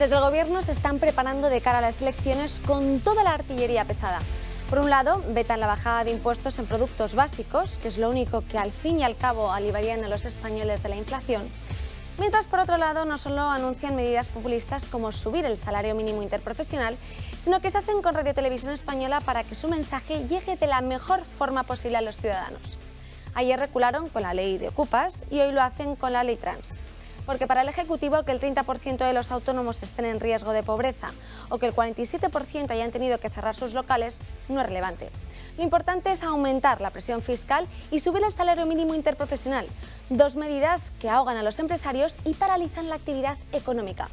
Desde el Gobierno se están preparando de cara a las elecciones con toda la artillería pesada. Por un lado, vetan la bajada de impuestos en productos básicos, que es lo único que al fin y al cabo aliviarían a los españoles de la inflación. Mientras, por otro lado, no solo anuncian medidas populistas como subir el salario mínimo interprofesional, sino que se hacen con Radio Televisión Española para que su mensaje llegue de la mejor forma posible a los ciudadanos. Ayer recularon con la ley de Ocupas y hoy lo hacen con la ley trans. Porque para el Ejecutivo que el 30% de los autónomos estén en riesgo de pobreza o que el 47% hayan tenido que cerrar sus locales no es relevante. Lo importante es aumentar la presión fiscal y subir el salario mínimo interprofesional, dos medidas que ahogan a los empresarios y paralizan la actividad económica.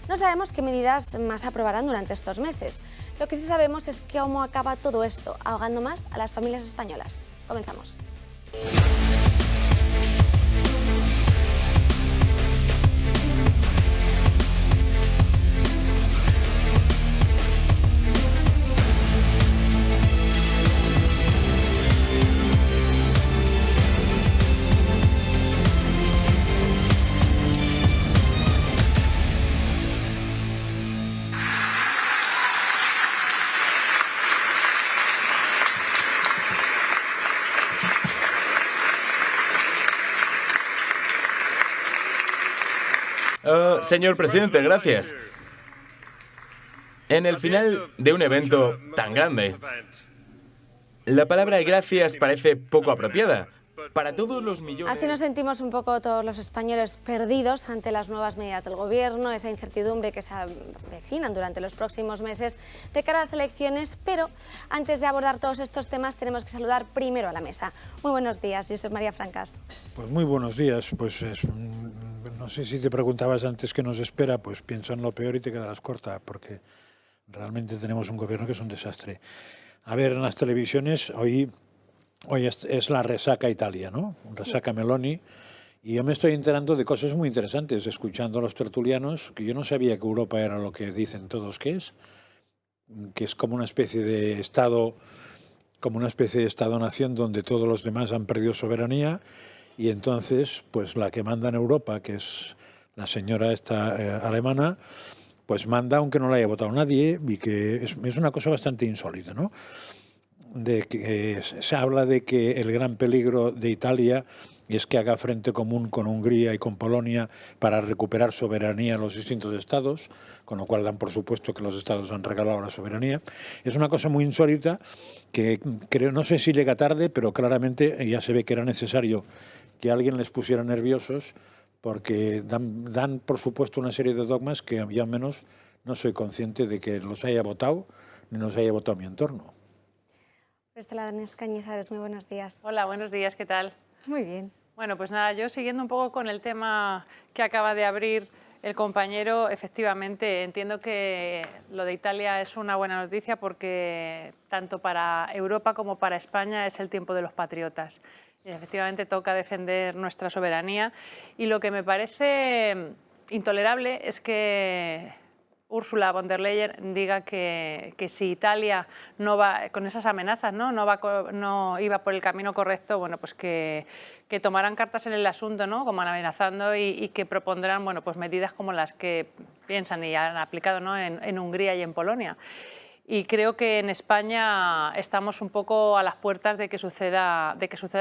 No sabemos qué medidas más aprobarán durante estos meses. Lo que sí sabemos es cómo acaba todo esto, ahogando más a las familias españolas. Comenzamos. Señor presidente, gracias. En el final de un evento tan grande, la palabra gracias parece poco apropiada. Para todos los millones... Así nos sentimos un poco todos los españoles perdidos ante las nuevas medidas del Gobierno, esa incertidumbre que se avecinan durante los próximos meses de cara a las elecciones, pero antes de abordar todos estos temas tenemos que saludar primero a la mesa. Muy buenos días, Josep María Francas. Pues muy buenos días, pues no sé si te preguntabas antes qué nos espera, pues piensa en lo peor y te quedarás corta, porque realmente tenemos un gobierno que es un desastre. A ver, en las televisiones hoy es la resaca Italia, ¿no? Resaca Meloni, y yo me estoy enterando de cosas muy interesantes, escuchando a los tertulianos, que yo no sabía que Europa era lo que dicen todos que es como una especie de Estado, como una especie de Estado-nación donde todos los demás han perdido soberanía, y entonces, pues la que manda en Europa, que es la señora esta alemana, pues manda aunque no la haya votado nadie, y que es una cosa bastante insólita, ¿no? De que se habla de que el gran peligro de Italia es que haga frente común con Hungría y con Polonia para recuperar soberanía a los distintos estados, con lo cual dan por supuesto que los estados han regalado la soberanía. Es una cosa muy insólita que creo, no sé si llega tarde, pero claramente ya se ve que era necesario que alguien les pusiera nerviosos, porque dan por supuesto una serie de dogmas que yo al menos no soy consciente de que los haya votado ni los haya votado mi entorno. Estela Danés Cañizares, muy buenos días. Hola, buenos días, ¿qué tal? Muy bien. Bueno, pues nada, yo siguiendo un poco con el tema que acaba de abrir el compañero, efectivamente entiendo que lo de Italia es una buena noticia porque tanto para Europa como para España es el tiempo de los patriotas. Y efectivamente toca defender nuestra soberanía y lo que me parece intolerable es que Ursula von der Leyen diga que si Italia no va con esas amenazas, no iba por el camino correcto, bueno, pues que tomarán cartas en el asunto, ¿no? Como amenazando y que propondrán, bueno, pues medidas como las que piensan y han aplicado, ¿no? en Hungría y en Polonia. Y creo que en España estamos un poco a las puertas de que suceda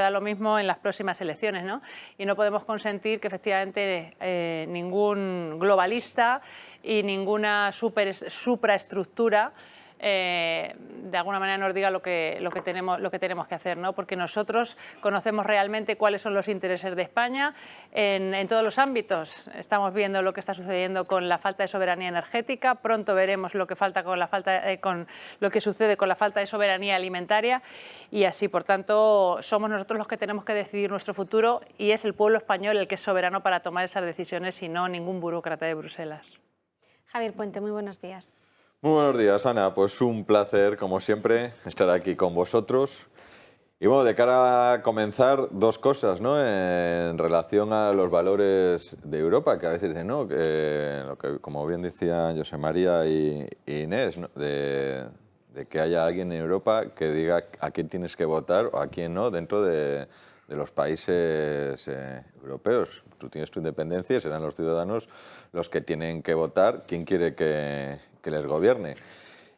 lo mismo en las próximas elecciones, ¿no? Y no podemos consentir que efectivamente ningún globalista y ninguna supraestructura de alguna manera nos diga lo que tenemos que hacer, ¿no? Porque nosotros conocemos realmente cuáles son los intereses de España en todos los ámbitos. Estamos viendo lo que está sucediendo con la falta de soberanía energética, pronto veremos lo que sucede con la falta de soberanía alimentaria y así, por tanto, somos nosotros los que tenemos que decidir nuestro futuro y es el pueblo español el que es soberano para tomar esas decisiones y no ningún burócrata de Bruselas. Javier Puente, muy buenos días. Muy buenos días, Ana. Pues un placer, como siempre, estar aquí con vosotros. Y bueno, de cara a comenzar, dos cosas, ¿no? En relación a los valores de Europa, que a veces dicen, ¿no? Como bien decían José María y Inés, ¿no? de que haya alguien en Europa que diga a quién tienes que votar o a quién no dentro de los países europeos. Tú tienes tu independencia y serán los ciudadanos los que tienen que votar quién quiere que les gobierne.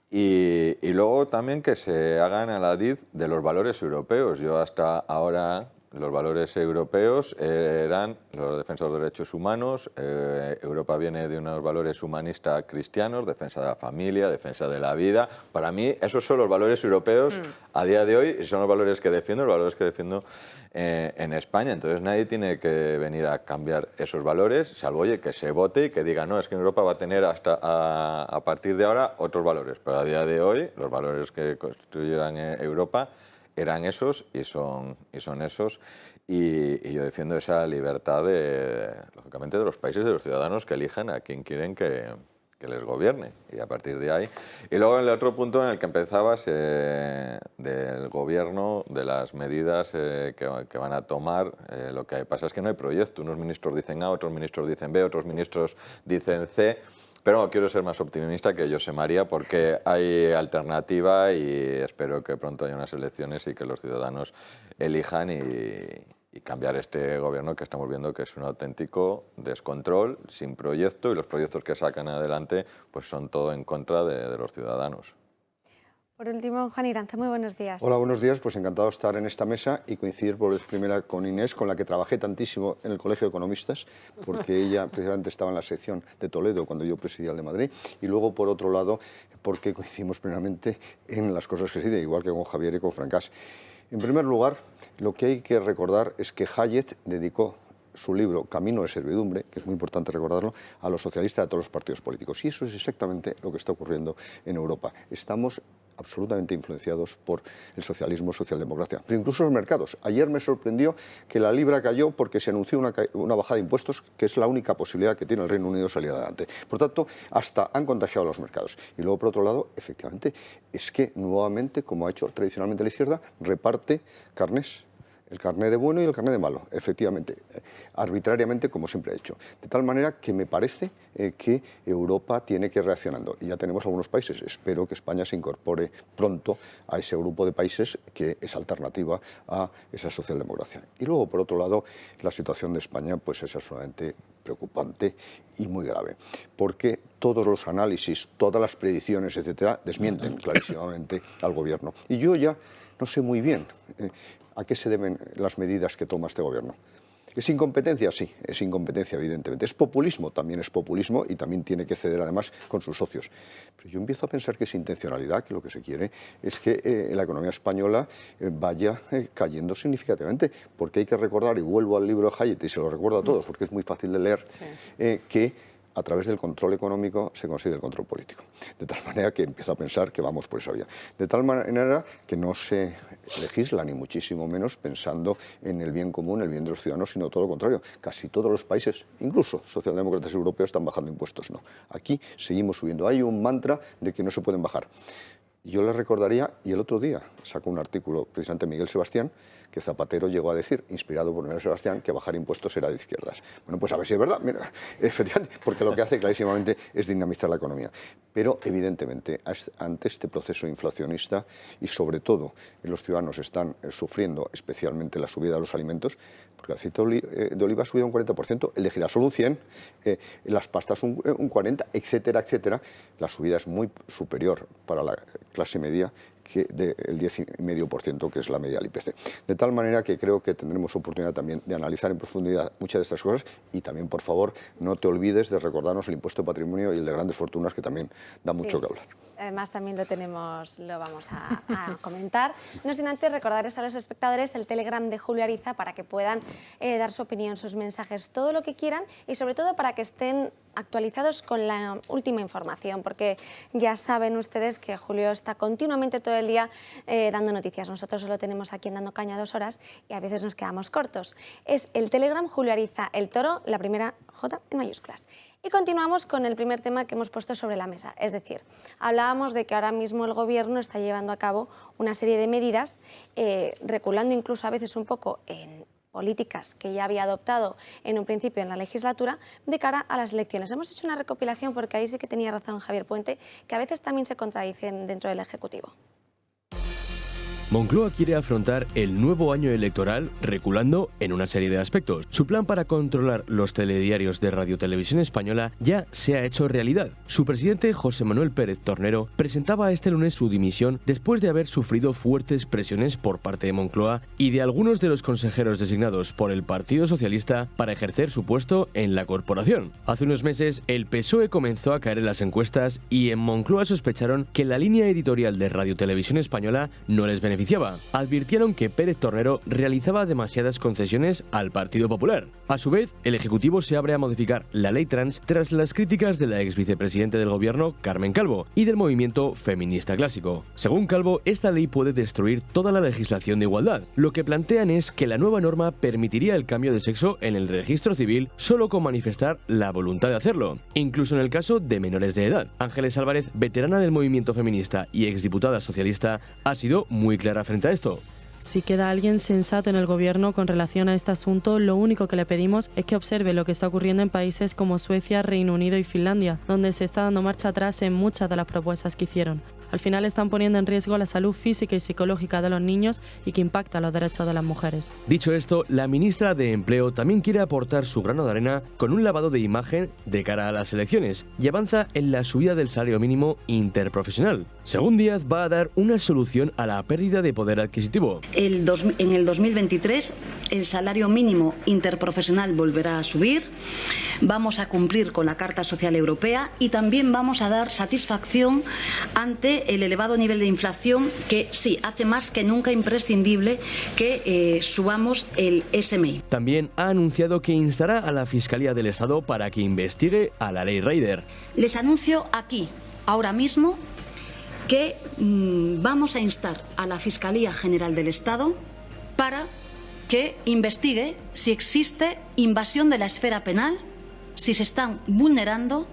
Y luego también que se hagan aladid de los valores europeos. Yo hasta ahora los valores europeos eran los defensores de derechos humanos. Europa viene de unos valores humanistas cristianos, defensa de la familia, defensa de la vida. Para mí esos son los valores europeos a día de hoy y son los valores que defiendo, en España. Entonces nadie tiene que venir a cambiar esos valores, salvo que se vote y que diga, no, es que en Europa va a tener hasta a partir de ahora otros valores. Pero a día de hoy los valores que constituyen Europa eran esos y son esos. Y yo defiendo esa libertad, lógicamente, de los países, de los ciudadanos que elijan a quien quieren que les gobierne. Y a partir de ahí. Y luego el otro punto en el que empezabas, del gobierno, de las medidas que van a tomar. Lo que pasa es que no hay proyecto. Unos ministros dicen A, otros ministros dicen B, otros ministros dicen C. Pero quiero ser más optimista que José María porque hay alternativa y espero que pronto haya unas elecciones y que los ciudadanos elijan y cambiar este gobierno que estamos viendo que es un auténtico descontrol, sin proyecto, y los proyectos que sacan adelante pues son todo en contra de los ciudadanos. Por último, Juan Iranzo, muy buenos días. Hola, buenos días. Pues encantado de estar en esta mesa y coincidir por vez primera con Inés, con la que trabajé tantísimo en el Colegio de Economistas, porque ella precisamente estaba en la sección de Toledo cuando yo presidía el de Madrid, y luego, por otro lado, porque coincidimos plenamente en las cosas que se dicen, igual que con Javier y con Francás. En primer lugar, lo que hay que recordar es que Hayek dedicó su libro Camino de servidumbre, que es muy importante recordarlo, a los socialistas de todos los partidos políticos. Y eso es exactamente lo que está ocurriendo en Europa. Estamos absolutamente influenciados por el socialismo, socialdemocracia, pero incluso los mercados. Ayer me sorprendió que la libra cayó porque se anunció una bajada de impuestos, que es la única posibilidad que tiene el Reino Unido de salir adelante. Por tanto, hasta han contagiado a los mercados. Y luego, por otro lado, efectivamente, es que nuevamente, como ha hecho tradicionalmente la izquierda, reparte carnés. El carné de bueno y el carné de malo, efectivamente, arbitrariamente, como siempre ha hecho. De tal manera que me parece que Europa tiene que ir reaccionando. Y ya tenemos algunos países. Espero que España se incorpore pronto a ese grupo de países que es alternativa a esa socialdemocracia. Y luego, por otro lado, la situación de España pues es absolutamente preocupante y muy grave, porque todos los análisis, todas las predicciones, etcétera, desmienten clarísimamente al gobierno. Y yo ya no sé muy bien a qué se deben las medidas que toma este gobierno. ¿Es incompetencia? Sí, es incompetencia, evidentemente. ¿Es populismo? También es populismo y también tiene que ceder, además, con sus socios. Pero yo empiezo a pensar que es intencionalidad, que lo que se quiere es que la economía española vaya cayendo significativamente, porque hay que recordar, y vuelvo al libro de Hayek, y se lo recuerdo a todos, porque es muy fácil de leer, que a través del control económico se consigue el control político. De tal manera que empiezo a pensar que vamos por esa vía. De tal manera que no se legisla, ni muchísimo menos pensando en el bien común, el bien de los ciudadanos, sino todo lo contrario. Casi todos los países, incluso socialdemócratas europeos, están bajando impuestos. No, aquí seguimos subiendo. Hay un mantra de que no se pueden bajar. Yo les recordaría, y el otro día sacó un artículo precisamente Miguel Sebastián, que Zapatero llegó a decir, inspirado por Miguel Sebastián, que bajar impuestos era de izquierdas. Bueno, pues a ver si es verdad, mira, efectivamente, porque lo que hace clarísimamente es dinamizar la economía. Pero, evidentemente, ante este proceso inflacionista, y sobre todo los ciudadanos están sufriendo especialmente la subida de los alimentos, porque el aceite de oliva ha subido un 40%, el de girasol un 100%, las pastas un 40%, etcétera, etcétera. La subida es muy superior para la clase media que del 10,5%, que es la media del IPC. De tal manera que creo que tendremos oportunidad también de analizar en profundidad muchas de estas cosas, y también, por favor, no te olvides de recordarnos el impuesto de patrimonio y el de grandes fortunas, que también da mucho que hablar. Además, también lo vamos a comentar. No sin antes recordarles a los espectadores el Telegram de Julio Ariza para que puedan dar su opinión, sus mensajes, todo lo que quieran, y sobre todo para que estén actualizados con la última información, porque ya saben ustedes que Julio está continuamente todo el día dando noticias. Nosotros solo tenemos aquí en Dando Caña 2 horas y a veces nos quedamos cortos. Es el Telegram Julio Ariza, el toro, la primera J en mayúsculas. Y continuamos con el primer tema que hemos puesto sobre la mesa, es decir, hablábamos de que ahora mismo el Gobierno está llevando a cabo una serie de medidas, reculando incluso a veces un poco en políticas que ya había adoptado en un principio en la legislatura de cara a las elecciones. Hemos hecho una recopilación porque ahí sí que tenía razón Javier Puente, que a veces también se contradicen dentro del Ejecutivo. Moncloa quiere afrontar el nuevo año electoral reculando en una serie de aspectos. Su plan para controlar los telediarios de Radio Televisión Española ya se ha hecho realidad. Su presidente, José Manuel Pérez Tornero, presentaba este lunes su dimisión después de haber sufrido fuertes presiones por parte de Moncloa y de algunos de los consejeros designados por el Partido Socialista para ejercer su puesto en la corporación. Hace unos meses, el PSOE comenzó a caer en las encuestas y en Moncloa sospecharon que la línea editorial de Radio Televisión Española no les beneficiaba. Advirtieron que Pérez Tornero realizaba demasiadas concesiones al Partido Popular. A su vez, el Ejecutivo se abre a modificar la ley trans tras las críticas de la ex vicepresidente del Gobierno, Carmen Calvo, y del movimiento feminista clásico. Según Calvo, esta ley puede destruir toda la legislación de igualdad. Lo que plantean es que la nueva norma permitiría el cambio de sexo en el registro civil solo con manifestar la voluntad de hacerlo, incluso en el caso de menores de edad. Ángeles Álvarez, veterana del movimiento feminista y exdiputada socialista, ha sido muy clara frente a esto. Si queda alguien sensato en el Gobierno con relación a este asunto, lo único que le pedimos es que observe lo que está ocurriendo en países como Suecia, Reino Unido y Finlandia, donde se está dando marcha atrás en muchas de las propuestas que hicieron. Al final están poniendo en riesgo la salud física y psicológica de los niños y que impacta los derechos de las mujeres. Dicho esto, la ministra de Empleo también quiere aportar su grano de arena con un lavado de imagen de cara a las elecciones y avanza en la subida del salario mínimo interprofesional. Según Díaz, va a dar una solución a la pérdida de poder adquisitivo. En el 2023 el salario mínimo interprofesional volverá a subir, vamos a cumplir con la Carta Social Europea y también vamos a dar satisfacción ante el elevado nivel de inflación que sí, hace más que nunca imprescindible que subamos el SMI. También ha anunciado que instará a la Fiscalía del Estado para que investigue a la Ley Rider. Les anuncio aquí, ahora mismo, que vamos a instar a la Fiscalía General del Estado para que investigue si existe invasión de la esfera penal, si se están vulnerando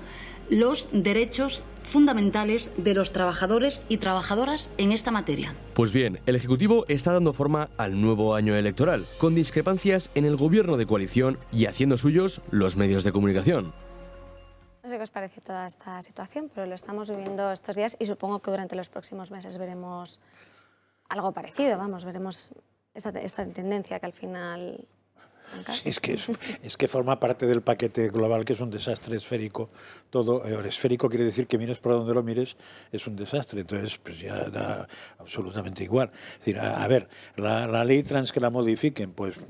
los derechos fundamentales de los trabajadores y trabajadoras en esta materia. Pues bien, el Ejecutivo está dando forma al nuevo año electoral, con discrepancias en el gobierno de coalición y haciendo suyos los medios de comunicación. No sé qué os parece toda esta situación, pero lo estamos viviendo estos días y supongo que durante los próximos meses veremos algo parecido. Vamos, veremos esta tendencia que al final... Es que forma parte del paquete global, que es un desastre esférico. Todo esférico quiere decir que mires por donde lo mires, es un desastre. Entonces, pues ya da absolutamente igual. Es decir, a ver, la ley trans que la modifiquen, pues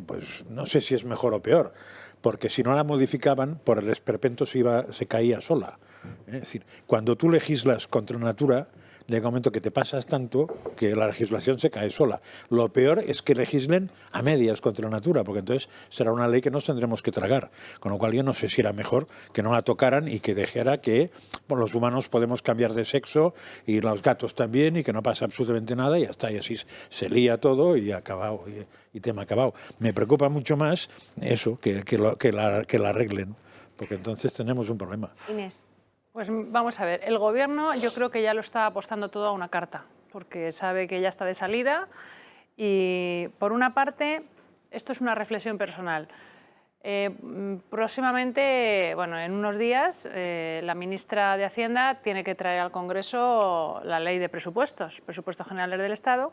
no sé si es mejor o peor, porque si no la modificaban, por el esperpento se caía sola. Es decir, cuando tú legislas contra natura, llega un momento que te pasas tanto que la legislación se cae sola. Lo peor es que legislen a medias contra natura, porque entonces será una ley que nos tendremos que tragar. Con lo cual yo no sé si era mejor que no la tocaran y que dejara que los humanos podemos cambiar de sexo y los gatos también y que no pasa absolutamente nada y ya está. Y así se lía todo y acabado, y tema acabado. Me preocupa mucho más eso, que la arreglen, porque entonces tenemos un problema. Inés. Pues vamos a ver, el Gobierno yo creo que ya lo está apostando todo a una carta, porque sabe que ya está de salida y, por una parte, esto es una reflexión personal. Próximamente, bueno, en unos días, la ministra de Hacienda tiene que traer al Congreso la ley de presupuestos generales del Estado,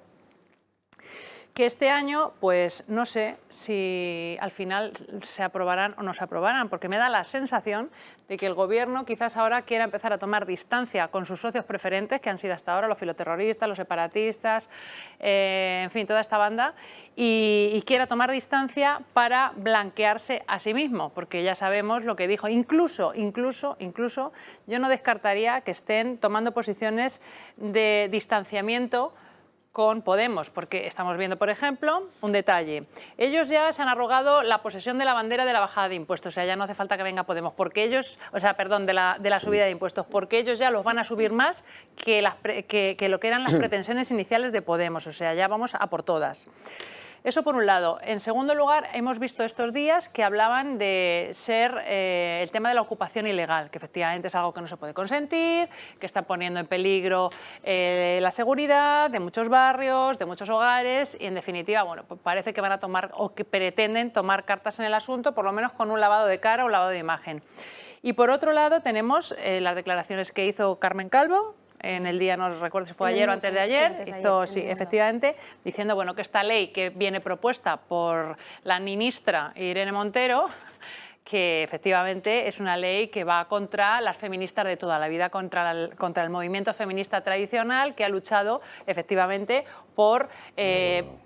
que este año, pues no sé si al final se aprobarán o no se aprobarán, porque me da la sensación de que el Gobierno quizás ahora quiera empezar a tomar distancia con sus socios preferentes, que han sido hasta ahora los filoterroristas, los separatistas, en fin, toda esta banda, y quiera tomar distancia para blanquearse a sí mismo, porque ya sabemos lo que dijo. Incluso, yo no descartaría que estén tomando posiciones de distanciamiento con Podemos, porque estamos viendo, por ejemplo, un detalle. Ellos ya se han arrogado la posesión de la bandera de la bajada de impuestos, o sea, ya no hace falta que venga Podemos, porque ellos, o sea, perdón, de la subida de impuestos, porque ellos ya los van a subir más que lo que eran las pretensiones iniciales de Podemos, o sea, ya vamos a por todas. Eso por un lado. En segundo lugar, hemos visto estos días que hablaban de ser el tema de la ocupación ilegal, que efectivamente es algo que no se puede consentir, que está poniendo en peligro la seguridad de muchos barrios, de muchos hogares y, en definitiva, bueno, pues parece que van a tomar o que pretenden tomar cartas en el asunto, por lo menos con un lavado de cara o un lavado de imagen. Y por otro lado tenemos las declaraciones que hizo Carmen Calvo, en el día, no recuerdo si fue ayer o antes de ayer, efectivamente, diciendo bueno, que esta ley que viene propuesta por la ministra Irene Montero, que efectivamente es una ley que va contra las feministas de toda la vida, contra el movimiento feminista tradicional que ha luchado efectivamente por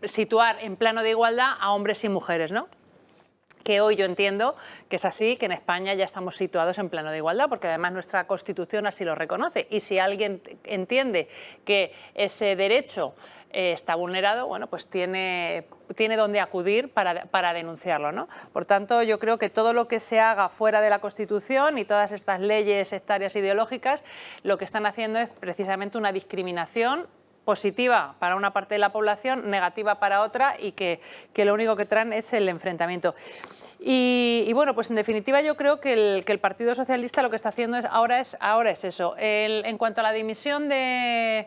situar en plano de igualdad a hombres y mujeres, ¿no? Que hoy yo entiendo que es así, que en España ya estamos situados en plano de igualdad, porque además nuestra Constitución así lo reconoce. Y si alguien entiende que ese derecho está vulnerado, bueno, pues tiene dónde acudir para denunciarlo, ¿no? Por tanto, yo creo que todo lo que se haga fuera de la Constitución y todas estas leyes sectarias ideológicas, lo que están haciendo es precisamente una discriminación positiva para una parte de la población, negativa para otra, y que lo único que traen es el enfrentamiento. Y bueno, pues en definitiva yo creo que el Partido Socialista lo que está haciendo ahora es eso. En cuanto a la dimisión del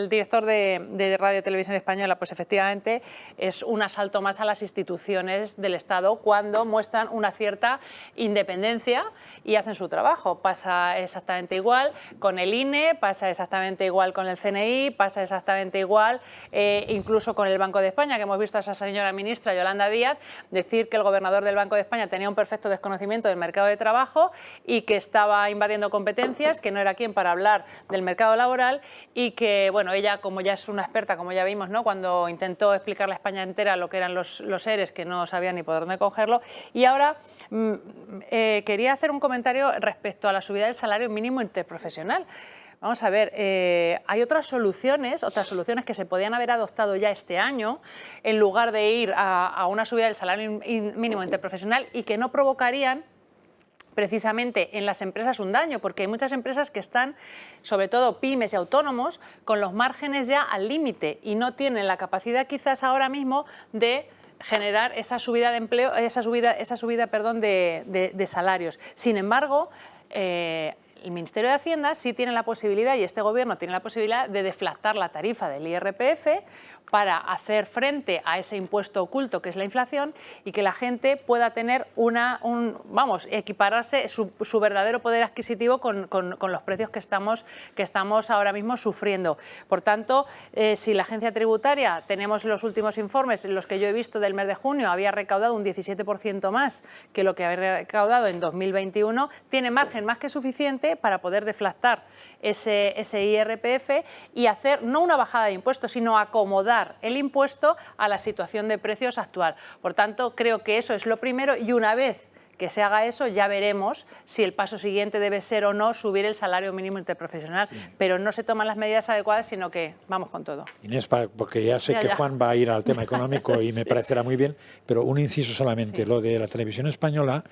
director de Radio Televisión Española, pues efectivamente es un asalto más a las instituciones del Estado cuando muestran una cierta independencia y hacen su trabajo. Pasa exactamente igual con el INE, pasa exactamente igual con el CNI, pasa exactamente igual incluso con el Banco de España, que hemos visto a esa señora ministra Yolanda Díaz decir que el gobernador del Banco de España tenía un perfecto desconocimiento del mercado de trabajo y que estaba invadiendo competencias, que no era quien para hablar del mercado laboral, y que, bueno, ella, como ya es una experta, como ya vimos, ¿no?, cuando intentó explicarle a España entera lo que eran los ERES, que no sabía ni por dónde cogerlo. Y ahora quería hacer un comentario respecto a la subida del salario mínimo interprofesional. Vamos a ver, hay otras soluciones que se podían haber adoptado ya este año, en lugar de ir a una subida del salario mínimo interprofesional, y que no provocarían precisamente en las empresas un daño, porque hay muchas empresas que están, sobre todo pymes y autónomos, con los márgenes ya al límite y no tienen la capacidad quizás ahora mismo de generar esa subida de empleo, esa subida de salarios. Sin embargo, el Ministerio de Hacienda sí tiene la posibilidad, y este Gobierno tiene la posibilidad, de deflactar la tarifa del IRPF para hacer frente a ese impuesto oculto que es la inflación, y que la gente pueda tener equipararse su verdadero poder adquisitivo con los precios que estamos ahora mismo sufriendo. Por tanto, si la agencia tributaria, tenemos los últimos informes, los que yo he visto del mes de junio, había recaudado un 17% más que lo que había recaudado en 2021, tiene margen más que suficiente para poder deflactar ese IRPF y hacer no una bajada de impuestos, sino acomodar el impuesto a la situación de precios actual. Por tanto, creo que eso es lo primero, y una vez que se haga eso ya veremos si el paso siguiente debe ser o no subir el salario mínimo interprofesional. Pero no se toman las medidas adecuadas, sino que vamos con todo. Inés, porque ya sé que Juan va a ir al tema económico y me parecerá muy bien, pero un inciso solamente. Lo de la televisión española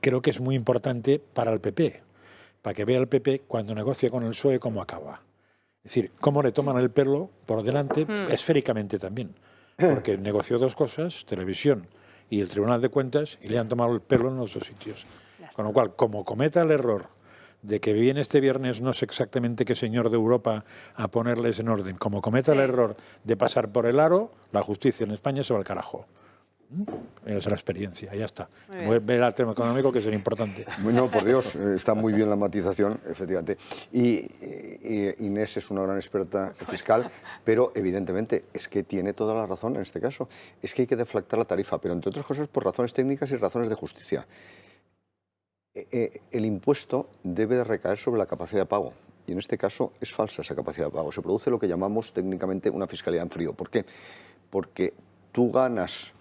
creo que es muy importante para el PP, para que vea el PP cuando negocia con el PSOE cómo acaba. Es decir, cómo le toman el pelo por delante, esféricamente también. Porque negoció dos cosas, televisión y el Tribunal de Cuentas, y le han tomado el pelo en los dos sitios. Con lo cual, como cometa el error de que viene este viernes no sé exactamente qué señor de Europa a ponerles en orden, como cometa el error de pasar por el aro, la justicia en España se va al carajo. Es la experiencia, ya está. Voy a ver al tema económico, que es importante. No, por Dios, está muy bien la matización, efectivamente. Y Inés es una gran experta fiscal, pero evidentemente es que tiene toda la razón en este caso. Es que hay que deflactar la tarifa, pero entre otras cosas por razones técnicas y razones de justicia. El impuesto debe de recaer sobre la capacidad de pago. Y en este caso es falsa esa capacidad de pago. Se produce lo que llamamos técnicamente una fiscalidad en frío. ¿Por qué? Porque tú ganas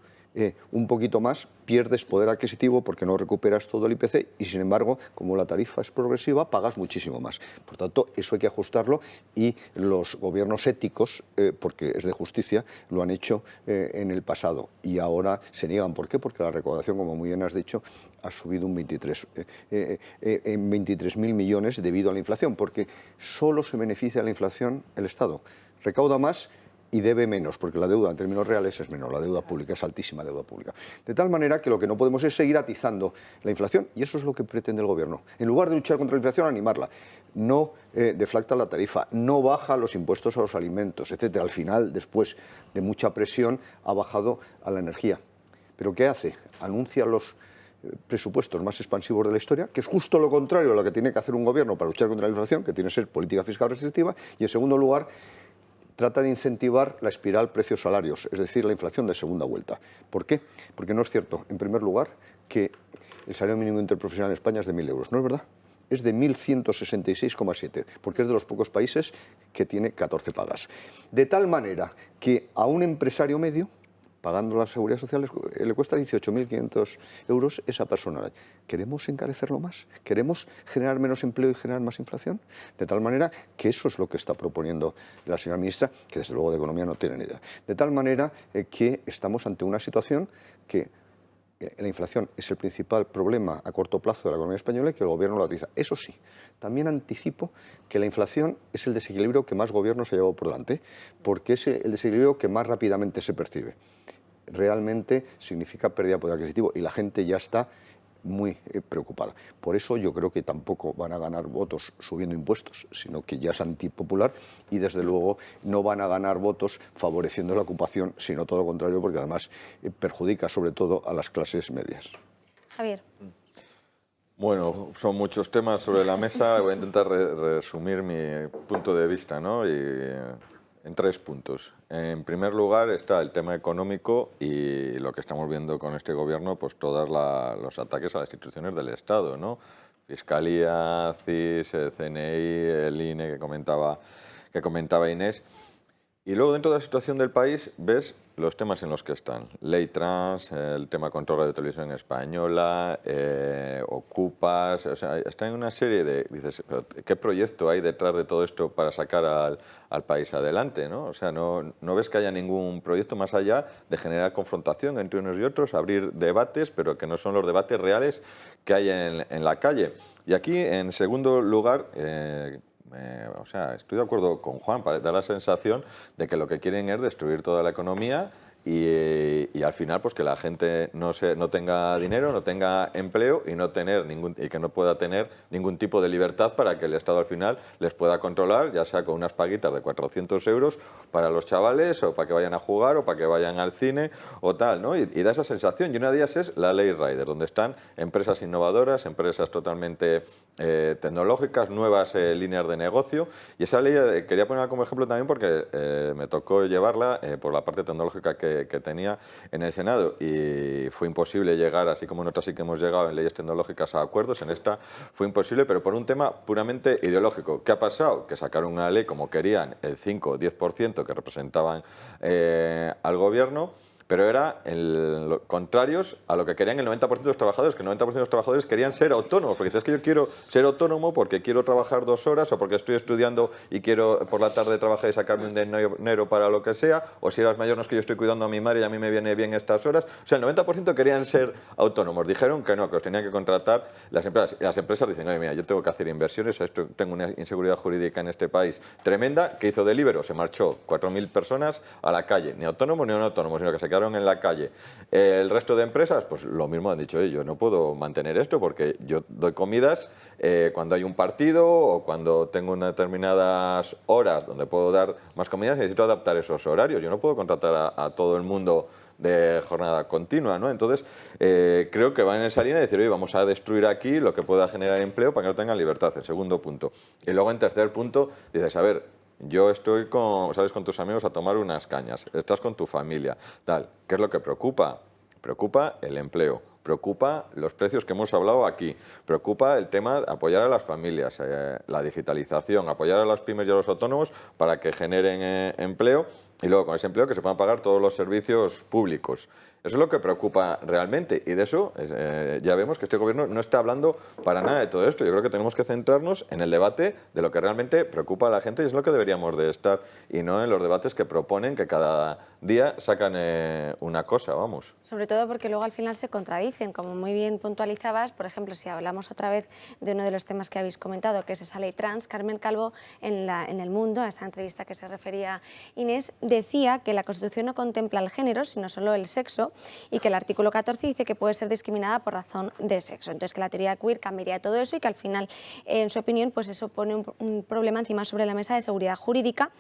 un poquito más, pierdes poder adquisitivo porque no recuperas todo el IPC, y sin embargo, como la tarifa es progresiva, pagas muchísimo más. Por tanto, eso hay que ajustarlo, y los gobiernos éticos, porque es de justicia, lo han hecho en el pasado y ahora se niegan. ¿Por qué? Porque la recaudación, como muy bien has dicho, ha subido en 23.000 millones debido a la inflación, porque solo se beneficia de la inflación el Estado. Recauda más y debe menos, porque la deuda en términos reales es menor, la deuda pública es altísima, deuda pública. De tal manera que lo que no podemos es seguir atizando la inflación, y eso es lo que pretende el Gobierno. En lugar de luchar contra la inflación, animarla. No deflacta la tarifa, no baja los impuestos a los alimentos, etcétera. Al final, después de mucha presión, ha bajado a la energía. ¿Pero qué hace? Anuncia presupuestos más expansivos de la historia, que es justo lo contrario a lo que tiene que hacer un gobierno para luchar contra la inflación, que tiene que ser política fiscal restrictiva, y en segundo lugar, trata de incentivar la espiral precios-salarios, es decir, la inflación de segunda vuelta. ¿Por qué? Porque no es cierto, en primer lugar, que el salario mínimo interprofesional en España es de 1.000 euros, ¿no es verdad? Es de 1.166,7, porque es de los pocos países que tiene 14 pagas. De tal manera que a un empresario medio, pagando la seguridad social, le cuesta 18.500 euros esa persona. ¿Queremos encarecerlo más? ¿Queremos generar menos empleo y generar más inflación? De tal manera que eso es lo que está proponiendo la señora ministra, que desde luego de economía no tiene ni idea. De tal manera que estamos ante una situación que la inflación es el principal problema a corto plazo de la economía española y que el gobierno lo utiliza. Eso sí, también anticipo que la inflación es el desequilibrio que más gobiernos se ha llevado por delante, porque es el desequilibrio que más rápidamente se percibe. Realmente significa pérdida de poder adquisitivo y la gente ya está muy preocupada. Por eso yo creo que tampoco van a ganar votos subiendo impuestos, sino que ya es antipopular y desde luego no van a ganar votos favoreciendo la ocupación, sino todo lo contrario, porque además perjudica sobre todo a las clases medias. Javier. Bueno, son muchos temas sobre la mesa. Voy a intentar resumir mi punto de vista, ¿no? En 3 puntos. En primer lugar está el tema económico y lo que estamos viendo con este gobierno, pues todos los ataques a las instituciones del Estado, ¿no? Fiscalía, CIS, el CNI, el INE que comentaba Inés. Y luego dentro de la situación del país ves los temas en los que están. Ley trans, el tema control de televisión española, ocupas, o sea, está en una serie de... Dices, ¿qué proyecto hay detrás de todo esto para sacar al país adelante, ¿no? O sea, no ves que haya ningún proyecto más allá de generar confrontación entre unos y otros, abrir debates, pero que no son los debates reales que hay en la calle. Y aquí, en segundo lugar... o sea, estoy de acuerdo con Juan, da la sensación de que lo que quieren es destruir toda la economía y al final pues que la gente no tenga dinero, no tenga empleo y que no pueda tener ningún tipo de libertad para que el Estado al final les pueda controlar, ya sea con unas paguitas de 400 euros para los chavales o para que vayan a jugar o para que vayan al cine o tal, ¿no? Y da esa sensación. Y una de ellas es la Ley Rider, donde están empresas innovadoras, empresas totalmente tecnológicas, nuevas líneas de negocio. Y esa ley quería ponerla como ejemplo también porque me tocó llevarla por la parte tecnológica que tenía en el Senado y fue imposible llegar, así como en otras sí que hemos llegado en leyes tecnológicas a acuerdos, en esta fue imposible, pero por un tema puramente ideológico. ¿Qué ha pasado? Que sacaron una ley como querían, el 5 o 10% que representaban al gobierno, pero era contrarios a lo que querían el 90% de los trabajadores, que el 90% de los trabajadores querían ser autónomos, porque dices que yo quiero ser autónomo porque quiero trabajar 2 horas o porque estoy estudiando y quiero por la tarde trabajar y sacarme un dinero para lo que sea, o si eras mayor no es que yo estoy cuidando a mi madre y a mí me viene bien estas horas. O sea, el 90% querían ser autónomos. Dijeron que no, que los tenían que contratar las empresas. Y las empresas dicen, oye, mira, yo tengo que hacer inversiones, tengo una inseguridad jurídica en este país tremenda. ¿Qué hizo Deliveroo? Se marchó 4.000 personas a la calle, ni autónomos ni no autónomos, sino que se quedaron en la calle. El resto de empresas, pues lo mismo han dicho, yo no puedo mantener esto porque yo doy comidas cuando hay un partido o cuando tengo unas determinadas horas donde puedo dar más comidas y necesito adaptar esos horarios. Yo no puedo contratar a todo el mundo de jornada continua, ¿no? Entonces, creo que van en esa línea de decir, oye, vamos a destruir aquí lo que pueda generar empleo para que no tengan libertad, en segundo punto. Y luego, en tercer punto, dices, a ver, yo estoy sales con tus amigos a tomar unas cañas, estás con tu familia, tal. ¿Qué es lo que preocupa? Preocupa el empleo, preocupa los precios que hemos hablado aquí, preocupa el tema de apoyar a las familias, la digitalización, apoyar a las pymes y a los autónomos para que generen empleo y luego con ese empleo que se puedan pagar todos los servicios públicos. Eso es lo que preocupa realmente y de eso ya vemos que este gobierno no está hablando para nada de todo esto. Yo creo que tenemos que centrarnos en el debate de lo que realmente preocupa a la gente y es lo que deberíamos de estar y no en los debates que proponen que cada día sacan una cosa, vamos. Sobre todo porque luego al final se contradicen, como muy bien puntualizabas. Por ejemplo, si hablamos otra vez de uno de los temas que habéis comentado, que es esa ley trans, Carmen Calvo en El Mundo, a esa entrevista que se refería Inés, decía que la Constitución no contempla el género, sino solo el sexo, sexo y que el artículo 14 dice que puede ser discriminada por razón de sexo. Entonces que la teoría queer cambiaría todo eso y que al final, en su opinión, pues eso pone un problema encima sobre la mesa de seguridad jurídica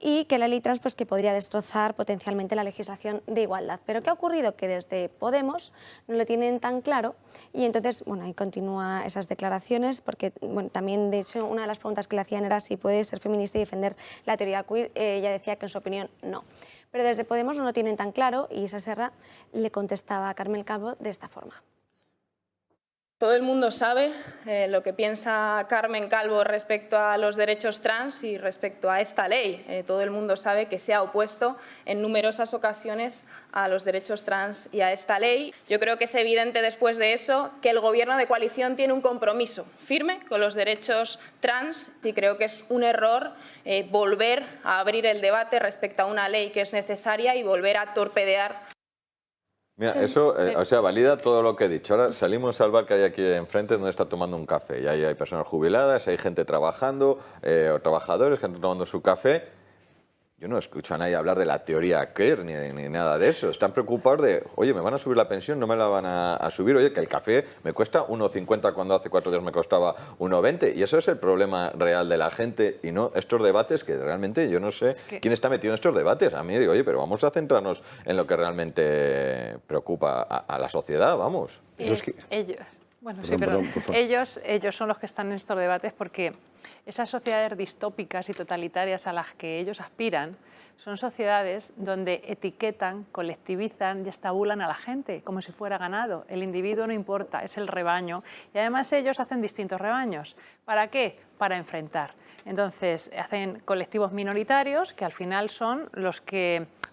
y que la ley trans pues que podría destrozar potencialmente la legislación de igualdad. Pero ¿qué ha ocurrido? Que desde Podemos no lo tienen tan claro y entonces, bueno, ahí continúa esas declaraciones porque, bueno, también de hecho una de las preguntas que le hacían era si puede ser feminista y defender la teoría queer. Ella decía que en su opinión no. Pero desde Podemos no lo tienen tan claro y Isa Serra le contestaba a Carmen Calvo de esta forma. Todo el mundo sabe lo que piensa Carmen Calvo respecto a los derechos trans y respecto a esta ley. Todo el mundo sabe que se ha opuesto en numerosas ocasiones a los derechos trans y a esta ley. Yo creo que es evidente después de eso que el Gobierno de coalición tiene un compromiso firme con los derechos trans y creo que es un error volver a abrir el debate respecto a una ley que es necesaria y volver a torpedear. Mira, eso, o sea, valida todo lo que he dicho. Ahora salimos al bar que hay aquí enfrente donde está tomando un café y ahí hay personas jubiladas, hay gente trabajando, o trabajadores, gente tomando su café. Yo no escucho a nadie hablar de la teoría queer ni nada de eso. Están preocupados de, oye, me van a subir la pensión, no me la van a subir. Oye, que el café me cuesta 1,50 cuando hace 4 días me costaba 1,20. Y eso es el problema real de la gente y no estos debates que realmente yo no sé quién está metido en estos debates. A mí digo, oye, pero vamos a centrarnos en lo que realmente preocupa a la sociedad, vamos. Ellos, bueno, sí, pero ellos son los que están en estos debates porque esas sociedades distópicas y totalitarias a las que ellos aspiran son sociedades donde etiquetan, colectivizan y estabulan a la gente como si fuera ganado. El individuo no importa, es el rebaño. Y además ellos hacen distintos rebaños. ¿Para qué? Para enfrentar. Entonces hacen colectivos minoritarios que al final son a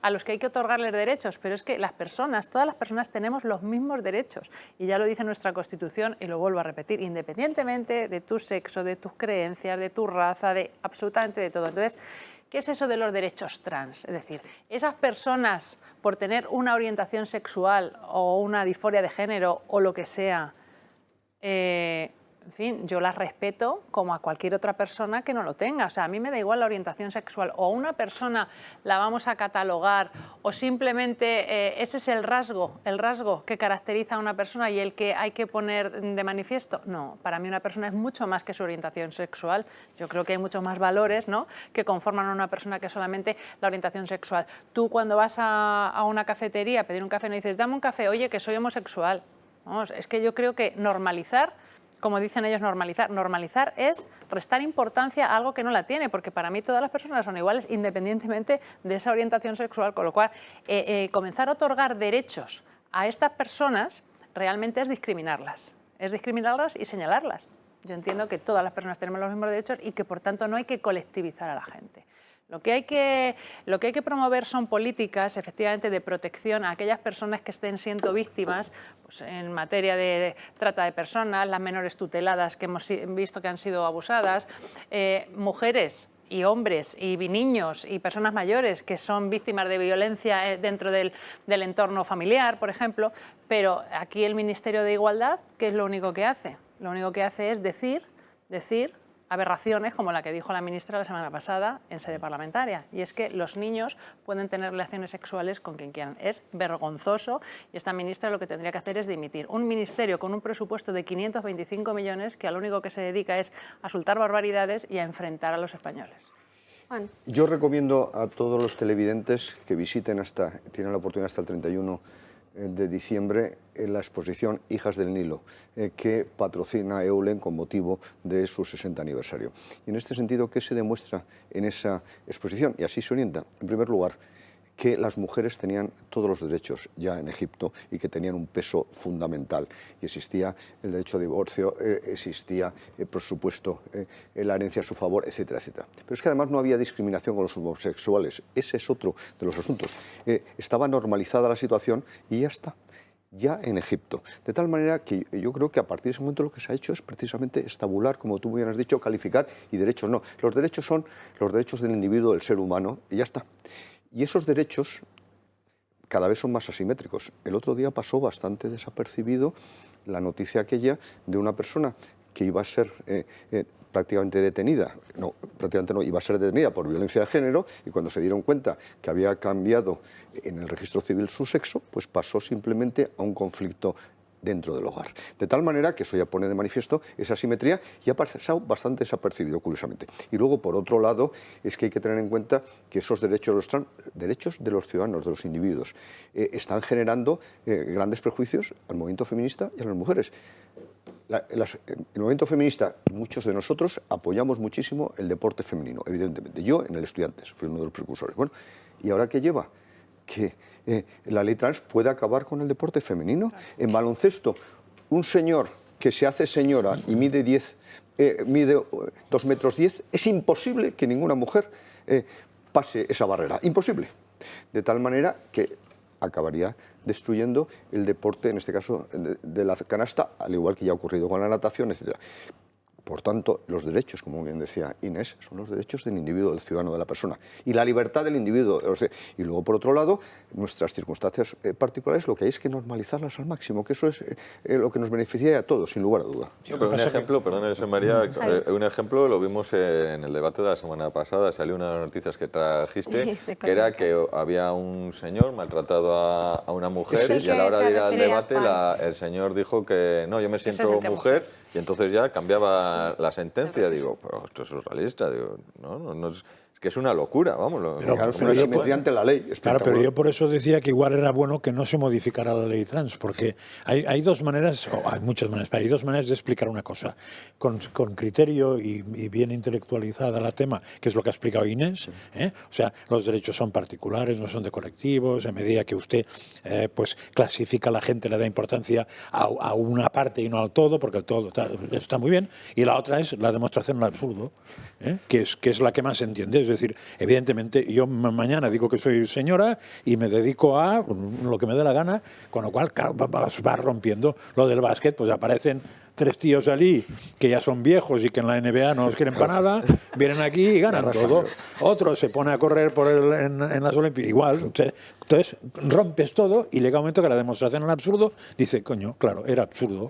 los que hay que otorgarles derechos, pero es que las personas, todas las personas tenemos los mismos derechos y ya lo dice nuestra Constitución y lo vuelvo a repetir, independientemente de tu sexo, de tus creencias, de tu raza, de absolutamente de todo. Entonces, ¿qué es eso de los derechos trans? Es decir, esas personas por tener una orientación sexual o una disforia de género o lo que sea, en fin, yo las respeto como a cualquier otra persona que no lo tenga. O sea, a mí me da igual la orientación sexual. O una persona la vamos a catalogar o simplemente ese es el rasgo que caracteriza a una persona y el que hay que poner de manifiesto. No, para mí una persona es mucho más que su orientación sexual. Yo creo que hay muchos más valores, ¿no?, que conforman a una persona que solamente la orientación sexual. Tú cuando vas a una cafetería a pedir un café no dices, dame un café, oye, que soy homosexual. Vamos, es que yo creo que normalizar, como dicen ellos, normalizar es restar importancia a algo que no la tiene, porque para mí todas las personas son iguales independientemente de esa orientación sexual, con lo cual comenzar a otorgar derechos a estas personas realmente es discriminarlas y señalarlas. Yo entiendo que todas las personas tenemos los mismos derechos y que por tanto no hay que colectivizar a la gente. Lo que hay que promover son políticas, efectivamente, de protección a aquellas personas que estén siendo víctimas, pues, en materia de trata de personas, las menores tuteladas que hemos visto que han sido abusadas, mujeres y hombres y niños y personas mayores que son víctimas de violencia dentro del entorno familiar, por ejemplo. Pero aquí el Ministerio de Igualdad, ¿qué es lo único que hace? Lo único que hace es decir aberraciones como la que dijo la ministra la semana pasada en sede parlamentaria, y es que los niños pueden tener relaciones sexuales con quien quieran. Es vergonzoso y esta ministra lo que tendría que hacer es dimitir. Un ministerio con un presupuesto de 525 millones que a lo único que se dedica es a soltar barbaridades y a enfrentar a los españoles. Juan. Yo recomiendo a todos los televidentes que visiten tienen la oportunidad hasta el 31 de diciembre en la exposición Hijas del Nilo, que patrocina Eulen con motivo de su 60 aniversario. Y en este sentido, ¿qué se demuestra en esa exposición? Y así se orienta. En primer lugar, que las mujeres tenían todos los derechos ya en Egipto y que tenían un peso fundamental. Y existía el derecho a divorcio, existía, por supuesto, la herencia a su favor, etcétera, etcétera. Pero es que además no había discriminación con los homosexuales. Ese es otro de los asuntos. Estaba normalizada la situación y ya está. Ya en Egipto. De tal manera que yo creo que a partir de ese momento lo que se ha hecho es precisamente estabular, como tú bien has dicho, calificar, y derechos no. Los derechos son los derechos del individuo, del ser humano, y ya está. Y esos derechos cada vez son más asimétricos. El otro día pasó bastante desapercibido la noticia aquella de una persona que iba a ser prácticamente detenida, no, prácticamente no, iba a ser detenida por violencia de género, y cuando se dieron cuenta que había cambiado en el registro civil su sexo, pues pasó simplemente a un conflicto dentro del hogar. De tal manera que eso ya pone de manifiesto esa asimetría y ha pasado bastante desapercibido, curiosamente. Y luego, por otro lado, es que hay que tener en cuenta que esos derechos de los ciudadanos, de los individuos, están generando grandes prejuicios al movimiento feminista y a las mujeres. El movimiento feminista, muchos de nosotros, apoyamos muchísimo el deporte femenino, evidentemente. Yo en el Estudiantes fui uno de los precursores. Bueno, ¿y ahora qué lleva? Que la ley trans puede acabar con el deporte femenino. En baloncesto, un señor que se hace señora y mide 2,10 metros, es imposible que ninguna mujer pase esa barrera. Imposible. De tal manera que acabaría destruyendo el deporte, en este caso de la canasta, al igual que ya ha ocurrido con la natación, etc. Por tanto, los derechos, como bien decía Inés, son los derechos del individuo, del ciudadano, de la persona. Y la libertad del individuo. Y luego, por otro lado, nuestras circunstancias particulares, lo que hay es que normalizarlas al máximo, que eso es lo que nos beneficia a todos, sin lugar a duda. Pero un ejemplo, perdón, José María, un ejemplo lo vimos en el debate de la semana pasada. Salió una de las noticias que trajiste, que era que había un señor maltratado a una mujer, y a la hora de ir al debate el señor dijo que no, yo me siento mujer. Y entonces ya cambiaba la sentencia. Digo, pero esto es surrealista. Digo, no es que es una locura, vamos. Pero claro, es simetría ante la ley. Claro, pero yo por eso decía que igual era bueno que no se modificara la ley trans, porque hay dos maneras, o hay muchas maneras, pero hay dos maneras de explicar una cosa. Con criterio y bien intelectualizada la tema, que es lo que ha explicado Inés, o sea, los derechos son particulares, no son de colectivos, a medida que usted pues clasifica a la gente, le da importancia a una parte y no al todo, porque el todo está muy bien, y la otra es la demostración del absurdo, que es la que más se entiende. Es decir, evidentemente yo mañana digo que soy señora y me dedico a lo que me dé la gana, con lo cual claro, va rompiendo lo del básquet, pues aparecen 3 tíos allí que ya son viejos y que en la NBA no los quieren para nada, vienen aquí y ganan todo. Otro se pone a correr en las Olimpiadas, igual. Entonces rompes todo y llega un momento que la demostración del absurdo dice, coño, claro, era absurdo.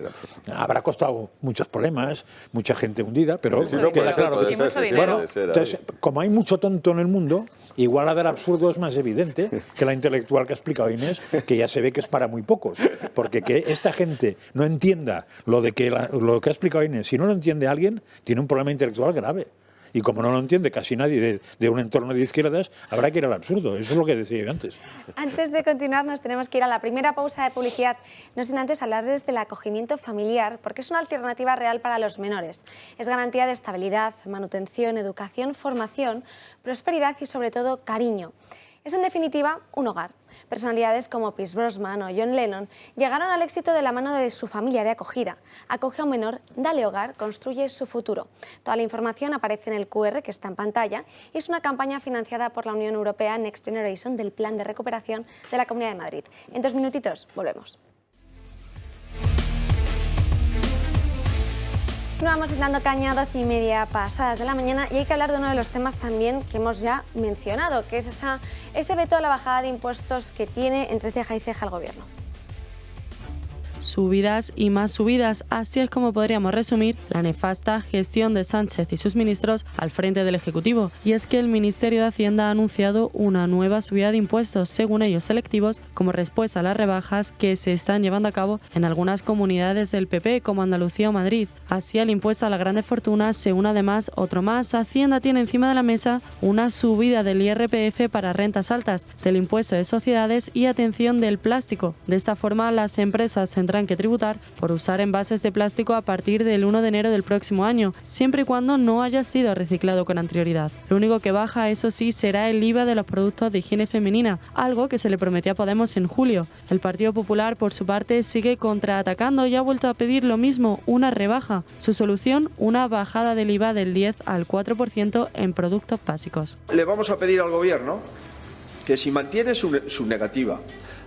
Habrá costado muchos problemas, mucha gente hundida, pero queda claro que bueno, entonces, como hay mucho tonto en el mundo, igual la del absurdo es más evidente que la intelectual que ha explicado Inés, que ya se ve que es para muy pocos. Porque que esta gente no entienda lo que ha explicado Inés, si no lo entiende alguien, tiene un problema intelectual grave. Y como no lo entiende casi nadie de un entorno de izquierdas, habrá que ir al absurdo. Eso es lo que decía yo antes. Antes de continuar, nos tenemos que ir a la primera pausa de publicidad, no sin antes hablarles del acogimiento familiar, porque es una alternativa real para los menores. Es garantía de estabilidad, manutención, educación, formación, prosperidad y, sobre todo, cariño. Es, en definitiva, un hogar. Personalidades como Pierce Brosnan o John Lennon llegaron al éxito de la mano de su familia de acogida. Acoge a un menor, dale hogar, construye su futuro. Toda la información aparece en el QR que está en pantalla y es una campaña financiada por la Unión Europea Next Generation del Plan de Recuperación de la Comunidad de Madrid. En 2 minutitos, volvemos. Continuamos dando caña a 12:30 pasadas de la mañana y hay que hablar de uno de los temas también que hemos ya mencionado, que es ese veto a la bajada de impuestos que tiene entre ceja y ceja el Gobierno. Subidas y más subidas, así es como podríamos resumir la nefasta gestión de Sánchez y sus ministros al frente del Ejecutivo. Y es que el Ministerio de Hacienda ha anunciado una nueva subida de impuestos, según ellos selectivos, como respuesta a las rebajas que se están llevando a cabo en algunas comunidades del PP, como Andalucía o Madrid. Así, al impuesto a las grandes fortunas se une además otro más. Hacienda tiene encima de la mesa una subida del IRPF para rentas altas, del impuesto de sociedades y, atención, del plástico. De esta forma, las empresas tendrán que tributar por usar envases de plástico a partir del 1 de enero del próximo año, siempre y cuando no haya sido reciclado con anterioridad. Lo único que baja, eso sí, será el IVA de los productos de higiene femenina, algo que se le prometió a Podemos en julio. El Partido Popular, por su parte, sigue contraatacando y ha vuelto a pedir lo mismo, una rebaja. Su solución, una bajada del IVA del 10 al 4% en productos básicos. Le vamos a pedir al Gobierno que, si mantiene su negativa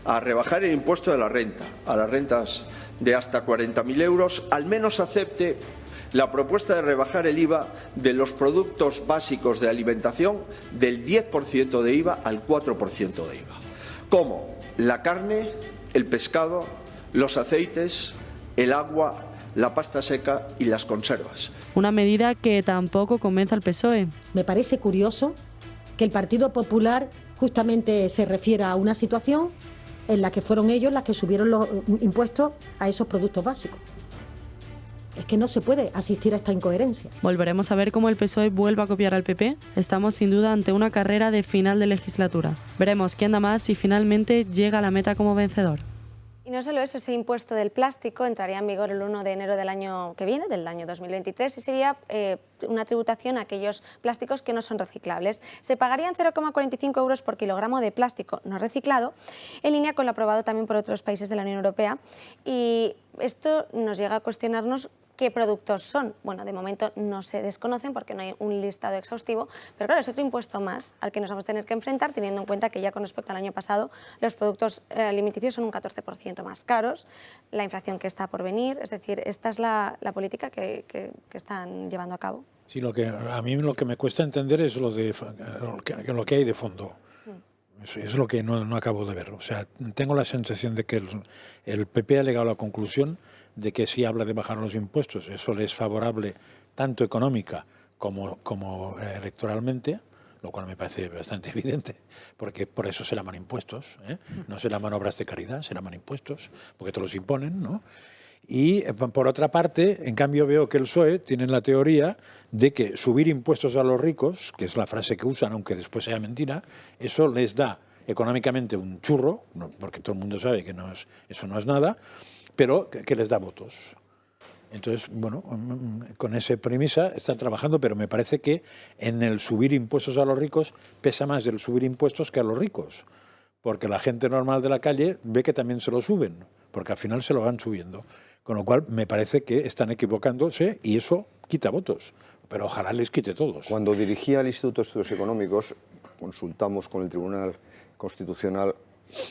a rebajar el impuesto de la renta, a las rentas de hasta 40.000 euros, al menos acepte la propuesta de rebajar el IVA de los productos básicos de alimentación del 10% de IVA al 4% de IVA, como la carne, el pescado, los aceites, el agua, la pasta seca y las conservas. Una medida que tampoco convence al PSOE. Me parece curioso que el Partido Popular justamente se refiera a una situación en la que fueron ellos las que subieron los impuestos a esos productos básicos. Es que no se puede asistir a esta incoherencia. ¿Volveremos a ver cómo el PSOE vuelve a copiar al PP? Estamos sin duda ante una carrera de final de legislatura. Veremos quién da más y finalmente llega a la meta como vencedor. Y no solo eso, ese impuesto del plástico entraría en vigor el 1 de enero del año que viene, del año 2023, y sería una tributación a aquellos plásticos que no son reciclables. Se pagarían 0,45 euros por kilogramo de plástico no reciclado, en línea con lo aprobado también por otros países de la Unión Europea. Y esto nos llega a cuestionarnos ¿qué productos son? Bueno, de momento no se desconocen porque no hay un listado exhaustivo, pero claro, es otro impuesto más al que nos vamos a tener que enfrentar, teniendo en cuenta que ya con respecto al año pasado los productos alimenticios son un 14% más caros, la inflación que está por venir, es decir, esta es la política que están llevando a cabo. Sí, a mí lo que me cuesta entender es lo que hay de fondo. Eso es lo que no acabo de ver. O sea, tengo la sensación de que el PP ha llegado a la conclusión de que si habla de bajar los impuestos, eso le es favorable tanto económica como electoralmente, lo cual me parece bastante evidente, porque por eso se llaman impuestos, ¿eh? No se llaman obras de caridad, se llaman impuestos, porque te los imponen, ¿no? Y por otra parte, en cambio veo que el PSOE tiene la teoría de que subir impuestos a los ricos, que es la frase que usan, aunque después sea mentira, eso les da económicamente un churro, porque todo el mundo sabe que eso no es nada, pero que les da votos. Entonces, bueno, con esa premisa están trabajando, pero me parece que en el subir impuestos a los ricos pesa más el subir impuestos que a los ricos, porque la gente normal de la calle ve que también se lo suben, porque al final se lo van subiendo. Con lo cual, me parece que están equivocándose y eso quita votos, pero ojalá les quite todos. Cuando dirigía el Instituto de Estudios Económicos, consultamos con el Tribunal Constitucional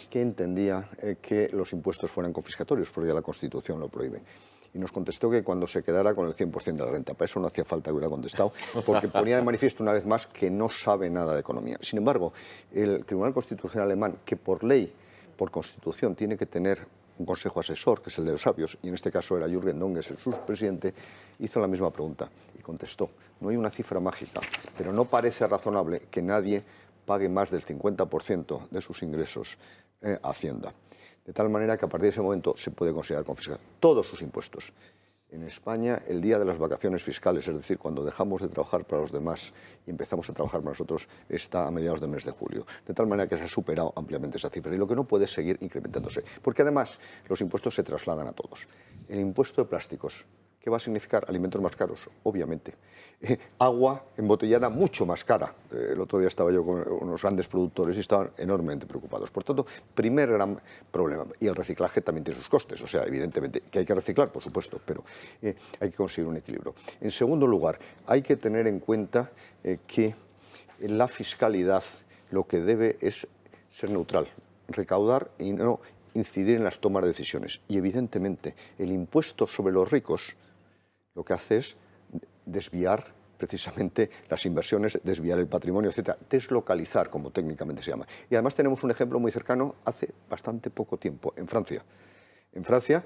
que entendía que los impuestos fueran confiscatorios, porque ya la Constitución lo prohíbe. Y nos contestó que cuando se quedara con el 100% de la renta. Para eso no hacía falta que hubiera contestado, porque ponía de manifiesto una vez más que no sabe nada de economía. Sin embargo, el Tribunal Constitucional alemán, que por ley, por Constitución, tiene que tener un consejo asesor, que es el de los sabios, y en este caso era Jürgen Donges, el subpresidente, hizo la misma pregunta y contestó: no hay una cifra mágica, pero no parece razonable que nadie pague más del 50% de sus ingresos a Hacienda. De tal manera que a partir de ese momento se puede considerar confiscar todos sus impuestos. En España, el día de las vacaciones fiscales, es decir, cuando dejamos de trabajar para los demás y empezamos a trabajar para nosotros, está a mediados del mes de julio. De tal manera que se ha superado ampliamente esa cifra. Y lo que no puede es seguir incrementándose. Porque además los impuestos se trasladan a todos. El impuesto de plásticos, ¿qué va a significar? Alimentos más caros, obviamente. Agua embotellada mucho más cara. El otro día estaba yo con unos grandes productores y estaban enormemente preocupados. Por tanto, primer gran problema. Y el reciclaje también tiene sus costes. O sea, evidentemente, que hay que reciclar, por supuesto, pero hay que conseguir un equilibrio. En segundo lugar, hay que tener en cuenta que la fiscalidad lo que debe es ser neutral, recaudar y no incidir en las tomas de decisiones. Y evidentemente, el impuesto sobre los ricos lo que hace es desviar precisamente las inversiones, desviar el patrimonio, etcétera, deslocalizar, como técnicamente se llama. Y además tenemos un ejemplo muy cercano hace bastante poco tiempo, en Francia. En Francia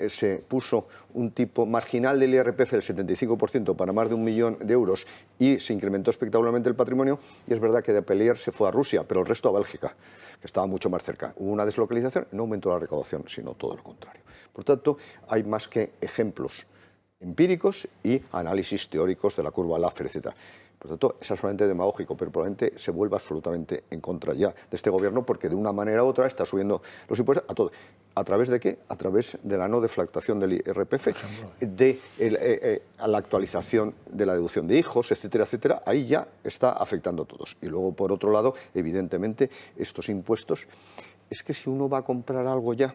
se puso un tipo marginal del IRPF del 75% para más de 1 millón de euros y se incrementó espectacularmente el patrimonio, y es verdad que de Pelier se fue a Rusia, pero el resto a Bélgica, que estaba mucho más cerca. Hubo una deslocalización, no aumentó la recaudación, sino todo lo contrario. Por tanto, hay más que ejemplos empíricos y análisis teóricos de la curva Laffer, etc. Por tanto, es absolutamente demagógico, pero probablemente se vuelva absolutamente en contra ya de este gobierno, porque de una manera u otra está subiendo los impuestos a todo. ¿A través de qué? A través de la no deflactación del IRPF, a la actualización de la deducción de hijos, etcétera, etcétera. Ahí ya está afectando a todos. Y luego, por otro lado, evidentemente, estos impuestos, es que si uno va a comprar algo ya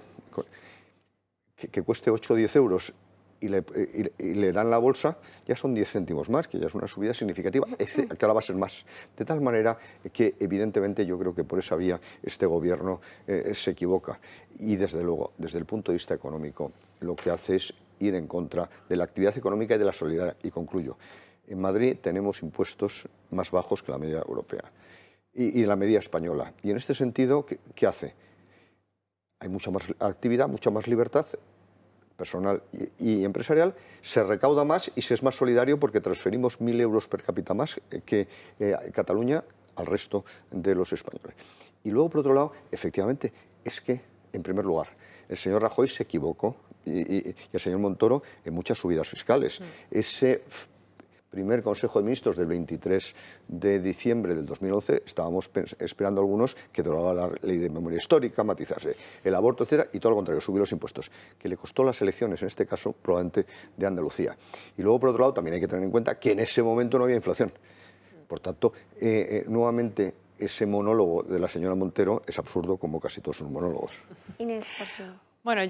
que cueste 8 o 10 euros, y le dan la bolsa, ya son 10 céntimos más, que ya es una subida significativa, que ahora va a ser más. De tal manera que, evidentemente, yo creo que por esa vía este gobierno se equivoca. Y, desde luego, desde el punto de vista económico, lo que hace es ir en contra de la actividad económica y de la solidaridad. Y concluyo, en Madrid tenemos impuestos más bajos que la media europea y la media española. Y en este sentido, ¿qué hace? Hay mucha más actividad, mucha más libertad, personal y empresarial, se recauda más y se es más solidario porque transferimos 1.000 euros per cápita más que Cataluña al resto de los españoles. Y luego, por otro lado, efectivamente, es que, en primer lugar, el señor Rajoy se equivocó y el señor Montoro en muchas subidas fiscales. Ese primer Consejo de Ministros del 23 de diciembre del 2011 estábamos esperando algunos que duraba la ley de memoria histórica, matizarse el aborto, etcétera, y todo lo contrario, subir los impuestos, que le costó las elecciones, en este caso, probablemente de Andalucía. Y luego, por otro lado, también hay que tener en cuenta que en ese momento no había inflación. Por tanto, nuevamente, ese monólogo de la señora Montero es absurdo, como casi todos sus monólogos. Inés, por si... Bueno,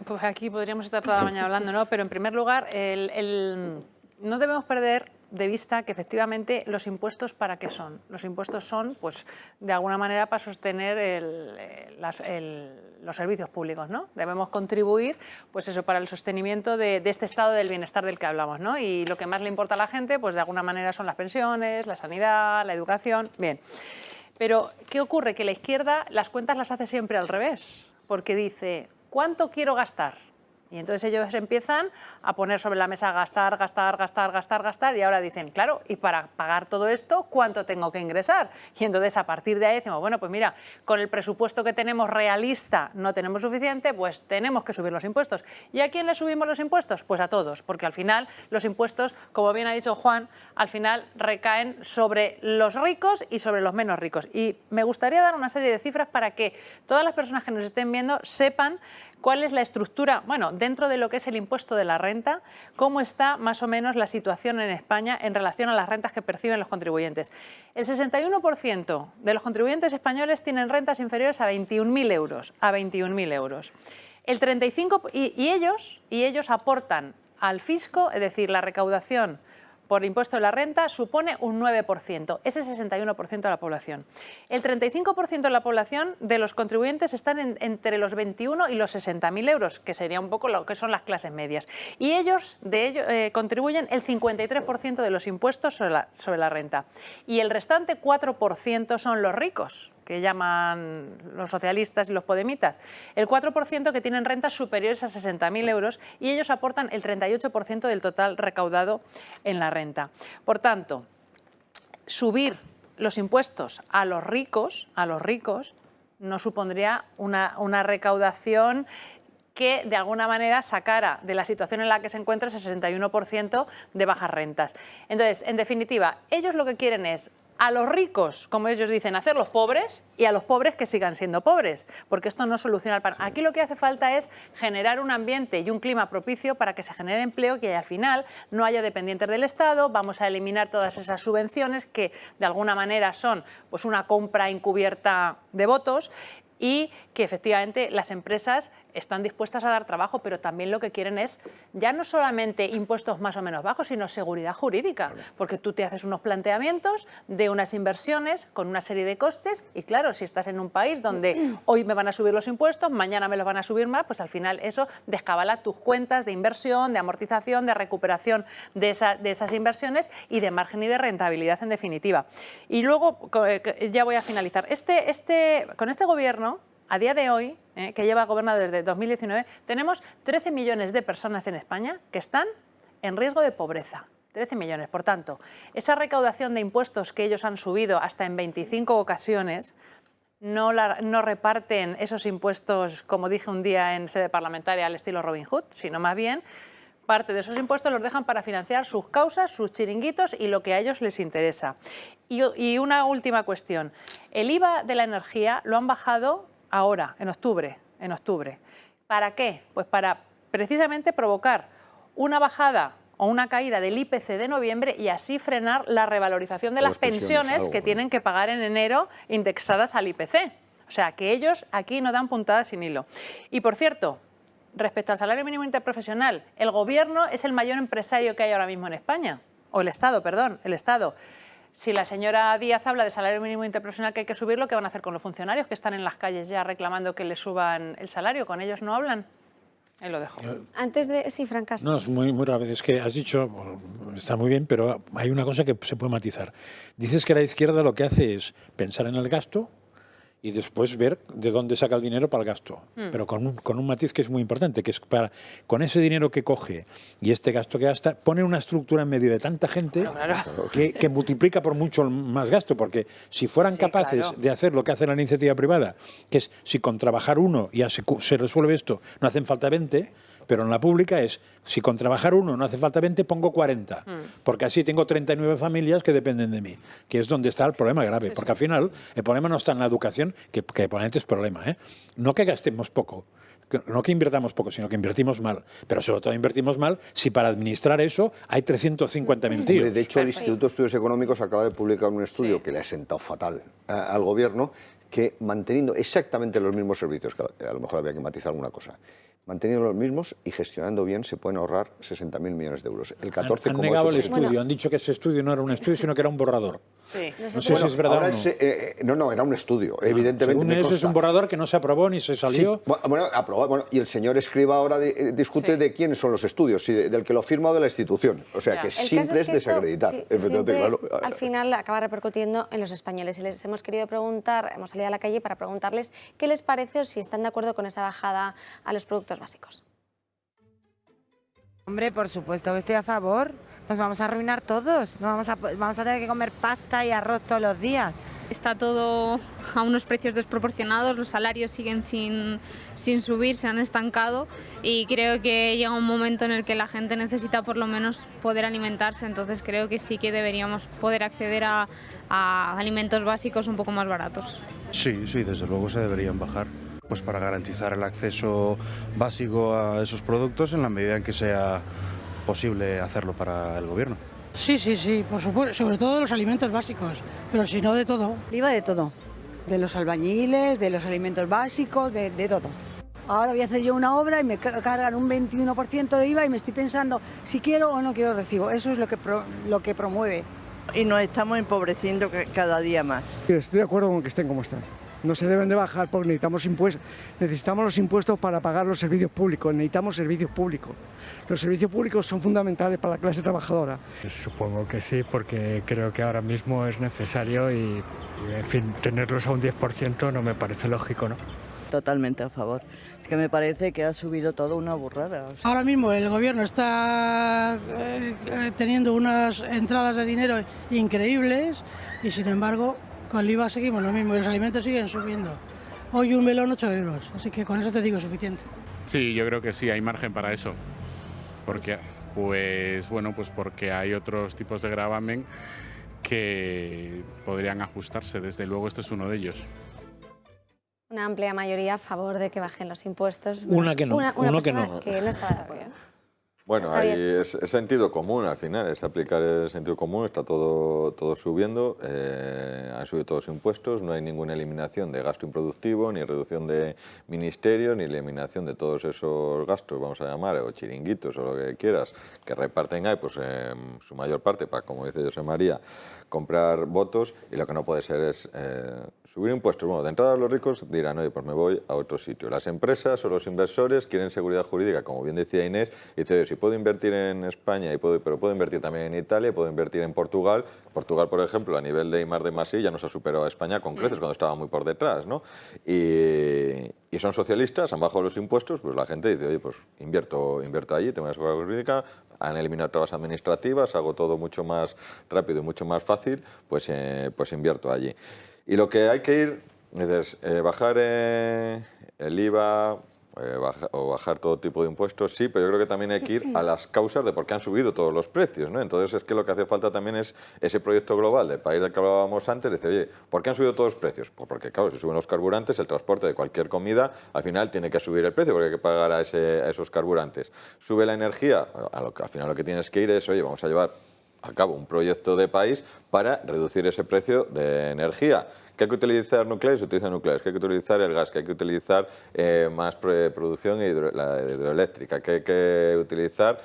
pues aquí podríamos estar toda la mañana hablando, ¿no? Pero en primer lugar, no debemos perder de vista que efectivamente los impuestos ¿para qué son? Los impuestos son, pues, de alguna manera para sostener los servicios públicos, ¿no? Debemos contribuir, pues eso, para el sostenimiento de este estado del bienestar del que hablamos, ¿no? Y lo que más le importa a la gente, pues de alguna manera son las pensiones, la sanidad, la educación, bien. Pero, ¿qué ocurre? Que la izquierda las cuentas las hace siempre al revés, porque dice, ¿cuánto quiero gastar? Y entonces ellos empiezan a poner sobre la mesa gastar, gastar, gastar, gastar, gastar, y ahora dicen, claro, y para pagar todo esto, ¿cuánto tengo que ingresar? Y entonces a partir de ahí decimos, bueno, pues mira, con el presupuesto que tenemos realista no tenemos suficiente, pues tenemos que subir los impuestos. ¿Y a quién le subimos los impuestos? Pues a todos, porque al final los impuestos, como bien ha dicho Juan, al final recaen sobre los ricos y sobre los menos ricos. Y me gustaría dar una serie de cifras para que todas las personas que nos estén viendo sepan cuál es la estructura, bueno, dentro de lo que es el impuesto de la renta, cómo está más o menos la situación en España en relación a las rentas que perciben los contribuyentes. El 61% de los contribuyentes españoles tienen rentas inferiores a 21.000 euros. A 21.000 euros. El 35%, y ellos aportan al fisco, es decir, la recaudación por impuesto de la renta supone un 9%, ese 61% de la población. El 35% de la población de los contribuyentes están entre los 21 y los 60.000 euros, que sería un poco lo que son las clases medias. Y ellos contribuyen el 53% de los impuestos sobre la renta. Y el restante 4% son los ricos, que llaman los socialistas y los podemitas, el 4% que tienen rentas superiores a 60.000 euros y ellos aportan el 38% del total recaudado en la renta. Por tanto, subir los impuestos a los ricos no supondría una recaudación que de alguna manera sacara de la situación en la que se encuentra ese 61% de bajas rentas. Entonces, en definitiva, ellos lo que quieren es a los ricos, como ellos dicen, hacerlos pobres y a los pobres que sigan siendo pobres, porque esto no soluciona el pan. Aquí lo que hace falta es generar un ambiente y un clima propicio para que se genere empleo, que al final no haya dependientes del Estado, vamos a eliminar todas esas subvenciones que de alguna manera son pues una compra encubierta de votos y que efectivamente las empresas están dispuestas a dar trabajo, pero también lo que quieren es ya no solamente impuestos más o menos bajos, sino seguridad jurídica, porque tú te haces unos planteamientos de unas inversiones con una serie de costes y claro, si estás en un país donde hoy me van a subir los impuestos, mañana me los van a subir más, pues al final eso descabala tus cuentas de inversión, de amortización, de recuperación de esas inversiones y de margen y de rentabilidad en definitiva. Y luego, ya voy a finalizar, con este gobierno, a día de hoy, que lleva gobernado desde 2019, tenemos 13 millones de personas en España que están en riesgo de pobreza. 13 millones. Por tanto, esa recaudación de impuestos que ellos han subido hasta en 25 ocasiones, no reparten esos impuestos, como dije un día en sede parlamentaria, al estilo Robin Hood, sino más bien parte de esos impuestos los dejan para financiar sus causas, sus chiringuitos y lo que a ellos les interesa. Y una última cuestión. El IVA de la energía lo han bajado ahora, en octubre. ¿Para qué? Pues para precisamente provocar una bajada o una caída del IPC de noviembre y así frenar la revalorización de las pensiones que tienen que pagar en enero indexadas al IPC. O sea, que ellos aquí no dan puntadas sin hilo. Y por cierto, respecto al salario mínimo interprofesional, el Gobierno es el mayor empresario que hay ahora mismo en España. O el Estado, perdón, el Estado. Si la señora Díaz habla de salario mínimo interprofesional que hay que subirlo, ¿qué van a hacer con los funcionarios que están en las calles ya reclamando que les suban el salario? ¿Con ellos no hablan? Ahí lo dejo. Antes de... Sí, Fran Castro. No, es muy rápido. Es que has dicho, está muy bien, pero hay una cosa que se puede matizar. Dices que la izquierda lo que hace es pensar en el gasto y después ver de dónde saca el dinero para el gasto. Pero con un matiz que es muy importante, que es con ese dinero que coge y este gasto que gasta, pone una estructura en medio de tanta gente que multiplica por mucho más gasto, porque si fueran capaces de hacer lo que hace la iniciativa privada, que es si con trabajar uno ya se resuelve esto, no hacen falta 20, pero en la pública es, si con trabajar uno no hace falta 20, pongo 40, porque así tengo 39 familias que dependen de mí, que es donde está el problema grave, porque al final el problema no está en la educación, que probablemente es problema, no que gastemos poco, no que invirtamos poco, sino que invertimos mal, pero sobre todo invertimos mal si para administrar eso hay 350.000 tíos. De hecho, el Instituto de Estudios Económicos acaba de publicar un estudio que le ha sentado fatal al gobierno, que manteniendo exactamente los mismos servicios, que a lo mejor había que matizar alguna cosa, manteniendo los mismos y gestionando bien se pueden ahorrar 60.000 millones de euros. El 14,8%. Han negado el estudio, han dicho que ese estudio no era un estudio, sino que era un borrador. Sí. No sé si es verdad o no. No, era un estudio, evidentemente. Según eso es un borrador que no se aprobó ni se salió. Sí, aprobado, y el señor Escrivá ahora discute de quiénes son los estudios, si del que lo firma o de la institución. O sea, que simple es desacreditar. Al final acaba repercutiendo en los españoles. Y les hemos querido preguntar, hemos salido a la calle para preguntarles qué les parece o si están de acuerdo con esa bajada a los productos básicos. Hombre, por supuesto que estoy a favor. Nos vamos a arruinar todos. Vamos a tener que comer pasta y arroz todos los días. Está todo a unos precios desproporcionados, los salarios siguen sin subir, se han estancado y creo que llega un momento en el que la gente necesita por lo menos poder alimentarse, entonces creo que sí que deberíamos poder acceder a alimentos básicos un poco más baratos. Sí, desde luego se deberían bajar, pues para garantizar el acceso básico a esos productos en la medida en que sea posible hacerlo para el gobierno. Sí, por supuesto, sobre todo de los alimentos básicos, pero si no de todo. IVA de todo, de los albañiles, de los alimentos básicos, de todo. Ahora voy a hacer yo una obra y me cargan un 21% de IVA y me estoy pensando si quiero o no quiero recibo. Eso es lo que promueve. Y nos estamos empobreciendo cada día más. Estoy de acuerdo con que estén como están. No se deben de bajar porque necesitamos los impuestos para pagar los servicios públicos, necesitamos servicios públicos. Los servicios públicos son fundamentales para la clase trabajadora. Supongo que sí, porque creo que ahora mismo es necesario y en fin, tenerlos a un 10% no me parece lógico, ¿no? Totalmente a favor. Es que me parece que ha subido todo una burrada. O sea. Ahora mismo el gobierno está teniendo unas entradas de dinero increíbles y sin embargo con el IVA seguimos lo mismo y los alimentos siguen subiendo. Hoy un melón 8 euros, así que con eso te digo suficiente. Sí, yo creo que sí, hay margen para eso. Porque, porque hay otros tipos de gravamen que podrían ajustarse. Desde luego, este es uno de ellos. Una amplia mayoría a favor de que bajen los impuestos. Una que no. Una que no estaba de acuerdo. Bueno, ahí es sentido común al final, es aplicar el sentido común, está todo subiendo, han subido todos los impuestos, no hay ninguna eliminación de gasto improductivo, ni reducción de ministerios, ni eliminación de todos esos gastos, vamos a llamar, o chiringuitos, o lo que quieras, que reparten ahí, pues su mayor parte, para, como dice José María, comprar votos, y lo que no puede ser es subir impuestos. Bueno, de entrada los ricos dirán, oye, pues me voy a otro sitio. Las empresas o los inversores quieren seguridad jurídica, como bien decía Inés, y dice, oye, si puedo invertir en España, pero puedo invertir también en Italia, puedo invertir en Portugal. Portugal, por ejemplo, a nivel de I+D+I ya nos ha superado a España con creces cuando estaba muy por detrás, ¿no? Y son socialistas, han bajado los impuestos, pues la gente dice, oye, pues invierto allí, tengo una seguridad jurídica, han eliminado trabas administrativas, hago todo mucho más rápido y mucho más fácil, pues invierto allí. Y lo que hay que ir es bajar el IVA, bajar todo tipo de impuestos, sí, pero yo creo que también hay que ir a las causas de por qué han subido todos los precios, ¿no? Entonces es que lo que hace falta también es ese proyecto global del país del que hablábamos antes, decir, oye, ¿por qué han subido todos los precios? Pues porque, claro, si suben los carburantes, el transporte de cualquier comida, al final tiene que subir el precio porque hay que pagar a esos carburantes. Sube la energía, al final lo que tienes que ir es, oye, vamos a llevar a cabo un proyecto de país para reducir ese precio de energía. ¿Que hay que utilizar nucleares? Se utiliza nucleares. ¿Que hay que utilizar el gas? ¿Que hay que utilizar más producción hidroeléctrica? ¿Que hay que utilizar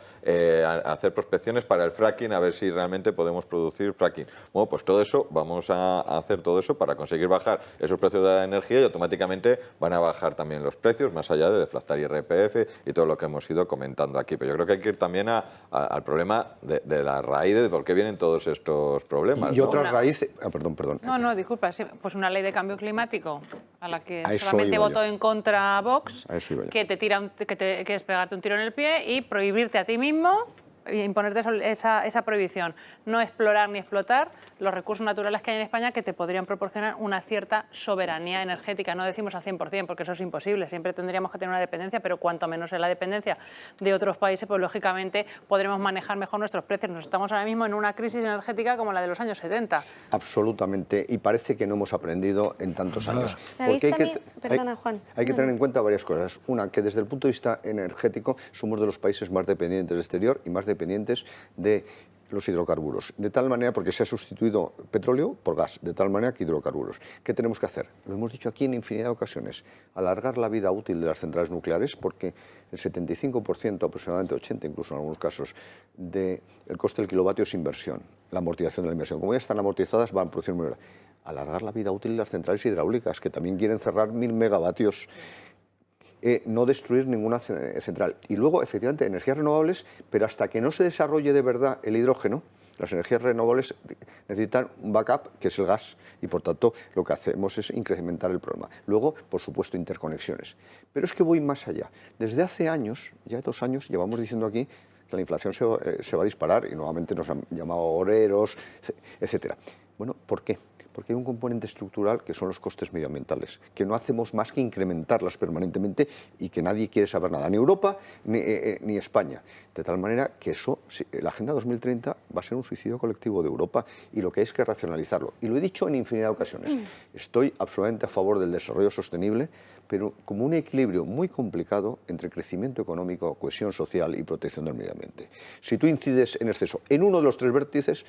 hacer prospecciones para el fracking, a ver si realmente podemos producir fracking? Bueno, pues todo eso, vamos a hacer todo eso para conseguir bajar esos precios de la energía y automáticamente van a bajar también los precios, más allá de deflactar IRPF y todo lo que hemos ido comentando aquí. Pero yo creo que hay que ir también al problema de la raíz de por qué vienen todos estos problemas. Y otras raíces... perdón. No, disculpa. Sí, pues una ley de cambio climático a la que A eso solamente iba votó yo. en contra Vox, A eso iba yo. que es pegarte un tiro en el pie y prohibirte a ti mismo y imponerte esa prohibición. No explorar ni explotar los recursos naturales que hay en España que te podrían proporcionar una cierta soberanía energética. No decimos al 100%, porque eso es imposible. Siempre tendríamos que tener una dependencia, pero cuanto menos es la dependencia de otros países, pues lógicamente podremos manejar mejor nuestros precios. Nos estamos ahora mismo en una crisis energética como la de los años 70. Absolutamente, y parece que no hemos aprendido en tantos años. ¿Sabéis Porque también? Perdona, Juan. Hay que tener en cuenta varias cosas. Una, que desde el punto de vista energético somos de los países más dependientes del exterior y más dependientes de los hidrocarburos, de tal manera, porque se ha sustituido petróleo por gas, de tal manera que hidrocarburos. ¿Qué tenemos que hacer? Lo hemos dicho aquí en infinidad de ocasiones, alargar la vida útil de las centrales nucleares, porque el 75%, aproximadamente 80% incluso en algunos casos, del coste del kilovatio es inversión, la amortización de la inversión. Como ya están amortizadas, van a producir muy bien. Alargar la vida útil de las centrales hidráulicas, que también quieren cerrar 1000 megavatios. No destruir ninguna central. Y luego, efectivamente, energías renovables, pero hasta que no se desarrolle de verdad el hidrógeno, las energías renovables necesitan un backup, que es el gas, y por tanto lo que hacemos es incrementar el problema. Luego, por supuesto, interconexiones. Pero es que voy más allá. Desde hace años, ya 2 años, llevamos diciendo aquí que la inflación se va a disparar, y nuevamente nos han llamado oreros, etcétera. Bueno, ¿por qué? Porque hay un componente estructural que son los costes medioambientales, que no hacemos más que incrementarlas permanentemente y que nadie quiere saber nada, ni Europa ni España. De tal manera que eso, la Agenda 2030 va a ser un suicidio colectivo de Europa y lo que hay es que racionalizarlo. Y lo he dicho en infinidad de ocasiones. Estoy absolutamente a favor del desarrollo sostenible, pero como un equilibrio muy complicado entre crecimiento económico, cohesión social y protección del medio ambiente. Si tú incides en exceso en uno de los 3 vértices,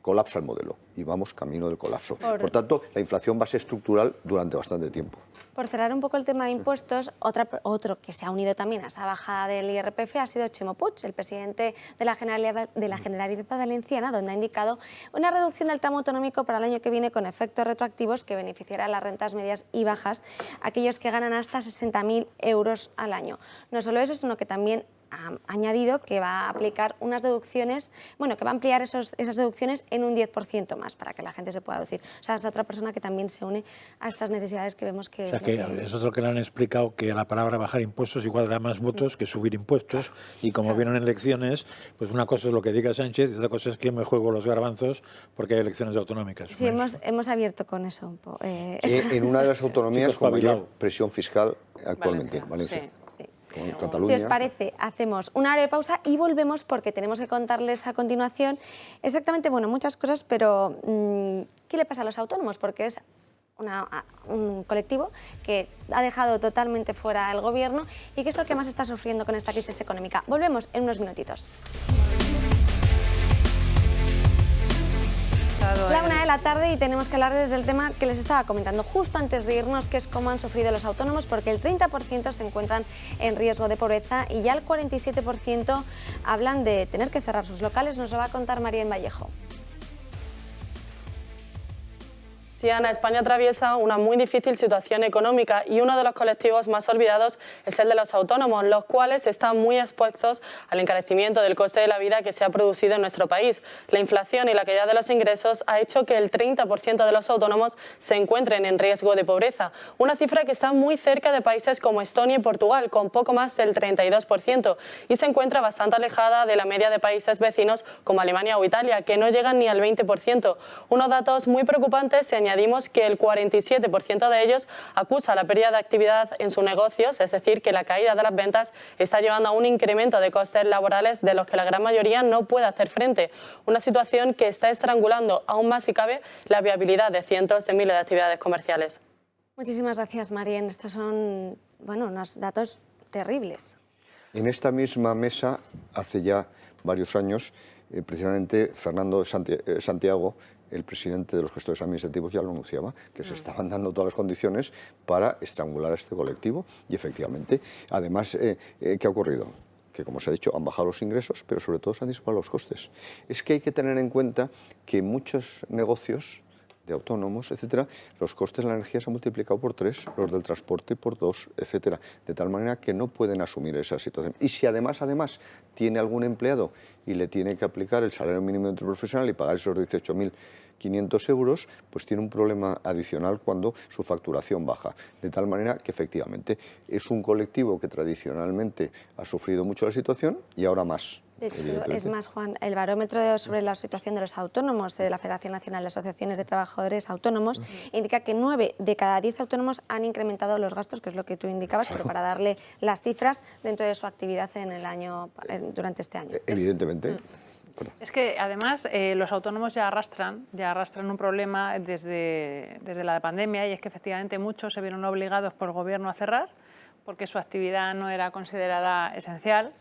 colapsa el modelo y vamos camino del colapso. Por tanto, la inflación va a ser estructural durante bastante tiempo. Por cerrar un poco el tema de impuestos, otro que se ha unido también a esa bajada del IRPF ha sido Ximo Puig, el presidente de la Generalitat Valenciana, donde ha indicado una reducción del tramo autonómico para el año que viene con efectos retroactivos que beneficiará a las rentas medias y bajas, aquellos que ganan hasta 60.000 euros al año. No solo eso, sino que también ha añadido que va a aplicar unas deducciones, bueno, que va a ampliar esas deducciones en un 10% más para que la gente se pueda deducir. O sea, es otra persona que también se une a estas necesidades que vemos que... O sea, que es otro que le han explicado que la palabra bajar impuestos igual da más votos que subir impuestos, y como vieron en elecciones, pues una cosa es lo que diga Sánchez y otra cosa es que me juego los garbanzos porque hay elecciones autonómicas. Sí, hemos abierto con eso un poco. En una de las autonomías con mayor presión fiscal actualmente, Valencia. Sí. Cataluña. Si os parece, hacemos una breve pausa y volvemos porque tenemos que contarles a continuación exactamente, bueno, muchas cosas, pero ¿qué le pasa a los autónomos? Porque es un colectivo que ha dejado totalmente fuera el gobierno y que es el que más está sufriendo con esta crisis económica. Volvemos en unos minutitos. La 1 de la tarde y tenemos que hablar desde el tema que les estaba comentando justo antes de irnos, que es cómo han sufrido los autónomos, porque el 30% se encuentran en riesgo de pobreza y ya el 47% hablan de tener que cerrar sus locales. Nos lo va a contar María Vallejo. Sí, Ana, España atraviesa una muy difícil situación económica y uno de los colectivos más olvidados es el de los autónomos, los cuales están muy expuestos al encarecimiento del coste de la vida que se ha producido en nuestro país. La inflación y la caída de los ingresos ha hecho que el 30% de los autónomos se encuentren en riesgo de pobreza, una cifra que está muy cerca de países como Estonia y Portugal, con poco más del 32%, y se encuentra bastante alejada de la media de países vecinos como Alemania o Italia, que no llegan ni al 20%. Unos datos muy preocupantes se añadimos que el 47% de ellos acusa la pérdida de actividad en sus negocios, es decir, que la caída de las ventas está llevando a un incremento de costes laborales de los que la gran mayoría no puede hacer frente. Una situación que está estrangulando aún más, si cabe, la viabilidad de cientos de miles de actividades comerciales. Muchísimas gracias, Marien. Estos son, bueno, unos datos terribles. En esta misma mesa, hace ya varios años, precisamente Fernando Santiago, el presidente de los gestores administrativos, ya lo anunciaba, que se estaban dando todas las condiciones para estrangular a este colectivo. Y efectivamente, además, ¿qué ha ocurrido? Que, como se ha dicho, han bajado los ingresos, pero sobre todo se han disparado los costes. Es que hay que tener en cuenta que muchos negocios de autónomos, etcétera, los costes de la energía se han multiplicado por 3, los del transporte por 2, etcétera, de tal manera que no pueden asumir esa situación. Y si además tiene algún empleado y le tiene que aplicar el salario mínimo interprofesional y pagar esos 18.500 euros, pues tiene un problema adicional cuando su facturación baja. De tal manera que efectivamente es un colectivo que tradicionalmente ha sufrido mucho la situación y ahora más. De hecho, es más, Juan, el barómetro sobre la situación de los autónomos de la Federación Nacional de Asociaciones de Trabajadores Autónomos indica que 9 de cada 10 autónomos han incrementado los gastos, que es lo que tú indicabas, pero para darle las cifras dentro de su actividad en el año, durante este año. Evidentemente. Es que además los autónomos ya arrastran un problema desde la pandemia, y es que efectivamente muchos se vieron obligados por el gobierno a cerrar porque su actividad no era considerada esencial.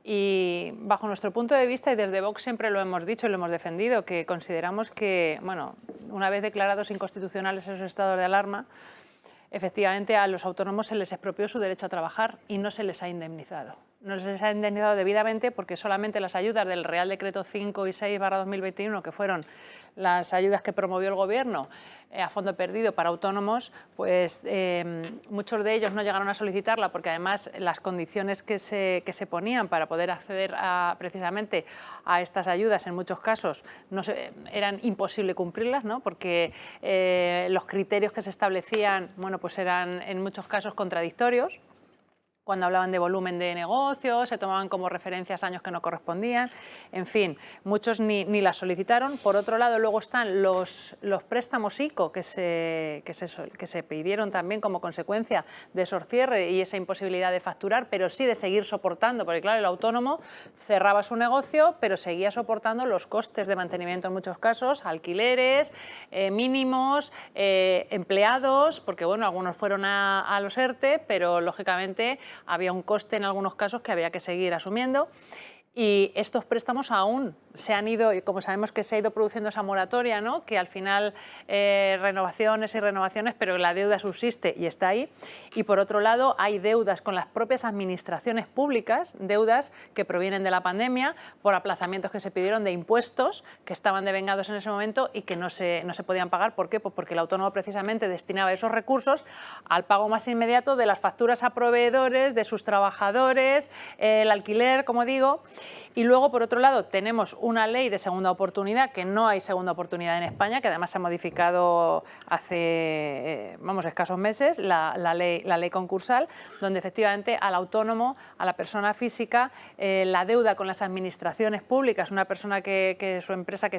Y bajo nuestro punto de vista, y desde Vox siempre lo hemos dicho y lo hemos defendido, que consideramos que, bueno, una vez declarados inconstitucionales esos estados de alarma, efectivamente a los autónomos se les expropió su derecho a trabajar y no se les ha indemnizado. No se les ha indemnizado debidamente porque solamente las ayudas del Real Decreto 5 y 6/2021, que fueron las ayudas que promovió el Gobierno a fondo perdido para autónomos, pues muchos de ellos no llegaron a solicitarla porque además las condiciones que se ponían para poder acceder precisamente a estas ayudas en muchos casos eran imposible cumplirlas, ¿no? Porque los criterios que se establecían, bueno, pues eran en muchos casos contradictorios. Cuando hablaban de volumen de negocio, se tomaban como referencias años que no correspondían. En fin, muchos ni las solicitaron. Por otro lado, luego están los préstamos ICO que se pidieron también como consecuencia de esos cierres y esa imposibilidad de facturar, pero sí de seguir soportando, porque claro, el autónomo cerraba su negocio, pero seguía soportando los costes de mantenimiento en muchos casos, alquileres, mínimos, empleados, porque bueno, algunos fueron a los ERTE, pero lógicamente había un coste en algunos casos que había que seguir asumiendo. Y estos préstamos aún se han ido, y como sabemos que se ha ido produciendo esa moratoria, ¿no? Que al final renovaciones y renovaciones, pero la deuda subsiste y está ahí. Y por otro lado hay deudas con las propias administraciones públicas, deudas que provienen de la pandemia por aplazamientos que se pidieron de impuestos que estaban devengados en ese momento y que no se podían pagar. ¿Por qué? Pues porque el autónomo precisamente destinaba esos recursos al pago más inmediato de las facturas a proveedores, de sus trabajadores, el alquiler, como digo. Y luego, por otro lado, tenemos una ley de segunda oportunidad, que no hay segunda oportunidad en España, que además se ha modificado hace escasos meses, la ley concursal, donde efectivamente al autónomo, a la persona física, la deuda con las administraciones públicas, una persona que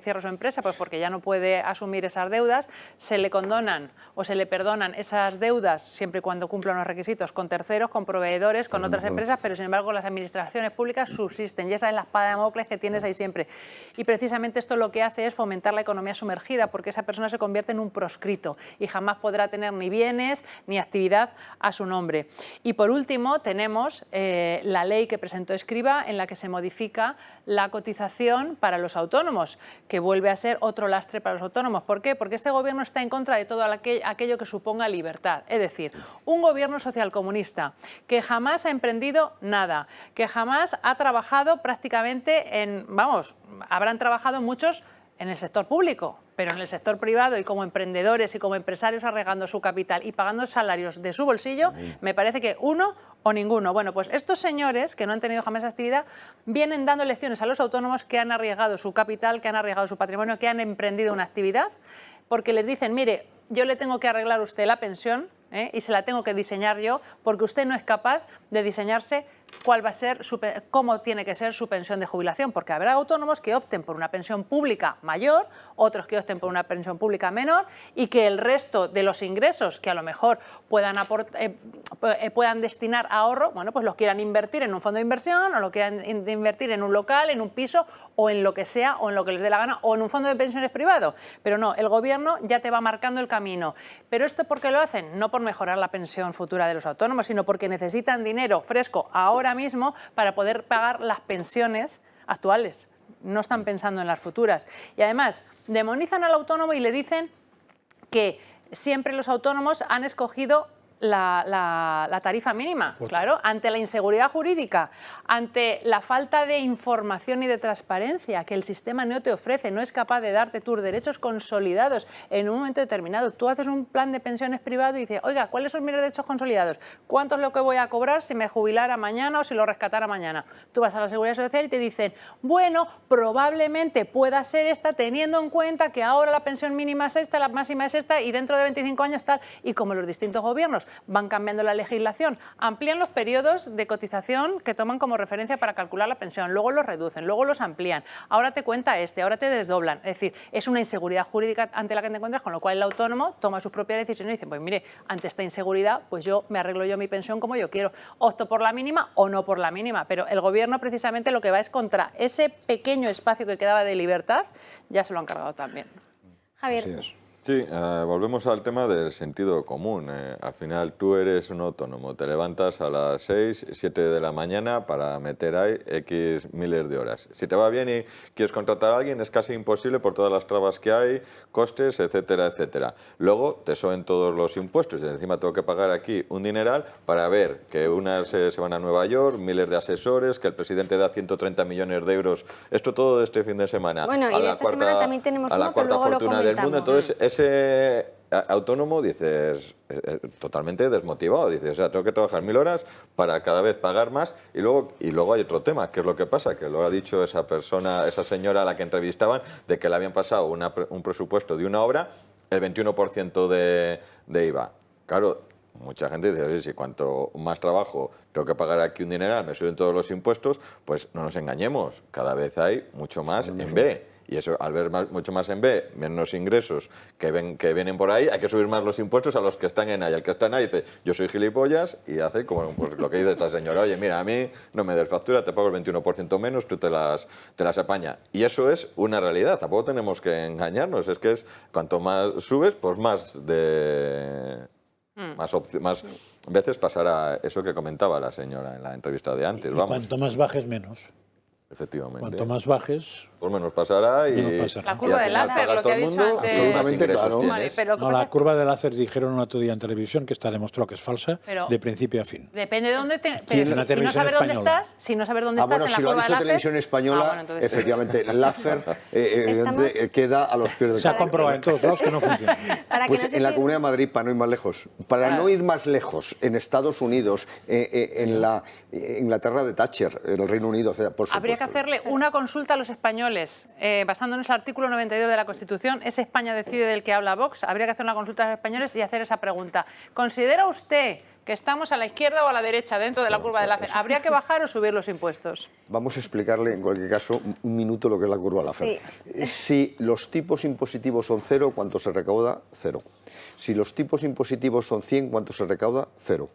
cierra su empresa, pues porque ya no puede asumir esas deudas, se le condonan o se le perdonan esas deudas siempre y cuando cumplan los requisitos con terceros, con proveedores, con otras empresas, pero sin embargo las administraciones públicas subsisten. Y esa es la espada de Damocles que tienes ahí siempre. Y precisamente esto lo que hace es fomentar la economía sumergida, porque esa persona se convierte en un proscrito y jamás podrá tener ni bienes ni actividad a su nombre. Y por último tenemos la ley que presentó Escrivá, en la que se modifica la cotización para los autónomos, que vuelve a ser otro lastre para los autónomos. ¿Por qué? Porque este gobierno está en contra de todo aquello que suponga libertad. Es decir, un gobierno socialcomunista que jamás ha emprendido nada, que jamás ha trabajado prácticamente habrán trabajado muchos en el sector público, pero en el sector privado y como emprendedores y como empresarios arriesgando su capital y pagando salarios de su bolsillo, me parece que uno o ninguno. Bueno, pues estos señores que no han tenido jamás actividad vienen dando lecciones a los autónomos que han arriesgado su capital, que han arriesgado su patrimonio, que han emprendido una actividad, porque les dicen, mire, yo le tengo que arreglar a usted la pensión y se la tengo que diseñar yo, porque usted no es capaz de diseñarse cómo tiene que ser su pensión de jubilación, porque habrá autónomos que opten por una pensión pública mayor, otros que opten por una pensión pública menor, y que el resto de los ingresos que a lo mejor puedan destinar a ahorro, bueno, pues los quieran invertir en un fondo de inversión o lo quieran invertir en un local, en un piso o en lo que sea, o en lo que les dé la gana, o en un fondo de pensiones privado. Pero no, el gobierno ya te va marcando el camino. ¿Pero esto por qué lo hacen? No por mejorar la pensión futura de los autónomos, sino porque necesitan dinero fresco ahora mismo para poder pagar las pensiones actuales. No están pensando en las futuras. Y además, demonizan al autónomo y le dicen que siempre los autónomos han escogido la tarifa mínima, claro, ante la inseguridad jurídica, ante la falta de información y de transparencia que el sistema no te ofrece, no es capaz de darte tus derechos consolidados en un momento determinado. Tú haces un plan de pensiones privado y dices, oiga, ¿cuáles son mis derechos consolidados? ¿Cuánto es lo que voy a cobrar si me jubilara mañana o si lo rescatara mañana? Tú vas a la Seguridad Social y te dicen, bueno, probablemente pueda ser esta teniendo en cuenta que ahora la pensión mínima es esta, la máxima es esta y dentro de 25 años tal. Y como los distintos gobiernos van cambiando la legislación, amplían los periodos de cotización que toman como referencia para calcular la pensión, luego los reducen, luego los amplían, ahora te cuenta ahora te desdoblan. Es decir, es una inseguridad jurídica ante la que te encuentras, con lo cual el autónomo toma sus propias decisiones y dice, pues mire, ante esta inseguridad, pues yo me arreglo yo mi pensión como yo quiero, opto por la mínima o no por la mínima, pero el gobierno precisamente lo que va es contra ese pequeño espacio que quedaba de libertad, ya se lo han cargado también. Javier. Sí, volvemos al tema del sentido común. Al final tú eres un autónomo, te levantas a las 6, 7 de la mañana para meter ahí X miles de horas. Si te va bien y quieres contratar a alguien es casi imposible por todas las trabas que hay, costes, etcétera, etcétera. Luego te suben todos los impuestos y encima tengo que pagar aquí un dineral para ver que unas se van a Nueva York, miles de asesores, que el presidente da 130 millones de euros. Esto todo de este fin de semana. Bueno, y esta semana también tenemos a la cuarta fortuna del mundo. Entonces, ese autónomo, dices, totalmente desmotivado, dices, o sea, tengo que trabajar 1000 horas para cada vez pagar más y luego hay otro tema, ¿qué es lo que pasa? Que lo ha dicho esa persona, esa señora a la que entrevistaban, de que le habían pasado un presupuesto de una obra, el 21% de IVA. Claro, mucha gente dice, oye, si cuanto más trabajo tengo que pagar aquí un dineral, me suben todos los impuestos, pues no nos engañemos, cada vez hay mucho más en B. Y eso, al ver mucho más en B, menos ingresos que vienen por ahí, hay que subir más los impuestos a los que están en A. Y el que está en A dice, yo soy gilipollas, y hace como pues, lo que dice esta señora, oye, mira, a mí no me des factura, te pago el 21% menos, tú te las apañas. Y eso es una realidad, tampoco tenemos que engañarnos, es que es cuanto más subes, pues más veces pasará eso que comentaba la señora en la entrevista de antes. Y cuanto más bajes, menos. Efectivamente. Cuanto más bajes, pues menos pasará y... menos pasará. La curva de láser, lo que ha dicho antes. Absolutamente claro. Vale, pero no, la curva de láser dijeron un otro día en televisión que está demostrado que es falsa, pero de principio a fin. Depende de dónde te... Sí, Pero si no sabes dónde estás, en la bueno, curva si de lo ha dicho láser... Televisión Española, entonces... efectivamente, el láser queda a los pies del Se ha comprobado en todos lados que no funciona. Pues en la Comunidad de Madrid, para no ir más lejos. Para no ir más lejos, en Estados Unidos, en la Inglaterra de Thatcher, en el Reino Unido, por supuesto. Habría que hacerle una consulta a los españoles, basándonos en el artículo 92 de la Constitución, ¿es España decide del que habla Vox? Habría que hacer una consulta a los españoles y hacer esa pregunta. ¿Considera usted que estamos a la izquierda o a la derecha dentro de la curva de láser? ¿Habría que bajar o subir los impuestos? Vamos a explicarle, en cualquier caso, un minuto lo que es la curva de láser. Sí. Si los tipos impositivos son 0, ¿cuánto se recauda? 0. Si los tipos impositivos son 100, ¿cuánto se recauda? 0.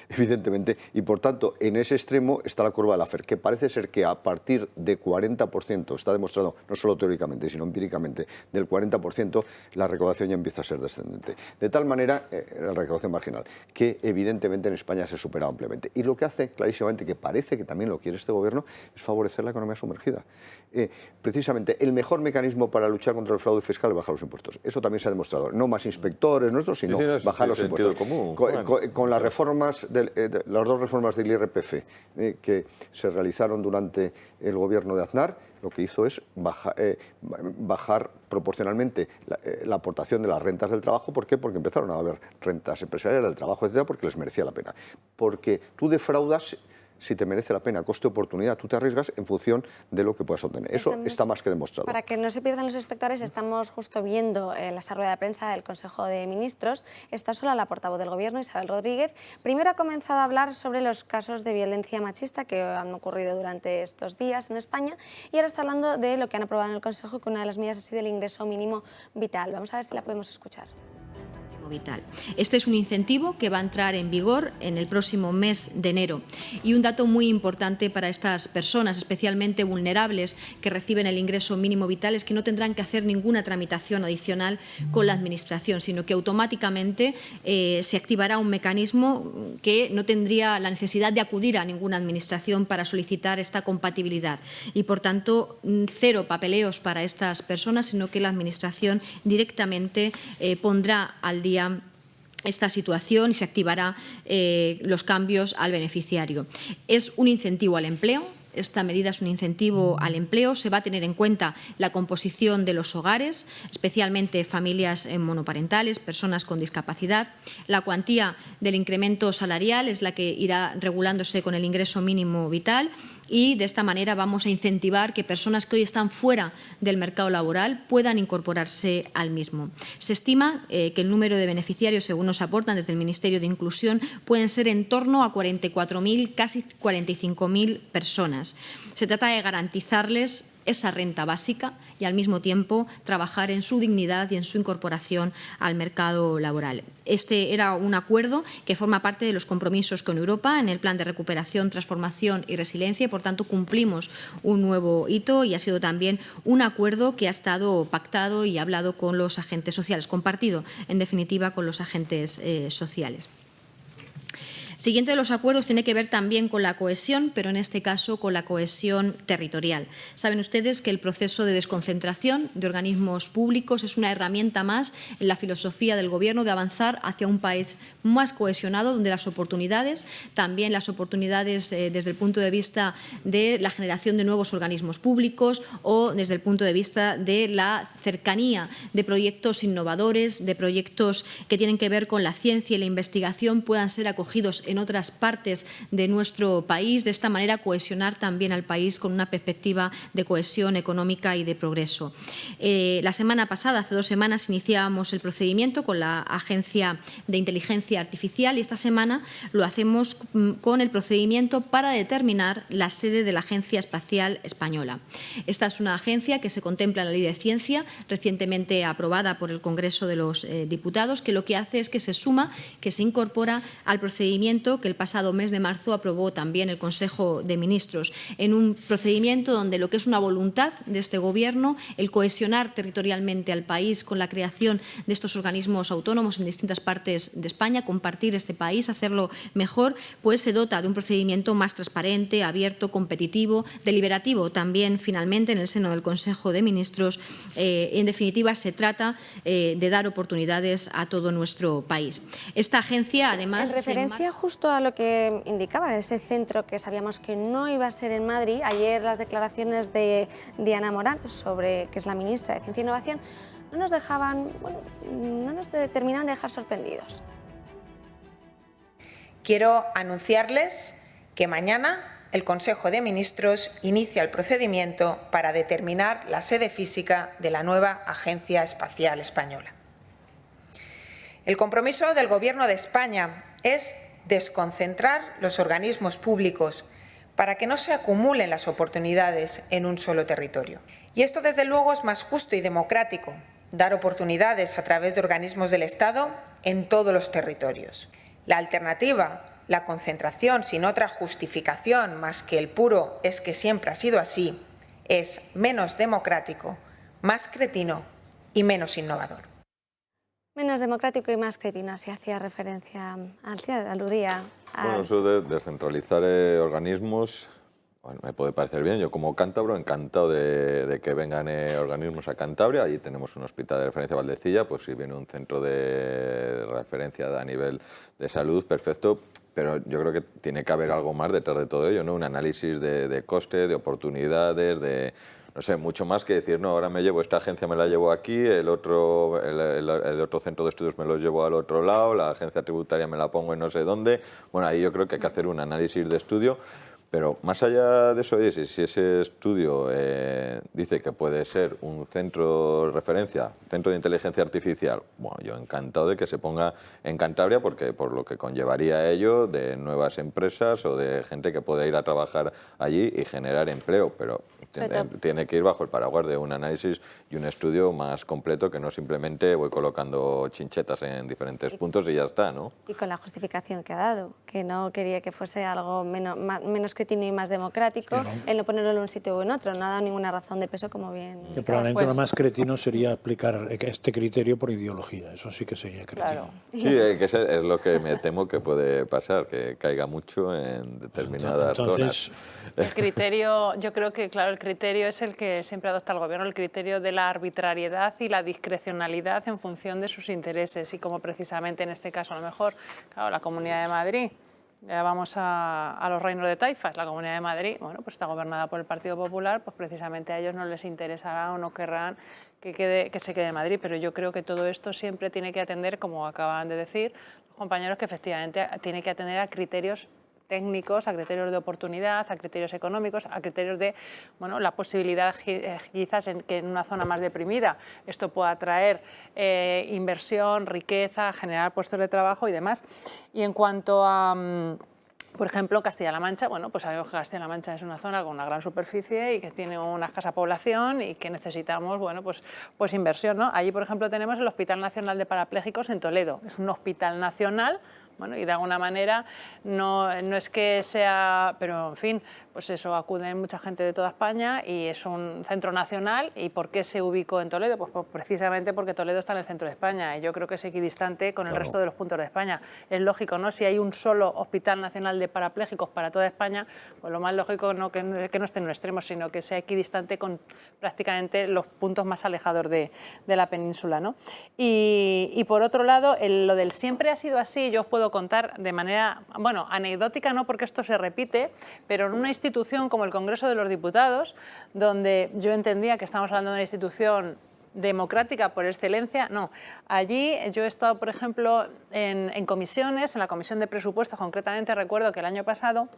Evidentemente, y por tanto, en ese extremo está la curva de Laffer, que parece ser que a partir de 40%, está demostrado no solo teóricamente, sino empíricamente, del 40%, la recaudación ya empieza a ser descendente. De tal manera, la recaudación marginal, que evidentemente en España se supera ampliamente. Y lo que hace clarísimamente, que parece que también lo quiere este gobierno, es favorecer la economía sumergida. Precisamente, el mejor mecanismo para luchar contra el fraude fiscal es bajar los impuestos. Eso también se ha demostrado. No más inspectores nuestros, sino bajar los impuestos. Común, con la reforma las dos reformas del IRPF que se realizaron durante el gobierno de Aznar, lo que hizo es bajar proporcionalmente la aportación de las rentas del trabajo. ¿Por qué? Porque empezaron a haber rentas empresariales del trabajo, etcétera, porque les merecía la pena. Porque tú defraudas si te merece la pena, coste-oportunidad, tú te arriesgas en función de lo que puedas obtener. Eso está más que demostrado. Para que no se pierdan los espectadores, estamos justo viendo esa rueda de prensa del Consejo de Ministros. Está sola la portavoz del Gobierno, Isabel Rodríguez. Primero ha comenzado a hablar sobre los casos de violencia machista que han ocurrido durante estos días en España y ahora está hablando de lo que han aprobado en el Consejo, que una de las medidas ha sido el ingreso mínimo vital. Vamos a ver si la podemos escuchar. Vital. Este es un incentivo que va a entrar en vigor en el próximo mes de enero. Y un dato muy importante para estas personas, especialmente vulnerables, que reciben el ingreso mínimo vital, es que no tendrán que hacer ninguna tramitación adicional con la Administración, sino que automáticamente se activará un mecanismo que no tendría la necesidad de acudir a ninguna Administración para solicitar esta compatibilidad. Y, por tanto, cero papeleos para estas personas, sino que la Administración directamente pondrá al día esta situación y se activará los cambios al beneficiario. Es un incentivo al empleo. Esta medida es un incentivo al empleo. Se va a tener en cuenta la composición de los hogares, especialmente familias monoparentales, personas con discapacidad. La cuantía del incremento salarial es la que irá regulándose con el ingreso mínimo vital y de esta manera vamos a incentivar que personas que hoy están fuera del mercado laboral puedan incorporarse al mismo. Se estima que el número de beneficiarios, según nos aportan desde el Ministerio de Inclusión, pueden ser en torno a 44.000, casi 45.000 personas. Se trata de garantizarles esa renta básica y al mismo tiempo trabajar en su dignidad y en su incorporación al mercado laboral. Este era un acuerdo que forma parte de los compromisos con Europa en el Plan de Recuperación, Transformación y Resiliencia y, por tanto, cumplimos un nuevo hito y ha sido también un acuerdo que ha estado pactado y hablado con los agentes sociales, compartido, en definitiva, con los agentes sociales. Siguiente de los acuerdos tiene que ver también con la cohesión, pero en este caso con la cohesión territorial. Saben ustedes que el proceso de desconcentración de organismos públicos es una herramienta más en la filosofía del Gobierno de avanzar hacia un país más cohesionado, donde las oportunidades, también las oportunidades desde el punto de vista de la generación de nuevos organismos públicos o desde el punto de vista de la cercanía de proyectos innovadores, de proyectos que tienen que ver con la ciencia y la investigación, puedan ser acogidos en otras partes de nuestro país, de esta manera cohesionar también al país con una perspectiva de cohesión económica y de progreso. La semana pasada, hace 2 semanas, iniciábamos el procedimiento con la Agencia de Inteligencia Artificial y esta semana lo hacemos con el procedimiento para determinar la sede de la Agencia Espacial Española. Esta es una agencia que se contempla en la Ley de Ciencia, recientemente aprobada por el Congreso de los Diputados, que lo que hace es que se suma, que se incorpora al procedimiento que el pasado mes de marzo aprobó también el Consejo de Ministros, en un procedimiento donde lo que es una voluntad de este Gobierno, el cohesionar territorialmente al país con la creación de estos organismos autónomos en distintas partes de España, compartir este país, hacerlo mejor, pues se dota de un procedimiento más transparente, abierto, competitivo, deliberativo también finalmente en el seno del Consejo de Ministros. En definitiva, se trata de dar oportunidades a todo nuestro país. Esta agencia, además... En referencia justo a lo que indicaba, ese centro que sabíamos que no iba a ser en Madrid, ayer las declaraciones de Diana Morant, que es la ministra de Ciencia e Innovación, no nos terminaban de dejar sorprendidos. Quiero anunciarles que mañana el Consejo de Ministros inicia el procedimiento para determinar la sede física de la nueva Agencia Espacial Española. El compromiso del Gobierno de España es desconcentrar los organismos públicos para que no se acumulen las oportunidades en un solo territorio. Y esto, desde luego, es más justo y democrático, dar oportunidades a través de organismos del Estado en todos los territorios. La alternativa, la concentración sin otra justificación más que el puro "es que siempre ha sido así", es menos democrático, más cretino y menos innovador. Menos democrático y más cretino, así hacía referencia, aludía a... Bueno, eso de descentralizar organismos, bueno, me puede parecer bien. Yo como cántabro, encantado de que vengan organismos a Cantabria. Allí tenemos un hospital de referencia Valdecilla, pues si viene un centro de referencia a nivel de salud, perfecto. Pero yo creo que tiene que haber algo más detrás de todo ello, ¿no? Un análisis de coste, de oportunidades, de... No sé, mucho más que decir, no, ahora me llevo esta agencia, me la llevo aquí, el otro centro de estudios me lo llevo al otro lado, la agencia tributaria me la pongo en no sé dónde. Bueno, ahí yo creo que hay que hacer un análisis de estudio, pero más allá de eso, si ese estudio dice que puede ser un centro de referencia, centro de inteligencia artificial, bueno, yo encantado de que se ponga en Cantabria, porque por lo que conllevaría ello de nuevas empresas o de gente que pueda ir a trabajar allí y generar empleo, pero tiene que ir bajo el paraguas de un análisis y un estudio más completo, que no simplemente voy colocando chinchetas en diferentes puntos y ya está, ¿no? Y con la justificación que ha dado, que no quería que fuese algo menos crítico escrutinio más democrático, el no ponerlo en un sitio o en otro. No ha dado ninguna razón de peso, como bien... Que probablemente lo más cretino sería aplicar este criterio por ideología. Eso sí que sería cretino. Claro. Sí, que es lo que me temo que puede pasar, que caiga mucho en determinadas zonas. El criterio, yo creo que, claro, el criterio es el que siempre adopta el Gobierno, el criterio de la arbitrariedad y la discrecionalidad en función de sus intereses. Y como precisamente en este caso, a lo mejor, claro, la Comunidad de Madrid, ya vamos a los reinos de taifas, la Comunidad de Madrid, bueno, pues está gobernada por el Partido Popular, pues precisamente a ellos no les interesará o no querrán que se quede en Madrid. Pero yo creo que todo esto siempre tiene que atender, como acaban de decir los compañeros, que efectivamente tiene que atender a criterios técnicos, a criterios de oportunidad, a criterios económicos, a criterios de, bueno, la posibilidad quizás que en una zona más deprimida esto pueda atraer inversión, riqueza, generar puestos de trabajo y demás. Y en cuanto a, por ejemplo, Castilla-La Mancha, bueno, pues sabemos que Castilla-La Mancha es una zona con una gran superficie y que tiene una escasa población y que necesitamos, bueno, pues inversión, ¿no? Allí, por ejemplo, tenemos el Hospital Nacional de Parapléjicos en Toledo. Es un hospital nacional. Bueno, y de alguna manera no es que sea, pero en fin, pues eso, acude mucha gente de toda España y es un centro nacional. ¿Y por qué se ubicó en Toledo? Pues precisamente porque Toledo está en el centro de España y yo creo que es equidistante con el resto de los puntos de España. Es lógico, ¿no? Si hay un solo Hospital Nacional de Parapléjicos para toda España, pues lo más lógico no que no esté en un extremo, sino que sea equidistante con prácticamente los puntos más alejados de la península, ¿no? Y por otro lado, lo del siempre ha sido así, yo os puedo contar de manera, bueno, anecdótica no, porque esto se repite, pero en una institución como el Congreso de los Diputados, donde yo entendía que estamos hablando de una institución democrática por excelencia, no. Allí yo he estado, por ejemplo, en comisiones, en la Comisión de Presupuestos, concretamente recuerdo que el año pasado,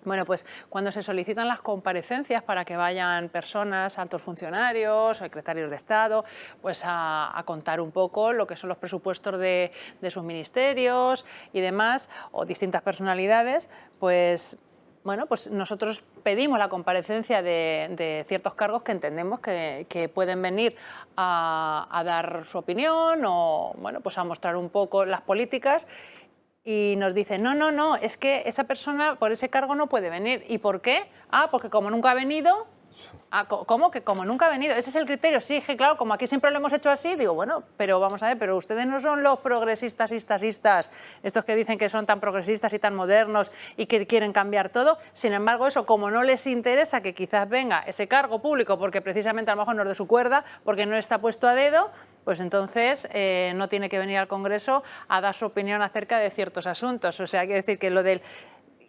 bueno, pues cuando se solicitan las comparecencias para que vayan personas, altos funcionarios, secretarios de Estado, pues a contar un poco lo que son los presupuestos de sus ministerios y demás, o distintas personalidades, pues bueno, pues nosotros pedimos la comparecencia de ciertos cargos que entendemos que pueden venir a dar su opinión o, bueno, pues a mostrar un poco las políticas. Y nos dicen, no, es que esa persona por ese cargo no puede venir. ¿Y por qué? Ah, porque como nunca ha venido... Ah, ¿cómo que como nunca ha venido? Ese es el criterio. Sí, que claro, como aquí siempre lo hemos hecho así, digo, bueno, pero vamos a ver, pero ustedes no son los progresistas, estos que dicen que son tan progresistas y tan modernos y que quieren cambiar todo. Sin embargo, eso, como no les interesa que quizás venga ese cargo público, porque precisamente a lo mejor no es de su cuerda, porque no está puesto a dedo, pues entonces no tiene que venir al Congreso a dar su opinión acerca de ciertos asuntos. O sea, hay que decir que lo del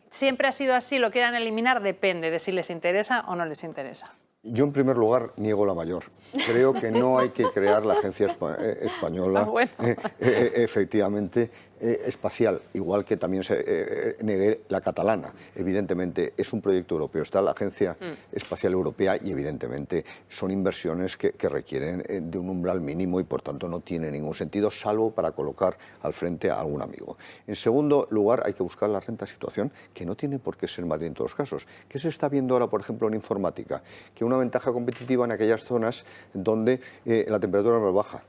siempre ha sido así, lo quieran eliminar, depende de si les interesa o no les interesa. Yo, en primer lugar, niego la mayor. Creo que no hay que crear la Agencia Española, efectivamente, espacial, igual que también se negué la catalana. Evidentemente, es un proyecto europeo, está la Agencia Espacial Europea y, evidentemente, son inversiones que requieren de un umbral mínimo y, por tanto, no tiene ningún sentido, salvo para colocar al frente a algún amigo. En segundo lugar, hay que buscar la renta situación, que no tiene por qué ser Madrid en todos los casos. ¿Qué se está viendo ahora, por ejemplo, en informática? Que una ventaja competitiva en aquellas zonas donde la temperatura es más baja.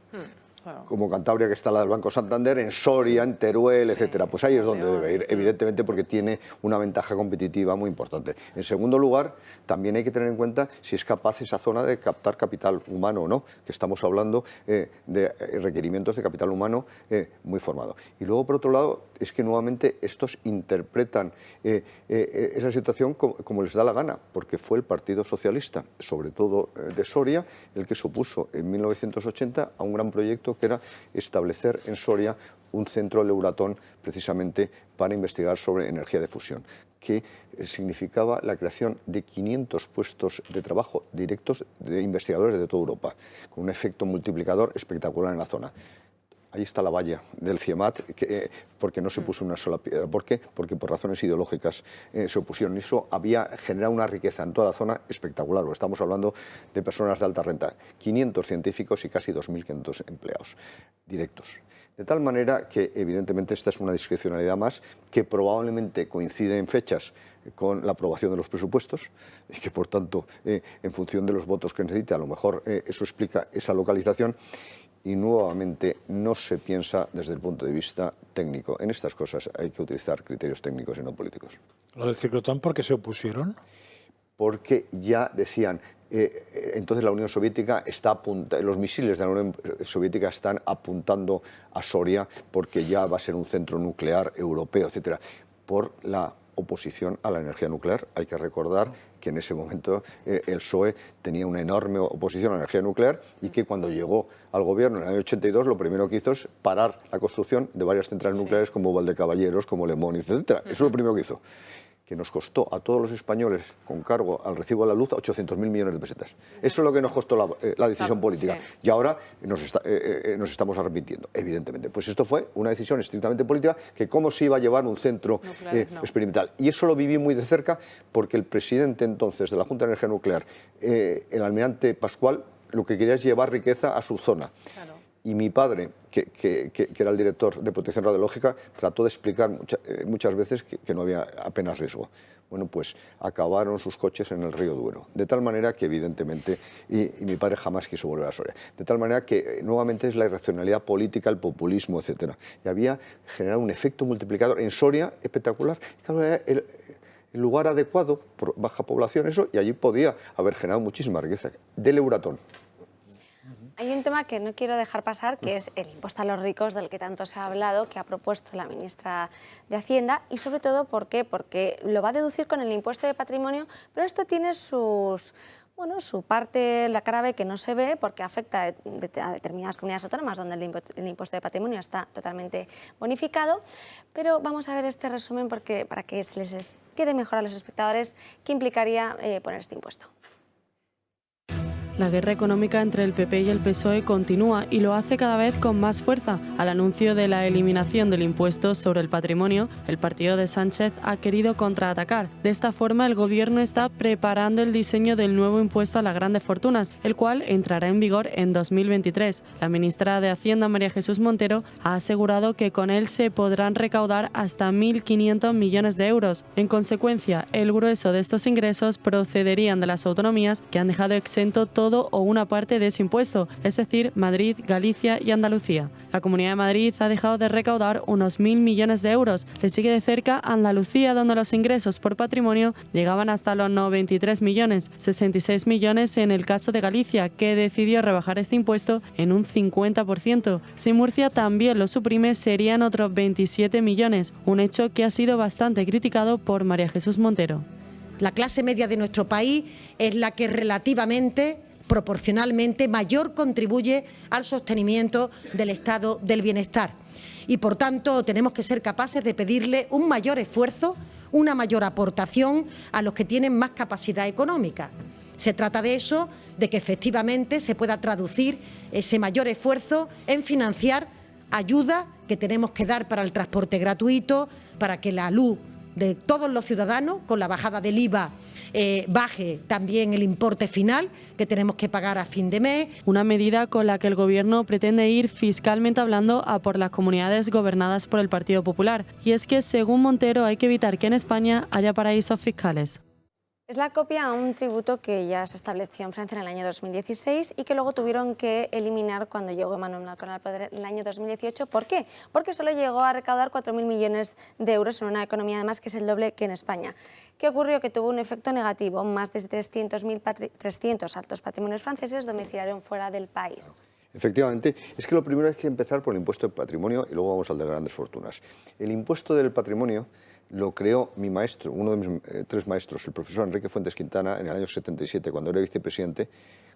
Claro. Como Cantabria, que está la del Banco Santander, en Soria, en Teruel, etcétera. Pues ahí es donde debe ir, evidentemente, porque tiene una ventaja competitiva muy importante. En segundo lugar, también hay que tener en cuenta si es capaz esa zona de captar capital humano o no, que estamos hablando de requerimientos de capital humano muy formado. Y luego, por otro lado, es que nuevamente estos interpretan esa situación como les da la gana, porque fue el Partido Socialista, sobre todo de Soria, el que se opuso en 1980 a un gran proyecto que era establecer en Soria un centro del Euratom precisamente para investigar sobre energía de fusión, que significaba la creación de 500 puestos de trabajo directos de investigadores de toda Europa, con un efecto multiplicador espectacular en la zona. Ahí está la valla del CIEMAT, porque no se puso una sola piedra. ¿Por qué? Porque por razones ideológicas se opusieron. Y eso había generado una riqueza en toda la zona espectacular. Estamos hablando de personas de alta renta, 500 científicos y casi 2.500 empleados directos. De tal manera que, evidentemente, esta es una discrecionalidad más que probablemente coincide en fechas con la aprobación de los presupuestos y que, por tanto, en función de los votos que necesite, a lo mejor eso explica esa localización. y nuevamente no se piensa desde el punto de vista técnico. En estas cosas hay que utilizar criterios técnicos y no políticos. ¿Lo del ciclotón por qué se opusieron? Porque ya decían, entonces la Unión Soviética está los misiles de la Unión Soviética están apuntando a Soria porque ya va a ser un centro nuclear europeo, etcétera, por la oposición a la energía nuclear. Hay que recordar que en ese momento el PSOE tenía una enorme oposición a la energía nuclear y que cuando llegó al gobierno en el año 82 lo primero que hizo es parar la construcción de varias centrales nucleares como Valdecaballeros, como Lemón, etcétera. Eso es lo primero que hizo, que nos costó a todos los españoles con cargo al recibo de la luz 800.000 millones de pesetas. Eso es lo que nos costó la decisión política. Y ahora nos estamos arrepintiendo, evidentemente. Pues esto fue una decisión estrictamente política, que cómo se iba a llevar un centro experimental. Y eso lo viví muy de cerca porque el presidente entonces de la Junta de Energía Nuclear, el almirante Pascual, lo que quería es llevar riqueza a su zona. Claro. Y mi padre, que era el director de protección radiológica, trató de explicar muchas veces que no había apenas riesgo. Bueno, pues acabaron sus coches en el río Duero, de tal manera que evidentemente, y mi padre jamás quiso volver a Soria, de tal manera que nuevamente es la irracionalidad política, el populismo, etcétera. Y había generado un efecto multiplicador en Soria espectacular. Claro, era el lugar adecuado, por baja población, eso, y allí podía haber generado muchísima riqueza. Del Euratom. Hay un tema que no quiero dejar pasar, que es el impuesto a los ricos, del que tanto se ha hablado, que ha propuesto la ministra de Hacienda, y sobre todo, ¿por qué? Porque lo va a deducir con el impuesto de patrimonio, pero esto tiene su parte, la cara B, que no se ve, porque afecta a determinadas comunidades autónomas donde el impuesto de patrimonio está totalmente bonificado. Pero vamos a ver este resumen porque para que se les quede mejor a los espectadores qué implicaría poner este impuesto. La guerra económica entre el PP y el PSOE continúa y lo hace cada vez con más fuerza. Al anuncio de la eliminación del impuesto sobre el patrimonio, el partido de Sánchez ha querido contraatacar. De esta forma, el gobierno está preparando el diseño del nuevo impuesto a las grandes fortunas, el cual entrará en vigor en 2023. La ministra de Hacienda, María Jesús Montero, ha asegurado que con él se podrán recaudar hasta 1.500 millones de euros. En consecuencia, el grueso de estos ingresos procederían de las autonomías que han dejado exento todo o una parte de ese impuesto, es decir, Madrid, Galicia y Andalucía. La Comunidad de Madrid ha dejado de recaudar unos 1.000 millones de euros. Le sigue de cerca Andalucía, donde los ingresos por patrimonio llegaban hasta los 93 millones, 66 millones en el caso de Galicia, que decidió rebajar este impuesto en un 50%. Si Murcia también lo suprime, serían otros 27 millones, un hecho que ha sido bastante criticado por María Jesús Montero. La clase media de nuestro país es la que proporcionalmente mayor contribuye al sostenimiento del estado del bienestar y por tanto tenemos que ser capaces de pedirle un mayor esfuerzo, una mayor aportación a los que tienen más capacidad económica. Se trata de eso, de que efectivamente se pueda traducir ese mayor esfuerzo en financiar ayuda que tenemos que dar para el transporte gratuito, para que la luz de todos los ciudadanos, con la bajada del IVA, baje también el importe final que tenemos que pagar a fin de mes. Una medida con la que el Gobierno pretende ir fiscalmente hablando a por las comunidades gobernadas por el Partido Popular. Y es que, según Montero, hay que evitar que en España haya paraísos fiscales. Es la copia a un tributo que ya se estableció en Francia en el año 2016 y que luego tuvieron que eliminar cuando llegó Emmanuel Macron al poder en el año 2018. ¿Por qué? Porque solo llegó a recaudar 4.000 millones de euros en una economía además que es el doble que en España. ¿Qué ocurrió? Que tuvo un efecto negativo. Más de 300 altos patrimonios franceses domiciliaron fuera del país. Efectivamente, es que lo primero es que empezar por el impuesto de patrimonio y luego vamos al de grandes fortunas. El impuesto del patrimonio lo creó mi maestro, uno de mis tres maestros, el profesor Enrique Fuentes Quintana, en el año 77, cuando era vicepresidente,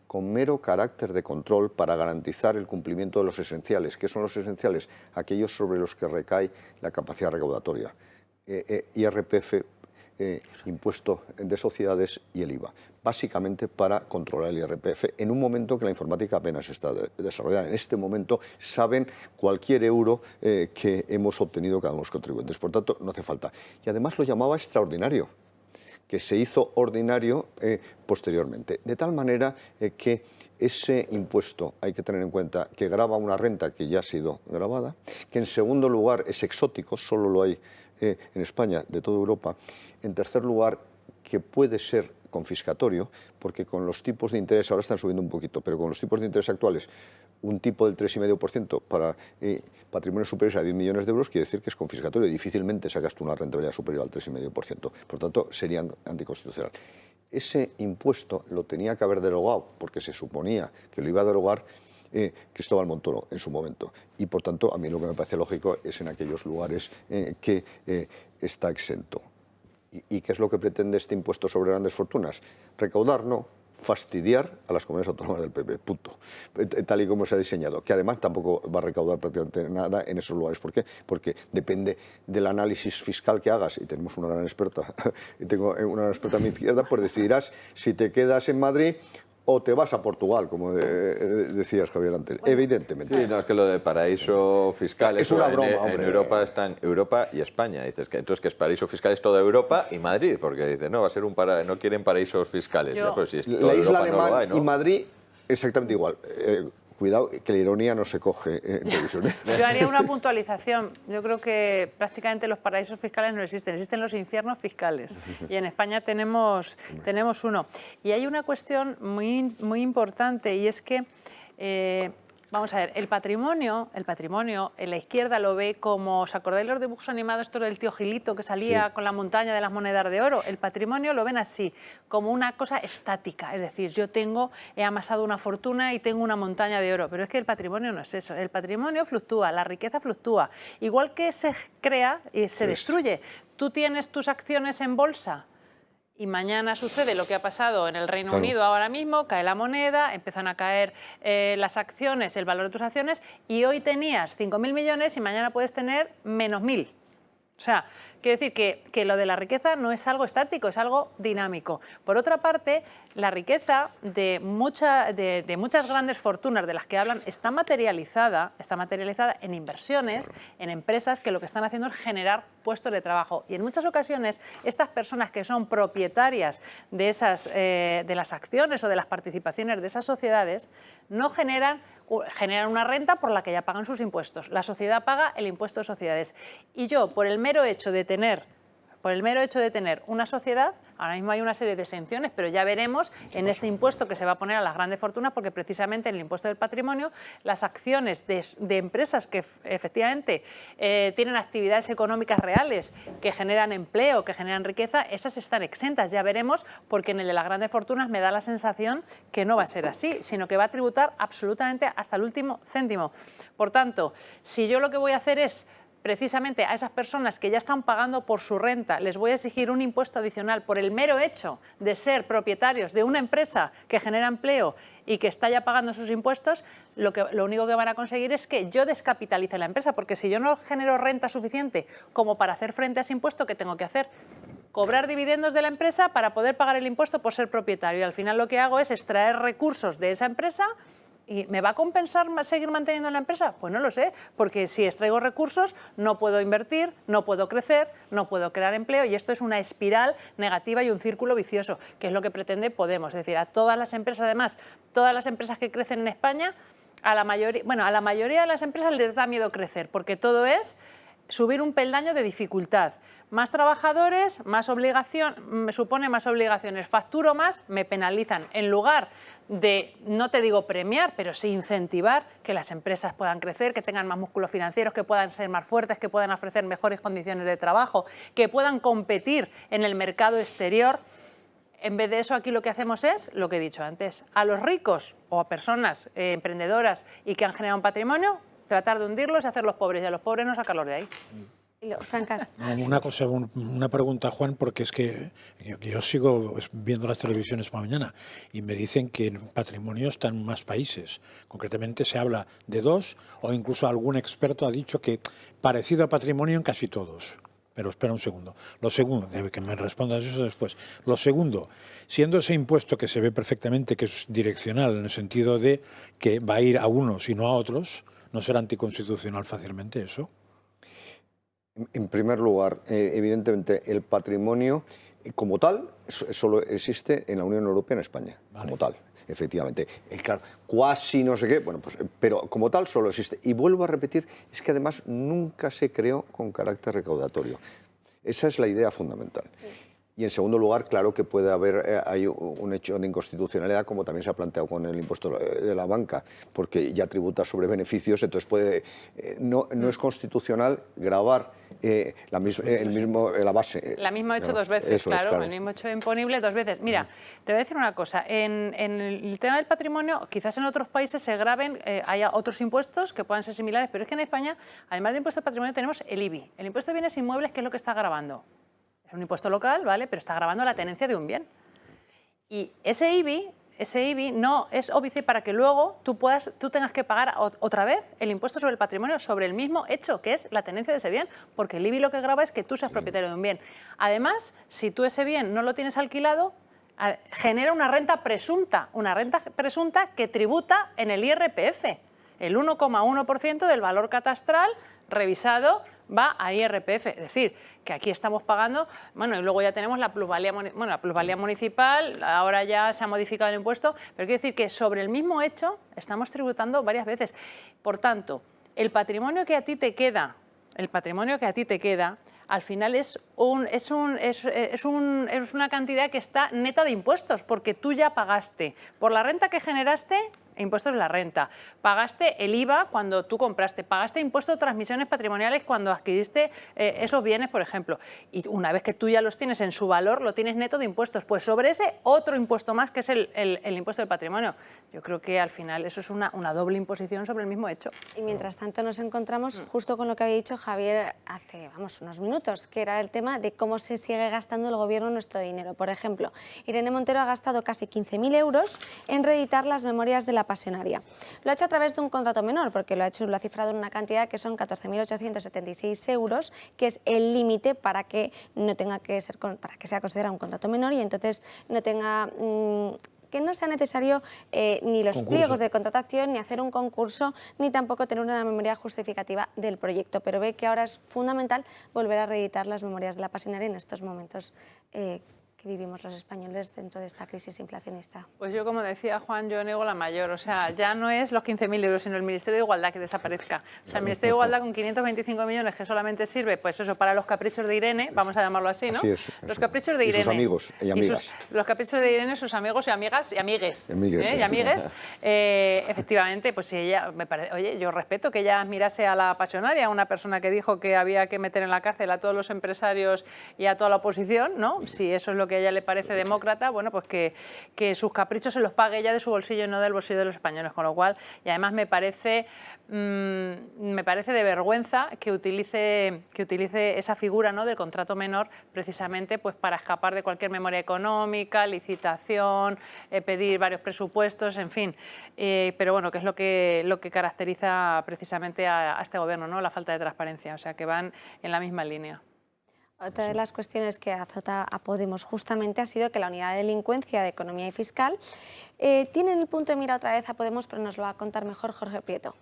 con mero carácter de control para garantizar el cumplimiento de los esenciales. ¿Qué son los esenciales? Aquellos sobre los que recae la capacidad recaudatoria. IRPF, impuesto de sociedades y el IVA, básicamente para controlar el IRPF en un momento que la informática apenas está desarrollada. En este momento saben cualquier euro que hemos obtenido cada uno de los contribuyentes, por tanto no hace falta. Y además lo llamaba extraordinario, que se hizo ordinario posteriormente, de tal manera que ese impuesto hay que tener en cuenta que grava una renta que ya ha sido gravada, que en segundo lugar es exótico, solo lo hay en España, de toda Europa. En tercer lugar, que puede ser confiscatorio, porque con los tipos de interés, ahora están subiendo un poquito, pero con los tipos de interés actuales, un tipo del 3,5% para patrimonios superiores a 10 millones de euros quiere decir que es confiscatorio y difícilmente sacas tú una rentabilidad superior al 3,5%. Por tanto, sería anticonstitucional. Ese impuesto lo tenía que haber derogado, porque se suponía que lo iba a derogar Cristóbal Montoro en su momento. Y por tanto, a mí lo que me parece lógico es en aquellos lugares que está exento. ¿Y qué es lo que pretende este impuesto sobre grandes fortunas? Recaudar, no. Fastidiar a las comunidades autónomas del PP, punto. Tal y como se ha diseñado, que además tampoco va a recaudar prácticamente nada en esos lugares. ¿Por qué? Porque depende del análisis fiscal que hagas, y tenemos una gran experta, y tengo una gran experta a mi izquierda, pues decidirás si te quedas en Madrid o te vas a Portugal, como decías, Javier, antes. Bueno, evidentemente. Sí, no, es que lo de paraíso fiscal es una broma, en Europa están Europa y España. Dices que entonces que es paraíso fiscal es toda Europa y Madrid, porque dices, no, va a ser no quieren paraísos fiscales. ¿No? Pero si es la isla Alemán y Madrid, exactamente igual. Cuidado, que la ironía no se coge en televisión. Yo haría una puntualización. Yo creo que prácticamente los paraísos fiscales no existen. Existen los infiernos fiscales. Y en España tenemos uno. Y hay una cuestión muy importante, y es que, vamos a ver, el patrimonio, en la izquierda lo ve como, ¿os acordáis los dibujos animados estos del tío Gilito que salía con la montaña de las monedas de oro? El patrimonio lo ven así, como una cosa estática. Es decir, he amasado una fortuna y tengo una montaña de oro. Pero es que el patrimonio no es eso. El patrimonio fluctúa, la riqueza fluctúa. Igual que se crea y se destruye. Tú tienes tus acciones en bolsa, y mañana sucede lo que ha pasado en el Reino Unido ahora mismo, cae la moneda, empiezan a caer las acciones, el valor de tus acciones, y hoy tenías 5.000 millones y mañana puedes tener menos 1.000. O sea, quiero decir que lo de la riqueza no es algo estático, es algo dinámico. Por otra parte, la riqueza de muchas grandes fortunas de las que hablan está materializada en inversiones, en empresas que lo que están haciendo es generar puestos de trabajo. Y en muchas ocasiones, estas personas que son propietarias de las acciones o de las participaciones de esas sociedades no generan una renta por la que ya pagan sus impuestos. La sociedad paga el impuesto de sociedades. Y yo, por el mero hecho de tener una sociedad, ahora mismo hay una serie de exenciones, pero ya veremos en este impuesto que se va a poner a las grandes fortunas, porque precisamente en el impuesto del patrimonio, las acciones de empresas que efectivamente tienen actividades económicas reales, que generan empleo, que generan riqueza, esas están exentas. Ya veremos, porque en el de las grandes fortunas me da la sensación que no va a ser así, sino que va a tributar absolutamente hasta el último céntimo. Por tanto, si yo lo que voy a hacer es precisamente a esas personas que ya están pagando por su renta, les voy a exigir un impuesto adicional por el mero hecho de ser propietarios de una empresa que genera empleo y que está ya pagando sus impuestos, lo único que van a conseguir es que yo descapitalice la empresa, porque si yo no genero renta suficiente como para hacer frente a ese impuesto, ¿qué tengo que hacer? Cobrar dividendos de la empresa para poder pagar el impuesto por ser propietario. Y al final lo que hago es extraer recursos de esa empresa. ¿Y me va a compensar seguir manteniendo la empresa? Pues no lo sé, porque si extraigo recursos no puedo invertir, no puedo crecer, no puedo crear empleo, y esto es una espiral negativa y un círculo vicioso, que es lo que pretende Podemos. Es decir, a todas las empresas, además, todas las empresas que crecen en España, a la mayoría de las empresas les da miedo crecer, porque todo es subir un peldaño de dificultad. Más trabajadores, más obligación, me supone más obligaciones, facturo más, me penalizan. En lugar de, no te digo premiar, pero sí incentivar que las empresas puedan crecer, que tengan más músculos financieros, que puedan ser más fuertes, que puedan ofrecer mejores condiciones de trabajo, que puedan competir en el mercado exterior. En vez de eso, aquí lo que hacemos es, lo que he dicho antes, a los ricos o a personas emprendedoras y que han generado un patrimonio, tratar de hundirlos y hacerlos pobres, y a los pobres no sacarlos de ahí. Francas. Una pregunta, Juan, porque es que yo sigo viendo las televisiones por la mañana y me dicen que el patrimonio está en más países. Concretamente se habla de 2, o incluso algún experto ha dicho que parecido a patrimonio en casi todos. Pero espera un segundo. Lo segundo, que me respondas eso después. Lo segundo, siendo ese impuesto que se ve perfectamente que es direccional, en el sentido de que va a ir a unos y no a otros, ¿no será anticonstitucional fácilmente eso? En primer lugar, evidentemente, el patrimonio como tal solo existe en la Unión Europea, en España, como tal, efectivamente. Claro, cuasi no sé qué, bueno, pues, pero como tal solo existe. Y vuelvo a repetir, es que además nunca se creó con carácter recaudatorio. Esa es la idea fundamental. Sí. Y en segundo lugar, claro que puede haber hay un hecho de inconstitucionalidad, como también se ha planteado con el impuesto de la banca, porque ya tributa sobre beneficios, entonces puede no es constitucional gravar la base. La misma hecho dos veces, claro, el mismo hecho imponible dos veces. Mira, te voy a decir una cosa, en el tema del patrimonio, quizás en otros países se graben, haya otros impuestos que puedan ser similares, pero es que en España, además del impuesto de patrimonio, tenemos el IBI, el impuesto de bienes inmuebles, que es lo que está gravando. Es un impuesto local, ¿vale? Pero está gravando la tenencia de un bien. Y ese IBI no es óbice para que luego tú tengas que pagar otra vez el impuesto sobre el patrimonio sobre el mismo hecho, que es la tenencia de ese bien, porque el IBI lo que grava es que tú seas propietario de un bien. Además, si tú ese bien no lo tienes alquilado, genera una renta presunta que tributa en el IRPF. El 1,1% del valor catastral revisado va a IRPF, es decir, que aquí estamos pagando, bueno, y luego ya tenemos la plusvalía municipal, ahora ya se ha modificado el impuesto, pero quiero decir que sobre el mismo hecho estamos tributando varias veces. Por tanto, el patrimonio que a ti te queda, al final es una cantidad que está neta de impuestos, porque tú ya pagaste por la renta que generaste, impuestos de la renta, pagaste el IVA cuando tú compraste, pagaste impuesto de transmisiones patrimoniales cuando adquiriste esos bienes, por ejemplo, y una vez que tú ya los tienes en su valor, lo tienes neto de impuestos, pues sobre ese otro impuesto más, que es el impuesto del patrimonio. Yo creo que al final eso es una doble imposición sobre el mismo hecho. Y mientras tanto nos encontramos justo con lo que había dicho Javier hace unos minutos, que era el tema de cómo se sigue gastando el gobierno nuestro dinero. Por ejemplo, Irene Montero ha gastado casi 15.000 euros en reeditar las memorias de la pasionaria. Lo ha hecho a través de un contrato menor, porque lo ha cifrado en una cantidad que son 14.876 euros, que es el límite para que no tenga que ser, para que sea considerado un contrato menor y entonces no tenga que no sea necesario ni los pliegos de contratación, ni hacer un concurso, ni tampoco tener una memoria justificativa del proyecto. Pero ve que ahora es fundamental volver a reeditar las memorias de la pasionaria en estos momentos que vivimos los españoles dentro de esta crisis inflacionista. Pues yo, como decía Juan, yo niego la mayor. O sea, ya no es los 15.000 euros, sino el Ministerio de Igualdad que desaparezca. O sea, el Ministerio de Igualdad con 525 millones que solamente sirve, pues eso, para los caprichos de Irene, vamos a llamarlo así, ¿no? Así es, los caprichos de Irene. Y sus amigos y amigas. Los caprichos de Irene, sus amigos y amigas y amigues. Y amigues. Efectivamente, pues si ella, oye, yo respeto que ella admirase a la pasionaria, una persona que dijo que había que meter en la cárcel a todos los empresarios y a toda la oposición, ¿no? Si eso es lo que a ella le parece demócrata, bueno, pues que sus caprichos se los pague ella de su bolsillo y no del bolsillo de los españoles, con lo cual, y además me parece de vergüenza que utilice esa figura, ¿no?, del contrato menor precisamente pues para escapar de cualquier memoria económica, licitación, pedir varios presupuestos, en fin, pero bueno, que es lo que caracteriza precisamente a este gobierno, ¿no?, la falta de transparencia, o sea que van en la misma línea. Otra de las cuestiones que azota a Podemos justamente ha sido que la Unidad de Delincuencia de Economía y Fiscal tiene en el punto de mira otra vez a Podemos, pero nos lo va a contar mejor Jorge Prieto.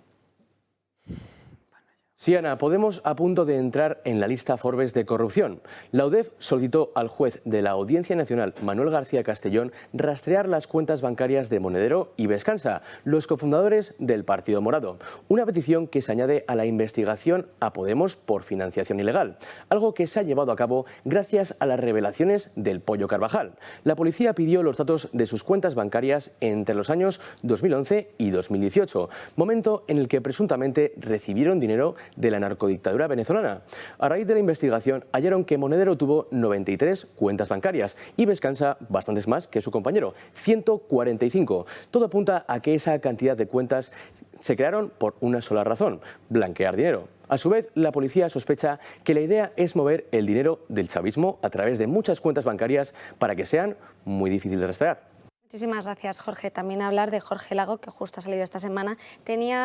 Sí, Ana, Podemos a punto de entrar en la lista Forbes de corrupción. La UDEF solicitó al juez de la Audiencia Nacional, Manuel García Castellón, rastrear las cuentas bancarias de Monedero y Vescansa, los cofundadores del Partido Morado. Una petición que se añade a la investigación a Podemos por financiación ilegal, algo que se ha llevado a cabo gracias a las revelaciones del Pollo Carvajal. La policía pidió los datos de sus cuentas bancarias entre los años 2011 y 2018, momento en el que presuntamente recibieron dinero de la narcodictadura venezolana. A raíz de la investigación hallaron que Monedero tuvo 93 cuentas bancarias y Vescansa bastantes más que su compañero, 145. Todo apunta a que esa cantidad de cuentas se crearon por una sola razón: blanquear dinero. A su vez, la policía sospecha que la idea es mover el dinero del chavismo a través de muchas cuentas bancarias para que sean muy difíciles de rastrear. Muchísimas gracias, Jorge. También hablar de Jorge Lago, que justo ha salido esta semana.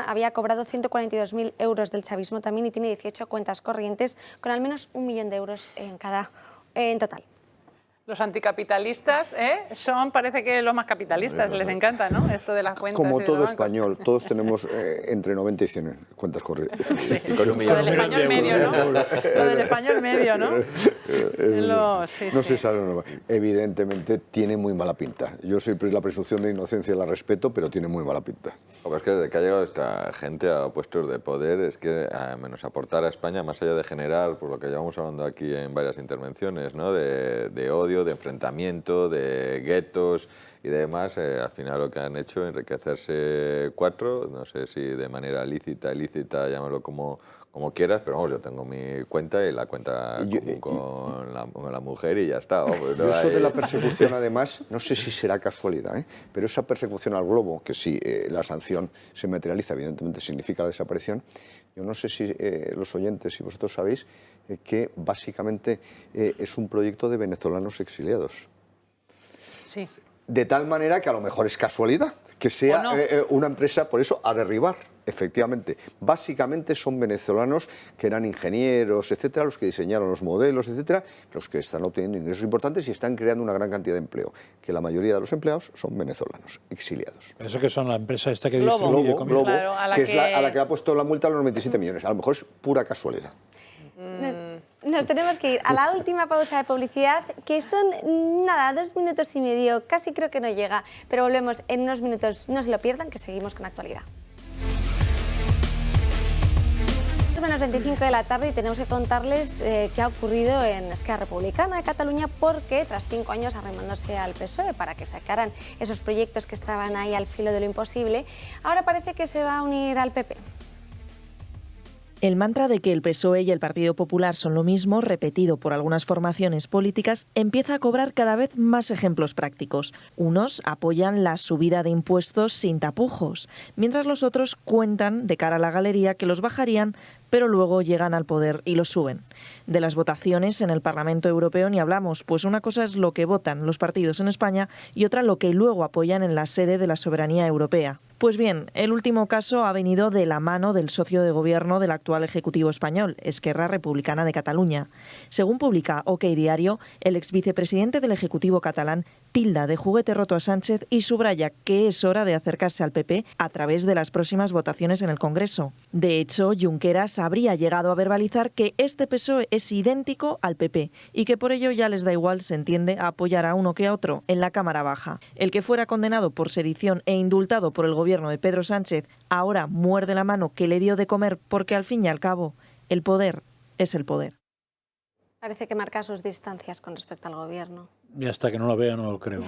Había cobrado 142.000 euros del chavismo también y tiene 18 cuentas corrientes con al menos 1 millón de euros en total. Los anticapitalistas parece que los más capitalistas, les encanta, ¿no?, esto de las cuentas. Como y todo los español, todos tenemos entre 90 y 100 cuentas corrientes. Sí. Lo del español medio, ¿no? Lo del español medio, ¿no? No se sabe. Evidentemente tiene muy mala pinta. Yo siempre la presunción de inocencia la respeto, pero tiene muy mala pinta. Es que desde que ha llegado esta gente a puestos de poder, es que menos aportar a España, más allá de generar, por lo que llevamos hablando aquí en varias intervenciones, ¿no?, de odio, odio, de enfrentamiento, de guetos y demás. Al final lo que han hecho es enriquecerse cuatro, no sé si de manera lícita, ilícita, llámalo como quieras, pero vamos, yo tengo mi cuenta y la cuenta con la mujer y ya está. Vamos, no eso hay... de la persecución, además, no sé si será casualidad, pero esa persecución al globo, que si la sanción se materializa, evidentemente significa la desaparición, yo no sé si los oyentes y vosotros sabéis que básicamente es un proyecto de venezolanos exiliados. Sí. De tal manera que a lo mejor es casualidad que sea una empresa, por eso, a derribar. Efectivamente, básicamente son venezolanos que eran ingenieros, etcétera, los que diseñaron los modelos, etcétera, los que están obteniendo ingresos importantes y están creando una gran cantidad de empleo, que la mayoría de los empleados son venezolanos, exiliados. Eso que son la empresa esta que Globo, distribuye comida. Globo, Claro, a la que que- es a la que le ha puesto la multa a los 97 millones. A lo mejor es pura casualidad. Nos tenemos que ir a la última pausa de publicidad, que son, nada, 2 minutos y medio, casi creo que no llega, pero volvemos en unos minutos, no se lo pierdan, que seguimos con actualidad. Menos 25 de la tarde y tenemos que contarles qué ha ocurrido en Esquerra Republicana de Cataluña, porque tras 5 años arrimándose al PSOE para que sacaran esos proyectos que estaban ahí al filo de lo imposible, ahora parece que se va a unir al PP. El mantra de que el PSOE y el Partido Popular son lo mismo, repetido por algunas formaciones políticas, empieza a cobrar cada vez más ejemplos prácticos. Unos apoyan la subida de impuestos sin tapujos, mientras los otros cuentan de cara a la galería que los bajarían, pero luego llegan al poder y los suben. De las votaciones en el Parlamento Europeo ni hablamos, pues una cosa es lo que votan los partidos en España y otra lo que luego apoyan en la sede de la soberanía europea. Pues bien, el último caso ha venido de la mano del socio de gobierno del actual Ejecutivo español, Esquerra Republicana de Cataluña. Según publica OK Diario, el exvicepresidente del Ejecutivo catalán tilda de juguete roto a Sánchez y subraya que es hora de acercarse al PP a través de las próximas votaciones en el Congreso. De hecho, Junqueras habría llegado a verbalizar que este PSOE es idéntico al PP y que por ello ya les da igual, se entiende, a apoyar a uno que a otro en la Cámara Baja. El que fuera condenado por sedición e indultado por el gobierno de Pedro Sánchez ahora muerde la mano que le dio de comer, porque al fin y al cabo el poder es el poder. Parece que marca sus distancias con respecto al gobierno. Y hasta que no lo vea no lo creo.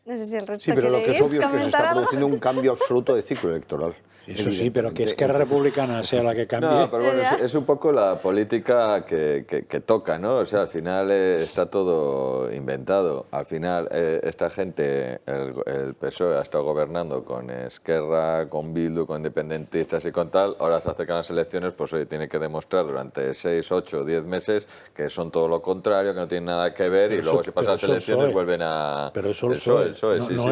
No sé si el resto Sí, pero lo que es queréis obvio es que se comentar está algo. produciendo un cambio absoluto de ciclo electoral. Eso sí, pero que Esquerra Republicana sea la que cambie. No, pero bueno, es un poco la política que toca, ¿no? O sea, al final está todo inventado. Al final esta gente, el PSOE ha estado gobernando con Esquerra, con Bildu, con independentistas y con tal. Ahora se acercan las elecciones, pues hoy tiene que demostrar durante 6, 8, 10 meses que son todo lo contrario, que no tienen nada que ver, Pero y luego eso- si pasan pero las eso el elecciones PSOE. vuelven a... Pero eso el PSOE, PSOE, sí, no sí.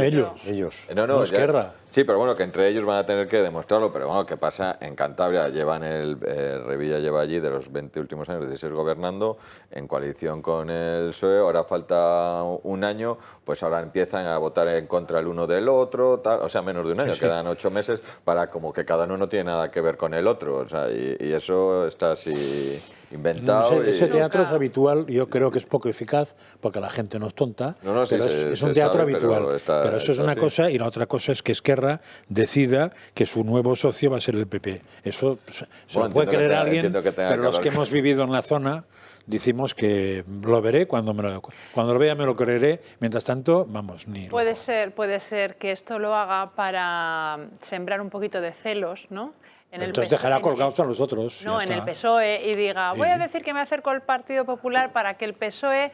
ellos. No, No ya- Esquerra. Sí, pero bueno, que entre ellos van a tener que demostrarlo, pero bueno, ¿qué pasa? En Cantabria llevan Revilla lleva allí de los 20 últimos años, 16 gobernando, en coalición con el PSOE, ahora falta un año, pues ahora empiezan a votar en contra el uno del otro, tal, o sea, menos de un año, Sí. quedan 8 meses para como que cada uno no tiene nada que ver con el otro, o sea, y eso está así inventado. Ese teatro es habitual, yo creo que es poco eficaz, porque la gente no es tonta, No, sí, pero se- es un se teatro sabe, pero habitual. está- Pero eso es está una así. cosa, y la otra cosa es que Esquerra decida que su nuevo socio va a ser el PP. Eso se Bueno, lo puede entiendo que creer tenga- alguien, entiendo que tenga pero que los haber- que hemos vivido en la zona decimos que lo veré cuando lo vea, me lo creeré. Mientras tanto, vamos, ni... Puede ser que esto lo haga para sembrar un poquito de celos, ¿no? En el Entonces PSOE, dejará colgados a los otros. No, ya en el está. PSOE, y diga, Sí. voy a decir que me acerco al Partido Popular para que el PSOE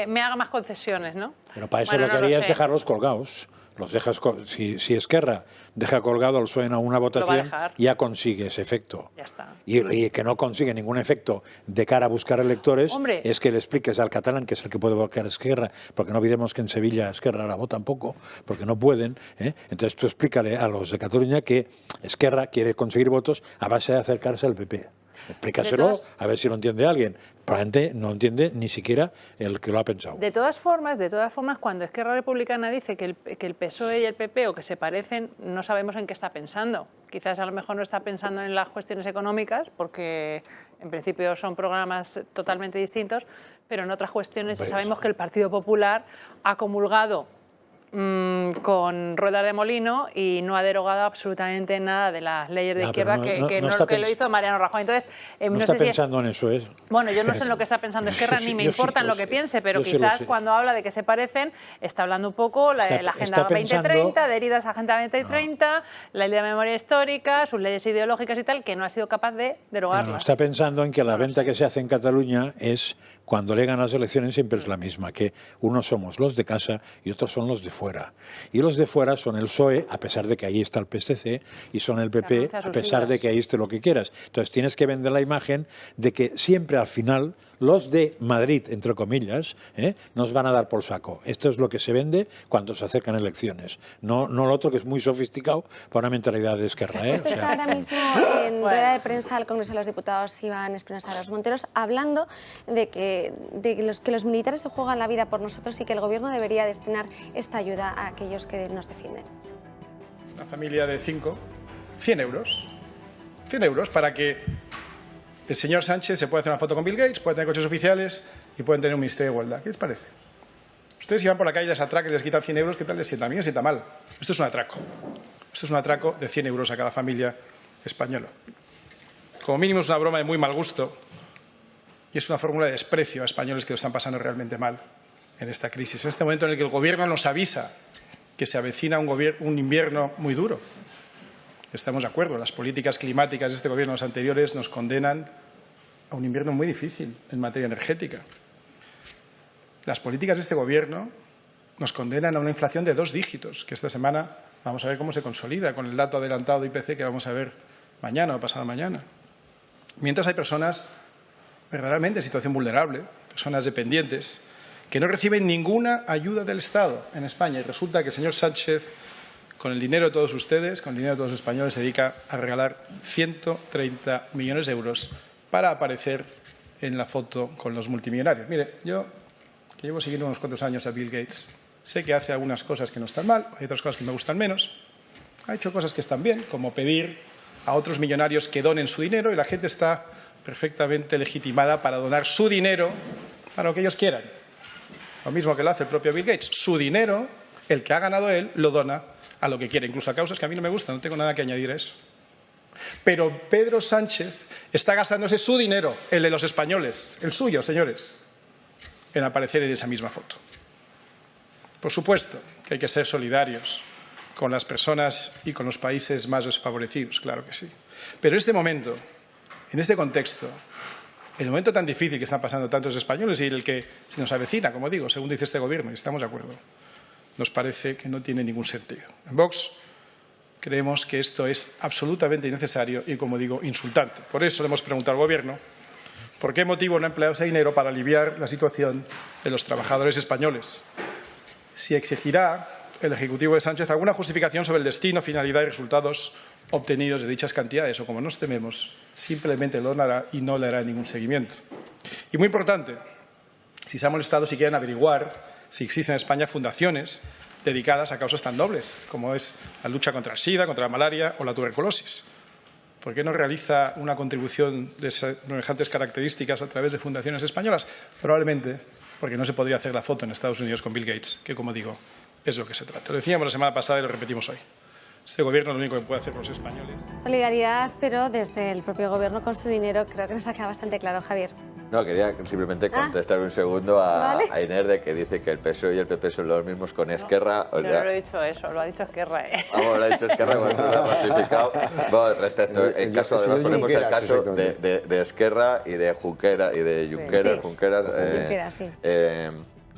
me haga más concesiones, ¿no? Pero para eso Bueno, lo que no lo haría es sé. dejarlos colgados. Los dejas, si Esquerra deja colgado al PSOE en una votación, dejar. ya consigue ese efecto. Ya está. Y que no consigue ningún efecto de cara a buscar electores, Hombre. es que le expliques al catalán, que es el que puede votar a Esquerra, porque no olvidemos que en Sevilla Esquerra la votan poco, porque no pueden. Entonces tú explícale a los de Cataluña que Esquerra quiere conseguir votos a base de acercarse al PP. Explícaselo, De todas- a ver si lo entiende alguien. Probablemente no entiende ni siquiera el que lo ha pensado. De todas formas, cuando Esquerra Republicana dice que el PSOE y el PP o que se parecen, no sabemos en qué está pensando. Quizás a lo mejor no está pensando en las cuestiones económicas, porque en principio son programas totalmente distintos, pero en otras cuestiones ya Pues- sabemos que el Partido Popular ha comulgado con ruedas de molino y no ha derogado absolutamente nada de las leyes de izquierda que lo hizo Mariano Rajoy. Entonces, no sé está si pensando en eso, ¿es? Bueno, yo no sé en lo que está pensando Esquerra, ni me importa en lo que piense, pero quizás cuando habla de que se parecen, está hablando un poco la Agenda 2030, adheridas a Agenda 2030, la ley de memoria histórica, sus leyes ideológicas y tal, que no ha sido capaz de derogarlas. Está pensando en que la venta que se hace en Cataluña es, cuando le ganan las elecciones, siempre es la misma, que unos somos los de casa y otros son los de fuera. Y los de fuera son el PSOE, a pesar de que ahí está el PSC, y son el PP, a pesar de que ahí esté lo que quieras. Entonces tienes que vender la imagen de que siempre al final los de Madrid, entre comillas, nos van a dar por saco. Esto es lo que se vende cuando se acercan elecciones. No lo otro, que es muy sofisticado para una mentalidad de Esquerra. Usted está ahora mismo en rueda de prensa al Congreso de los Diputados, Iván Espinosa de los Monteros, hablando de que los militares se juegan la vida por nosotros y que el Gobierno debería destinar esta ayuda a aquellos que nos defienden. Una familia de 5, 100 euros. 100 euros para que el señor Sánchez se pueda hacer una foto con Bill Gates, puede tener coches oficiales y pueden tener un ministerio de igualdad. ¿Qué les parece? Ustedes si van por la calle, les atracan y les quitan 100 euros, ¿qué tal les sienta? A mí me sienta mal. Esto es un atraco. Esto es un atraco de 100 euros a cada familia española. Como mínimo es una broma de muy mal gusto y es una fórmula de desprecio a españoles que lo están pasando realmente mal en esta crisis. En este momento en el que el Gobierno nos avisa que se avecina un invierno muy duro. Estamos de acuerdo, las políticas climáticas de este Gobierno, los anteriores, nos condenan a un invierno muy difícil en materia energética. Las políticas de este Gobierno nos condenan a una inflación de 2 dígitos, que esta semana vamos a ver cómo se consolida con el dato adelantado de IPC que vamos a ver mañana o pasado mañana. Mientras hay personas verdaderamente en situación vulnerable, personas dependientes, que no reciben ninguna ayuda del Estado en España. Y resulta que el señor Sánchez, con el dinero de todos ustedes, con el dinero de todos los españoles, se dedica a regalar 130 millones de euros para aparecer en la foto con los multimillonarios. Mire, yo, que llevo siguiendo unos cuantos años a Bill Gates, sé que hace algunas cosas que no están mal, hay otras cosas que me gustan menos. Ha hecho cosas que están bien, como pedir a otros millonarios que donen su dinero, y la gente está perfectamente legitimada para donar su dinero para lo que ellos quieran. Lo mismo que lo hace el propio Bill Gates. Su dinero, el que ha ganado él, lo dona a lo que quiere, incluso a causas que a mí no me gustan, no tengo nada que añadir a eso. Pero Pedro Sánchez está gastándose su dinero, el de los españoles, el suyo, señores, en aparecer en esa misma foto. Por supuesto que hay que ser solidarios con las personas y con los países más desfavorecidos, claro que sí. Pero en este momento, en este contexto, el momento tan difícil que están pasando tantos españoles y el que se nos avecina, como digo, según dice este Gobierno, y estamos de acuerdo, nos parece que no tiene ningún sentido. En Vox creemos que esto es absolutamente innecesario y, como digo, insultante. Por eso le hemos preguntado al Gobierno por qué motivo no ha empleado ese dinero para aliviar la situación de los trabajadores españoles. Si exigirá el Ejecutivo de Sánchez alguna justificación sobre el destino, finalidad y resultados obtenidos de dichas cantidades, o, como nos tememos, simplemente lo donará y no le hará ningún seguimiento. Y muy importante, si se ha molestado, si quieren averiguar si existen en España fundaciones dedicadas a causas tan nobles como es la lucha contra el SIDA, contra la malaria o la tuberculosis. ¿Por qué no realiza una contribución de semejantes características a través de fundaciones españolas? Probablemente porque no se podría hacer la foto en Estados Unidos con Bill Gates, que, como digo, es lo que se trata. Lo decíamos la semana pasada y lo repetimos hoy. Este Gobierno lo único que puede hacer por los españoles. Solidaridad, pero desde el propio Gobierno con su dinero, creo que nos ha quedado bastante claro, Javier. No, quería simplemente contestar un segundo a Inés, de que dice que el PSOE y el PP son los mismos con Esquerra. Yo no lo he dicho eso, lo ha dicho Esquerra. Vamos, lo ha dicho Esquerra cuando lo ha participado. Bueno, respecto, en caso, además ponemos el caso de Esquerra y de Junqueras, sí.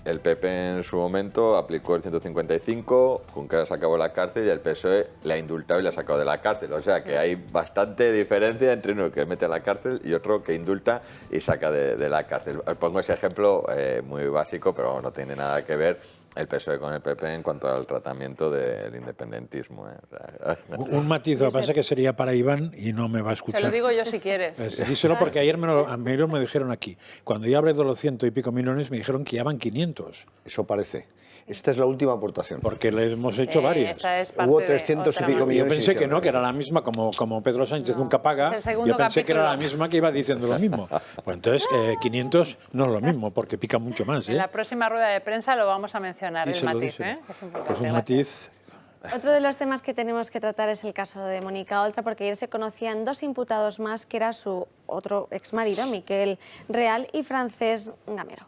El PP en su momento aplicó el 155, Junqueras acabó la cárcel y el PSOE le ha indultado y le ha sacado de la cárcel. O sea que hay bastante diferencia entre uno que mete a la cárcel y otro que indulta y saca de la cárcel. Pongo ese ejemplo muy básico, pero no tiene nada que ver el PSOE con el PP en cuanto al tratamiento del independentismo. Un matiz, lo que pasa es que sería para Iván y no me va a escuchar. Se lo digo yo si quieres. Díselo, porque ayer me dijeron aquí. Cuando yo hablé de los 100 y pico millones, me dijeron que ya van 500. Eso parece. Esta es la última aportación. Porque le hemos hecho varias. Hubo 300 y pico millones. Yo pensé que no, que era la misma, como Pedro Sánchez nunca paga. Yo pensé que era la misma que iba diciendo lo mismo. Pues entonces 500 no es lo mismo, porque pica mucho más. En la próxima rueda de prensa lo vamos a mencionar. mencionar el matiz, ¿eh? Es importante. Que es un matiz. Otro de los temas que tenemos que tratar es el caso de Mónica Oltra, porque ayer se conocían 2 imputados más, que era su otro exmarido, Miquel Real, y Francesc Gamero.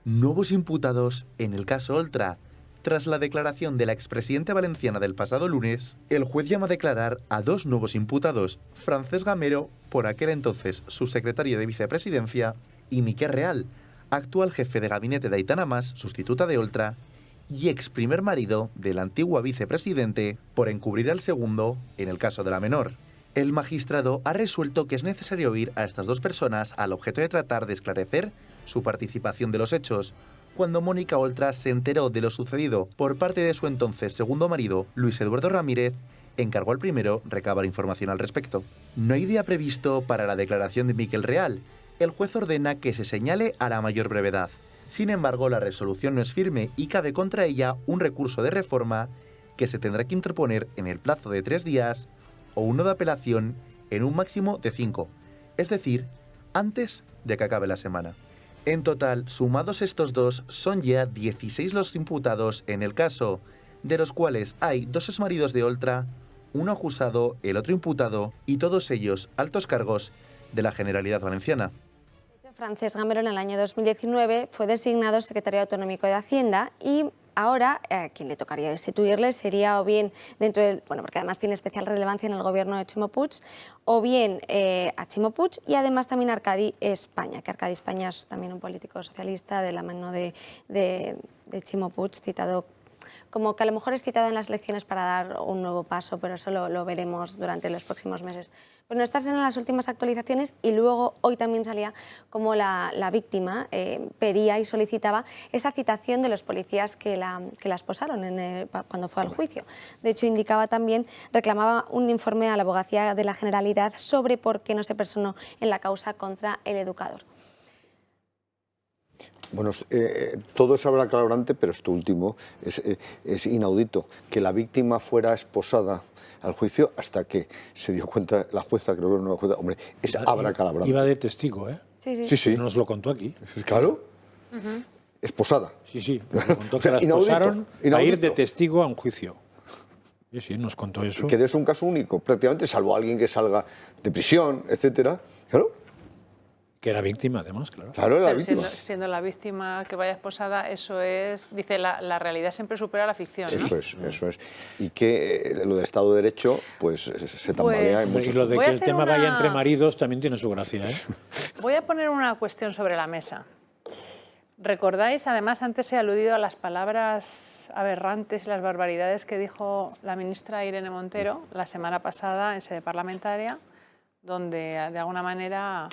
Nuevos imputados en el caso Oltra. Tras la declaración de la expresidenta valenciana del pasado lunes, el juez llama a declarar a 2 nuevos imputados, Francesc Gamero, por aquel entonces subsecretario de Vicepresidencia, y Miquel Real, actual jefe de gabinete de Aitana Mas, sustituta de Oltra, y ex primer marido del antiguo vicepresidente, por encubrir al segundo en el caso de la menor. El magistrado ha resuelto que es necesario oír a estas 2 personas al objeto de tratar de esclarecer su participación de los hechos, cuando Mónica Oltra se enteró de lo sucedido por parte de su entonces segundo marido, Luis Eduardo Ramírez, encargó al primero recabar información al respecto. No hay día previsto para la declaración de Miquel Real. El juez ordena que se señale a la mayor brevedad. Sin embargo, la resolución no es firme y cabe contra ella un recurso de reforma que se tendrá que interponer en el plazo de 3 días o uno de apelación en un máximo de 5, es decir, antes de que acabe la semana. En total, sumados estos 2, son ya 16 los imputados en el caso, de los cuales hay 2 exmaridos de Oltra, uno acusado, el otro imputado, y todos ellos altos cargos de la Generalidad Valenciana. Francesc Gamero en el año 2019 fue designado secretario autonómico de Hacienda y ahora quien le tocaría destituirle sería o bien dentro del, bueno, porque además tiene especial relevancia en el gobierno de Ximo Puig, o bien a Ximo Puig y además también a Arcadi España, que Arcadi España es también un político socialista de la mano de Ximo Puig, citado como que a lo mejor es citado en las elecciones para dar un nuevo paso, pero eso lo veremos durante los próximos meses. Bueno, estas eran las últimas actualizaciones y luego hoy también salía como la víctima pedía y solicitaba esa citación de los policías que la esposaron cuando fue al juicio. De hecho, indicaba también, reclamaba un informe a la Abogacía de la Generalidad sobre por qué no se personó en la causa contra el educador. Bueno, todo es aclarante, pero esto último es inaudito, que la víctima fuera esposada al juicio hasta que se dio cuenta la jueza, creo que no la jueza, hombre, es abracalabrante. Iba de testigo, ¿eh? Sí. Nos lo contó aquí. Claro. Esposada. Sí, nos lo contó que la esposaron a ir de testigo a un juicio. Sí, nos contó eso. Que es un caso único, prácticamente, salvo alguien que salga de prisión, etcétera. Claro. Que era víctima, además, claro. Claro, era víctima. Siendo la víctima que vaya esposada, eso es, dice, la realidad siempre supera la ficción, ¿no? Eso es. Y que lo de Estado de Derecho, pues se tambalea en muchos. Y lo de que el tema vaya entre maridos también tiene su gracia, ¿eh? Voy a poner una cuestión sobre la mesa. ¿Recordáis? Además, antes he aludido a las palabras aberrantes y las barbaridades que dijo la ministra Irene Montero la semana pasada en sede parlamentaria, donde de alguna manera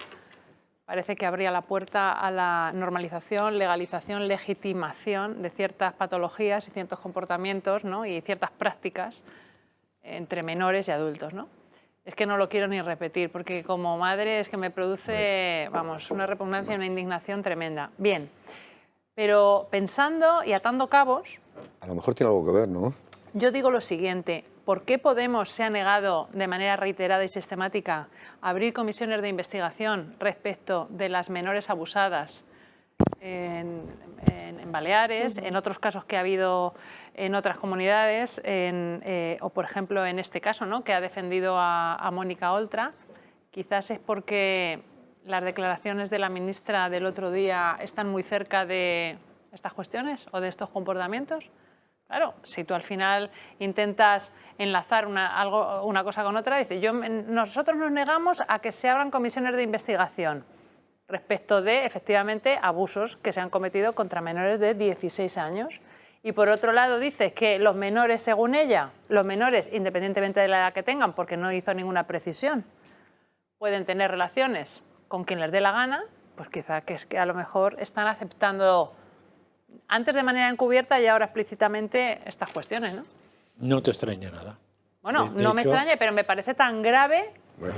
parece que abría la puerta a la normalización, legalización, legitimación de ciertas patologías y ciertos comportamientos, ¿no? Y ciertas prácticas entre menores y adultos, ¿no? Es que no lo quiero ni repetir, porque como madre es que me produce, vamos, una repugnancia y una indignación tremenda. Bien, pero pensando y atando cabos... A lo mejor tiene algo que ver, ¿no? Yo digo lo siguiente, ¿por qué Podemos se ha negado de manera reiterada y sistemática a abrir comisiones de investigación respecto de las menores abusadas en Baleares, en otros casos que ha habido en otras comunidades, o por ejemplo en este caso, ¿no?, que ha defendido a Mónica Oltra? Quizás es porque las declaraciones de la ministra del otro día están muy cerca de estas cuestiones o de estos comportamientos. Claro, si tú al final intentas enlazar una cosa con otra, dices, nosotros nos negamos a que se abran comisiones de investigación respecto de, efectivamente, abusos que se han cometido contra menores de 16 años. Y por otro lado dices que los menores, según ella, los menores, independientemente de la edad que tengan, porque no hizo ninguna precisión, pueden tener relaciones con quien les dé la gana, pues quizá que es que a lo mejor están aceptando antes de manera encubierta y ahora explícitamente estas cuestiones, ¿no? No te extraña nada. Bueno, no me extraña, pero me parece tan grave, me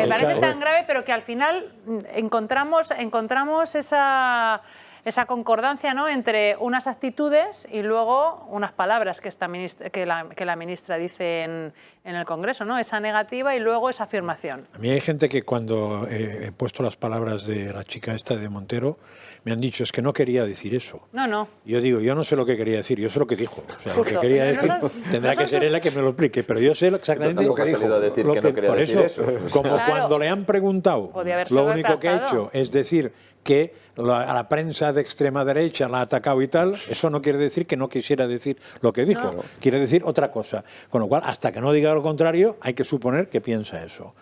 parece tan grave, pero que al final encontramos esa esa concordancia, ¿no?, entre unas actitudes y luego unas palabras que la ministra dice en el Congreso, ¿no? Esa negativa y luego esa afirmación. A mí hay gente que cuando he puesto las palabras de la chica esta de Montero, me han dicho, es que no quería decir eso. No, no. Yo digo, yo no sé lo que quería decir, yo sé lo que dijo. O sea, Justo. lo que quería Pero decir no tendrá que ser ella que me lo explique, pero yo sé exactamente lo que dijo. A decir que no quería por decir eso, como Claro. cuando le han preguntado, Podía haberse lo único que ha retractado. hecho es decir que a la prensa de extrema derecha la ha atacado y tal, eso no quiere decir que no quisiera decir lo que dijo, No. quiere decir otra cosa. Con lo cual, hasta que no diga lo contrario, hay que suponer que piensa eso.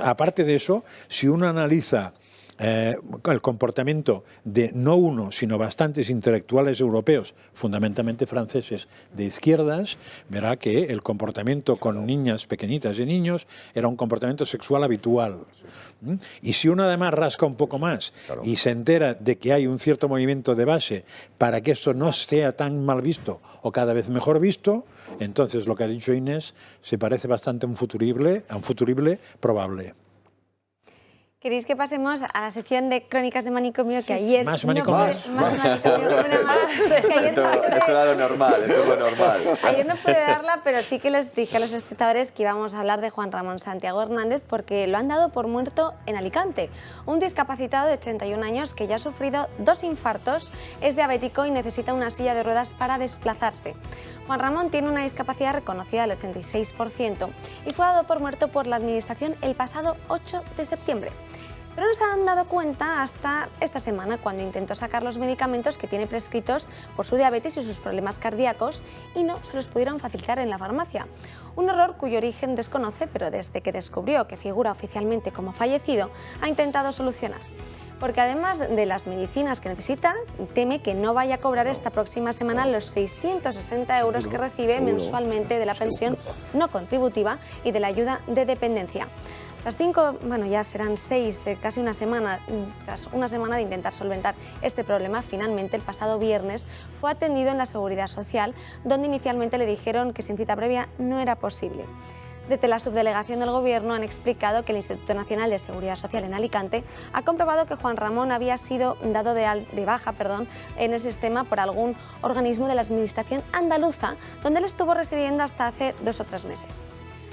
Aparte de eso, si uno analiza el comportamiento de no uno, sino bastantes intelectuales europeos, fundamentalmente franceses de izquierdas, verá que el comportamiento con niñas pequeñitas y niños era un comportamiento sexual habitual. Y si uno además rasca un poco más y se entera de que hay un cierto movimiento de base para que esto no sea tan mal visto o cada vez mejor visto, entonces lo que ha dicho Inés se parece bastante a un futurible probable. ¿Queréis que pasemos a la sección de Crónicas de Manicomio? Que ayer Más no manicomio. pude- más manicomio, una más. Que ayer no pude- Esto era lo normal, esto es lo normal. Ayer no pude darla, pero sí que les dije a los espectadores que íbamos a hablar de Juan Ramón Santiago Hernández porque lo han dado por muerto en Alicante. Un discapacitado de 81 años que ya ha sufrido 2 infartos, es diabético y necesita una silla de ruedas para desplazarse. Juan Ramón tiene una discapacidad reconocida del 86% y fue dado por muerto por la Administración el pasado 8 de septiembre. Pero no se han dado cuenta hasta esta semana, cuando intentó sacar los medicamentos que tiene prescritos por su diabetes y sus problemas cardíacos y no se los pudieron facilitar en la farmacia. Un error cuyo origen desconoce, pero desde que descubrió que figura oficialmente como fallecido, ha intentado solucionar. Porque además de las medicinas que necesita, teme que no vaya a cobrar esta próxima semana los 660 euros que recibe mensualmente de la pensión no contributiva y de la ayuda de dependencia. Tras 5, bueno, ya serán 6, casi una semana, tras una semana de intentar solventar este problema, finalmente el pasado viernes fue atendido en la Seguridad Social, donde inicialmente le dijeron que sin cita previa no era posible. Desde la subdelegación del Gobierno han explicado que el Instituto Nacional de Seguridad Social en Alicante ha comprobado que Juan Ramón había sido dado de baja en el sistema por algún organismo de la Administración andaluza, donde él estuvo residiendo hasta hace 2 o 3 meses.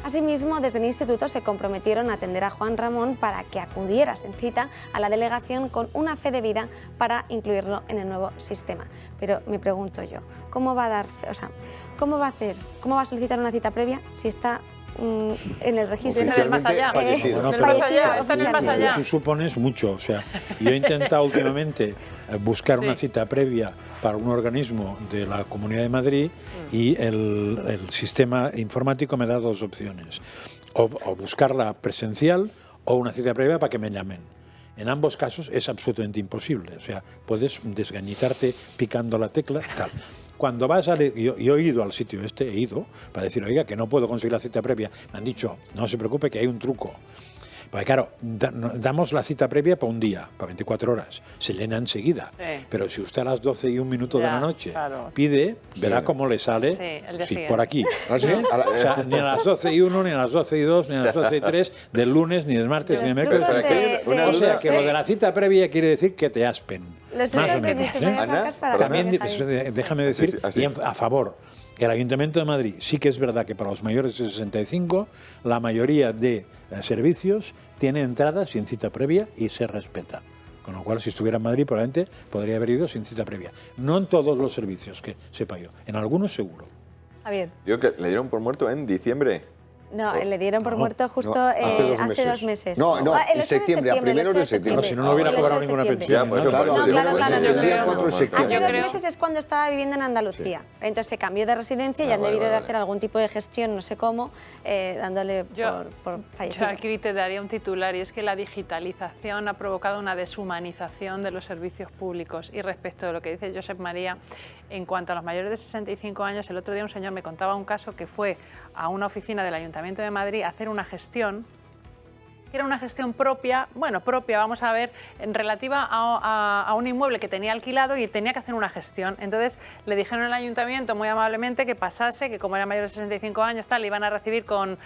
Asimismo, desde el instituto se comprometieron a atender a Juan Ramón para que acudiera sin cita a la delegación con una fe de vida para incluirlo en el nuevo sistema. Pero me pregunto yo, ¿cómo va a dar fe? O sea, ¿cómo va a solicitar una cita previa si está en el registro? Está en el más allá. Bueno, Está en el más allá. Tú supones mucho. O sea, yo he intentado últimamente buscar una cita previa para un organismo de la Comunidad de Madrid y el sistema informático me da 2 opciones. O buscarla presencial o una cita previa para que me llamen. En ambos casos es absolutamente imposible. O sea, puedes desgañitarte picando la tecla y tal. Cuando vas yo he ido al sitio he ido para decir, oiga, que no puedo conseguir la cita previa. Me han dicho, no se preocupe, que hay un truco. Porque claro, damos la cita previa para un día, para 24 horas, se llena enseguida. Sí. Pero si usted a las 12:01 de la noche claro. pide, verá cómo le sale el día siguiente. por aquí. ¿Ah, sí? O sea, ni a las 12:01, ni a las 12:02, ni a las 12:03 del lunes, ni del martes, ni del miércoles. O sea, que lo de la cita previa quiere decir que te aspen. Los Más o trucos de menos. diseño de marcas para También, la gente. déjame decir, Sí, sí, y a favor, el Ayuntamiento de Madrid sí que es verdad que para los mayores de 65 la mayoría de servicios tiene entrada sin cita previa y se respeta. Con lo cual, si estuviera en Madrid, probablemente podría haber ido sin cita previa. No en todos los servicios, que sepa yo. En algunos seguro. Javier. Digo que le dieron por muerto en diciembre. No, le dieron por muerto justo hace 2 meses. No, el 8 en septiembre, a primeros de septiembre. Si no, no hubiera El 8 cobrado de ninguna septiembre. pensión. Ya, ¿no? por eso, Claro. El día 4 de septiembre. Hace 2 meses es cuando estaba viviendo en Andalucía. Entonces se cambió de residencia y han debido de hacer algún tipo de gestión, no sé cómo, dándole por fallecido. Yo aquí te daría un titular, y es que la digitalización ha provocado una deshumanización de los servicios públicos. Y respecto a lo que dice Josep María, en cuanto a los mayores de 65 años, el otro día un señor me contaba un caso que fue a una oficina del Ayuntamiento de Madrid a hacer una gestión que era una gestión propia, bueno, propia, vamos a ver, relativa a un inmueble que tenía alquilado y tenía que hacer una gestión. Entonces le dijeron al ayuntamiento muy amablemente que pasase, que como era mayor de 65 años, tal, le iban a recibir con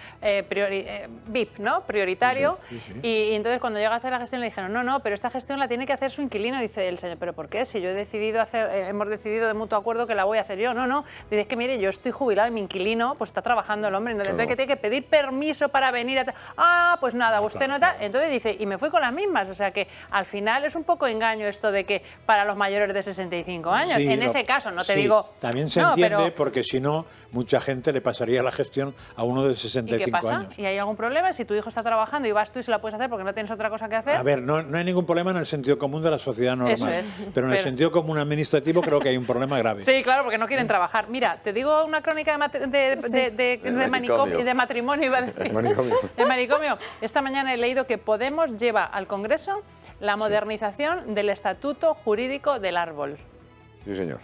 VIP, ¿no? Prioritario. Sí, sí. Y entonces cuando llega a hacer la gestión le dijeron, no, pero esta gestión la tiene que hacer su inquilino. Dice el señor, ¿pero por qué? Si yo he decidido hemos decidido de mutuo acuerdo que la voy a hacer yo. No. Dice, es que mire, yo estoy jubilado y mi inquilino pues está trabajando el hombre. Entonces que tiene que pedir permiso para venir a... pues nada, usted no está. Entonces dice, y me fui con las mismas. O sea que al final es un poco engaño esto de que para los mayores de 65 años. Sí, en ese caso, no te digo... También se entiende, porque si no, mucha gente le pasaría la gestión a uno de 65 ¿Y qué pasa? años. ¿Y hay algún problema? Si tu hijo está trabajando y vas tú y se la puedes hacer porque no tienes otra cosa que hacer. A ver, no hay ningún problema en el sentido común de la sociedad normal. Eso es. Pero en el sentido común administrativo creo que hay un problema grave. Sí, claro, porque no quieren trabajar. Mira, te digo una crónica de matrimonio, iba a decir. De manicomio. Esta mañana he leído que Podemos lleva al Congreso la modernización del Estatuto Jurídico del Árbol. Sí, señor.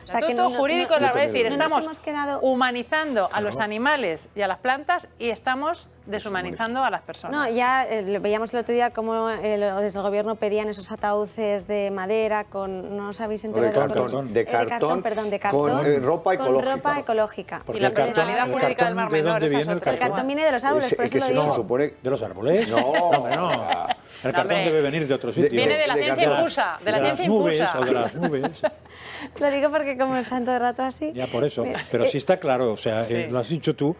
O sea, que Estatuto Jurídico del Árbol. Es decir, no nos estamos hemos quedado... humanizando a los animales y a las plantas y estamos deshumanizando a las personas. No, ya lo veíamos el otro día como desde el gobierno pedían esos ataúdes de madera con, no os habéis enterado, de cartón, de cartón, con ropa ecológica. Con ropa ecológica. Y la personalidad jurídica del Mar Menor, ¿de dónde viene el cartón? El cartón viene de los árboles, por eso lo digo. Supone... ¿De los árboles? No, hombre, no. El cartón debe venir de otro sitio. Viene de la ciencia infusa, de la ciencia infusa. O de las nubes. Lo digo porque como están todo el rato así. Ya, por eso. Pero sí está claro, o sea, lo has dicho tú,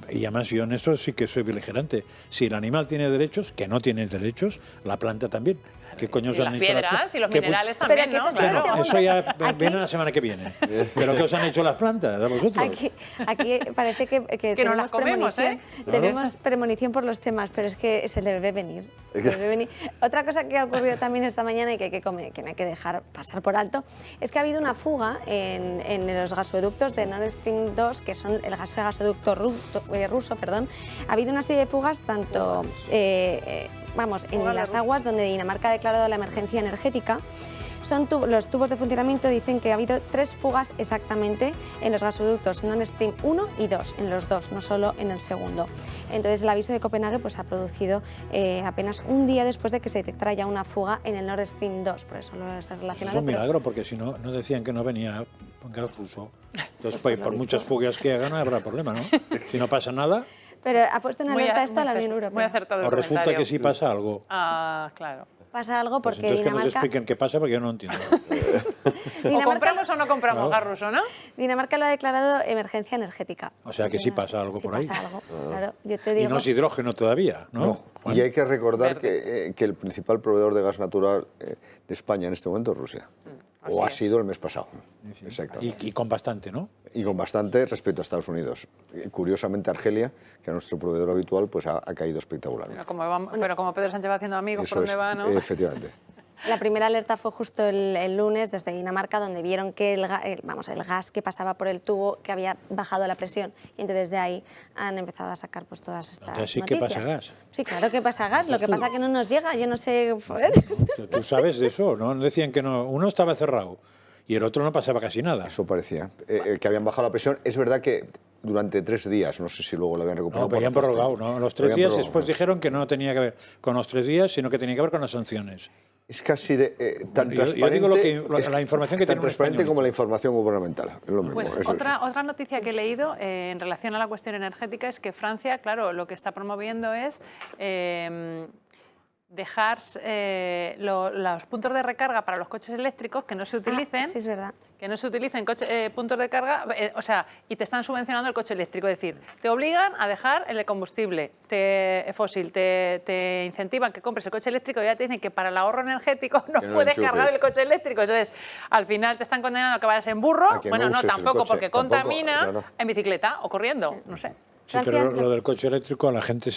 y además yo en eso sí que soy beligerante. Si el animal tiene derechos, que no tiene derechos, la planta también. ¿Qué coño os y han las hecho piedras y los minerales también, ¿no? Bueno, eso ya viene la semana que viene. ¿Pero qué os han hecho las plantas a vosotros? Aquí parece que nos las comemos, premonición. Tenemos premonición por los temas, pero es que se le debe venir. Otra cosa que ha ocurrido también esta mañana y que no hay que dejar pasar por alto es que ha habido una fuga en los gasoductos de Nord Stream 2, que son el gasoducto ruso. Ha habido una serie de fugas tanto... en las aguas donde Dinamarca ha declarado la emergencia energética. Los tubos de funcionamiento dicen que ha habido 3 fugas exactamente en los gasoductos Nord Stream 1 y 2, en los dos, no solo en el segundo. Entonces el aviso de Copenhague pues, ha producido apenas un día después de que se detectara ya una fuga en el Nord Stream 2, por eso lo está relacionado. Es un milagro, porque si no, no decían que no venía gas ruso. Entonces, pues, por muchas fugas que hagan no habrá problema, ¿no? Si no pasa nada... Pero ha puesto en alerta esto a la Unión Europea. Muy acertado el O resulta comentario. que sí pasa algo. Ah, claro. Pasa algo Pues porque entonces que nos Dinamarca... expliquen qué pasa, porque yo no entiendo. O compramos o no compramos gas ruso, ¿no? Dinamarca lo ha declarado emergencia energética. O sea que sí pasa algo por ahí. Sí pasa algo, claro. Yo te digo... Y no es hidrógeno todavía, ¿no? Y hay que recordar que el principal proveedor de gas natural de España en este momento es Rusia. O ha sido el mes pasado. Exacto. Y con bastante, ¿no? Y con bastante respecto a Estados Unidos. Curiosamente, Argelia, que era nuestro proveedor habitual, pues ha caído espectacualmente. Pero como Pedro Sánchez va haciendo amigos, Eso ¿por dónde va, no? Efectivamente. La primera alerta fue justo el lunes desde Dinamarca, donde vieron que el gas que pasaba por el tubo que había bajado la presión. Y entonces de ahí han empezado a sacar pues, todas estas Entonces sí noticias. que pasa gas. Sí, claro que pasa gas. Lo que pasa es que no nos llega. Yo no sé... ¿Tú sabes de eso? ¿No? Decían que no. Uno estaba cerrado y el otro no pasaba casi nada. Eso parecía. Que habían bajado la presión. Es verdad que durante 3 días, no sé si luego lo habían recuperado. No, pero habían prorrogado, ¿no? Los 3 días después dijeron que no tenía que ver con los 3 días, sino que tenía que ver con las sanciones. Es casi tan transparente, yo digo la información que tan tiene transparente como la información gubernamental. Es lo mismo, pues otra noticia que he leído en relación a la cuestión energética es que Francia, claro, lo que está promoviendo es dejar los puntos de recarga para los coches eléctricos que no se utilicen. Sí, es verdad. Que no se utilicen puntos de carga, y te están subvencionando el coche eléctrico. Es decir, te obligan a dejar el de combustible fósil, te incentivan que compres el coche eléctrico y ya te dicen que para el ahorro energético no puedes cargar el coche eléctrico. Entonces, al final te están condenando a que vayas en burro. Bueno, no, tampoco, porque contamina en bicicleta o corriendo, no sé. Sí, pero lo del coche eléctrico, la gente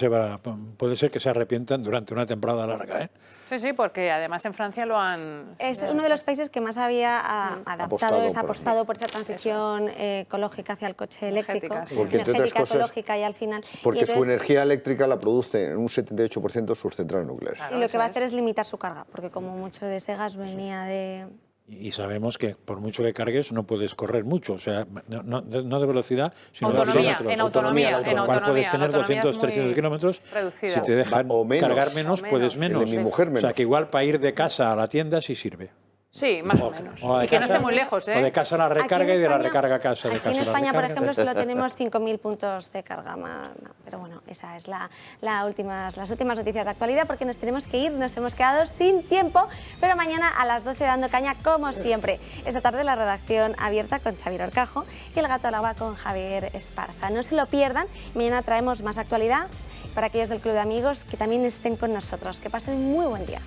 puede ser que se arrepientan durante una temporada larga, ¿eh? Sí, porque además en Francia lo han... Es uno de los países que más había apostado por esa transición ecológica hacia el coche eléctrico, energética, ecológica y al final... Porque su energía eléctrica la produce en un 78% sus centrales nucleares. Y lo que va a hacer es limitar su carga, porque como mucho de ese gas venía de Y sabemos que por mucho que cargues no puedes correr mucho, o sea, no de velocidad, sino autonomía, de kilómetros. en autonomía, con lo cual puedes tener 200, 300 kilómetros. Reducida. Si te dejan cargar menos, puedes menos. El de mi mujer menos. O sea, que igual para ir de casa a la tienda sí sirve. Sí, más o menos. O Y que no esté muy lejos, ¿eh? O de casa a la recarga y de la recarga a casa. Aquí en España, por ejemplo, solo tenemos 5.000 puntos de carga. Pero bueno, esa es las últimas noticias de actualidad, porque nos tenemos que ir, nos hemos quedado sin tiempo, pero mañana a las 12 dando caña, como siempre. Esta tarde la redacción abierta con Xavier Orcajo y el gato al agua con Javier Esparza. No se lo pierdan, mañana traemos más actualidad para aquellos del Club de Amigos que también estén con nosotros. Que pasen un muy buen día.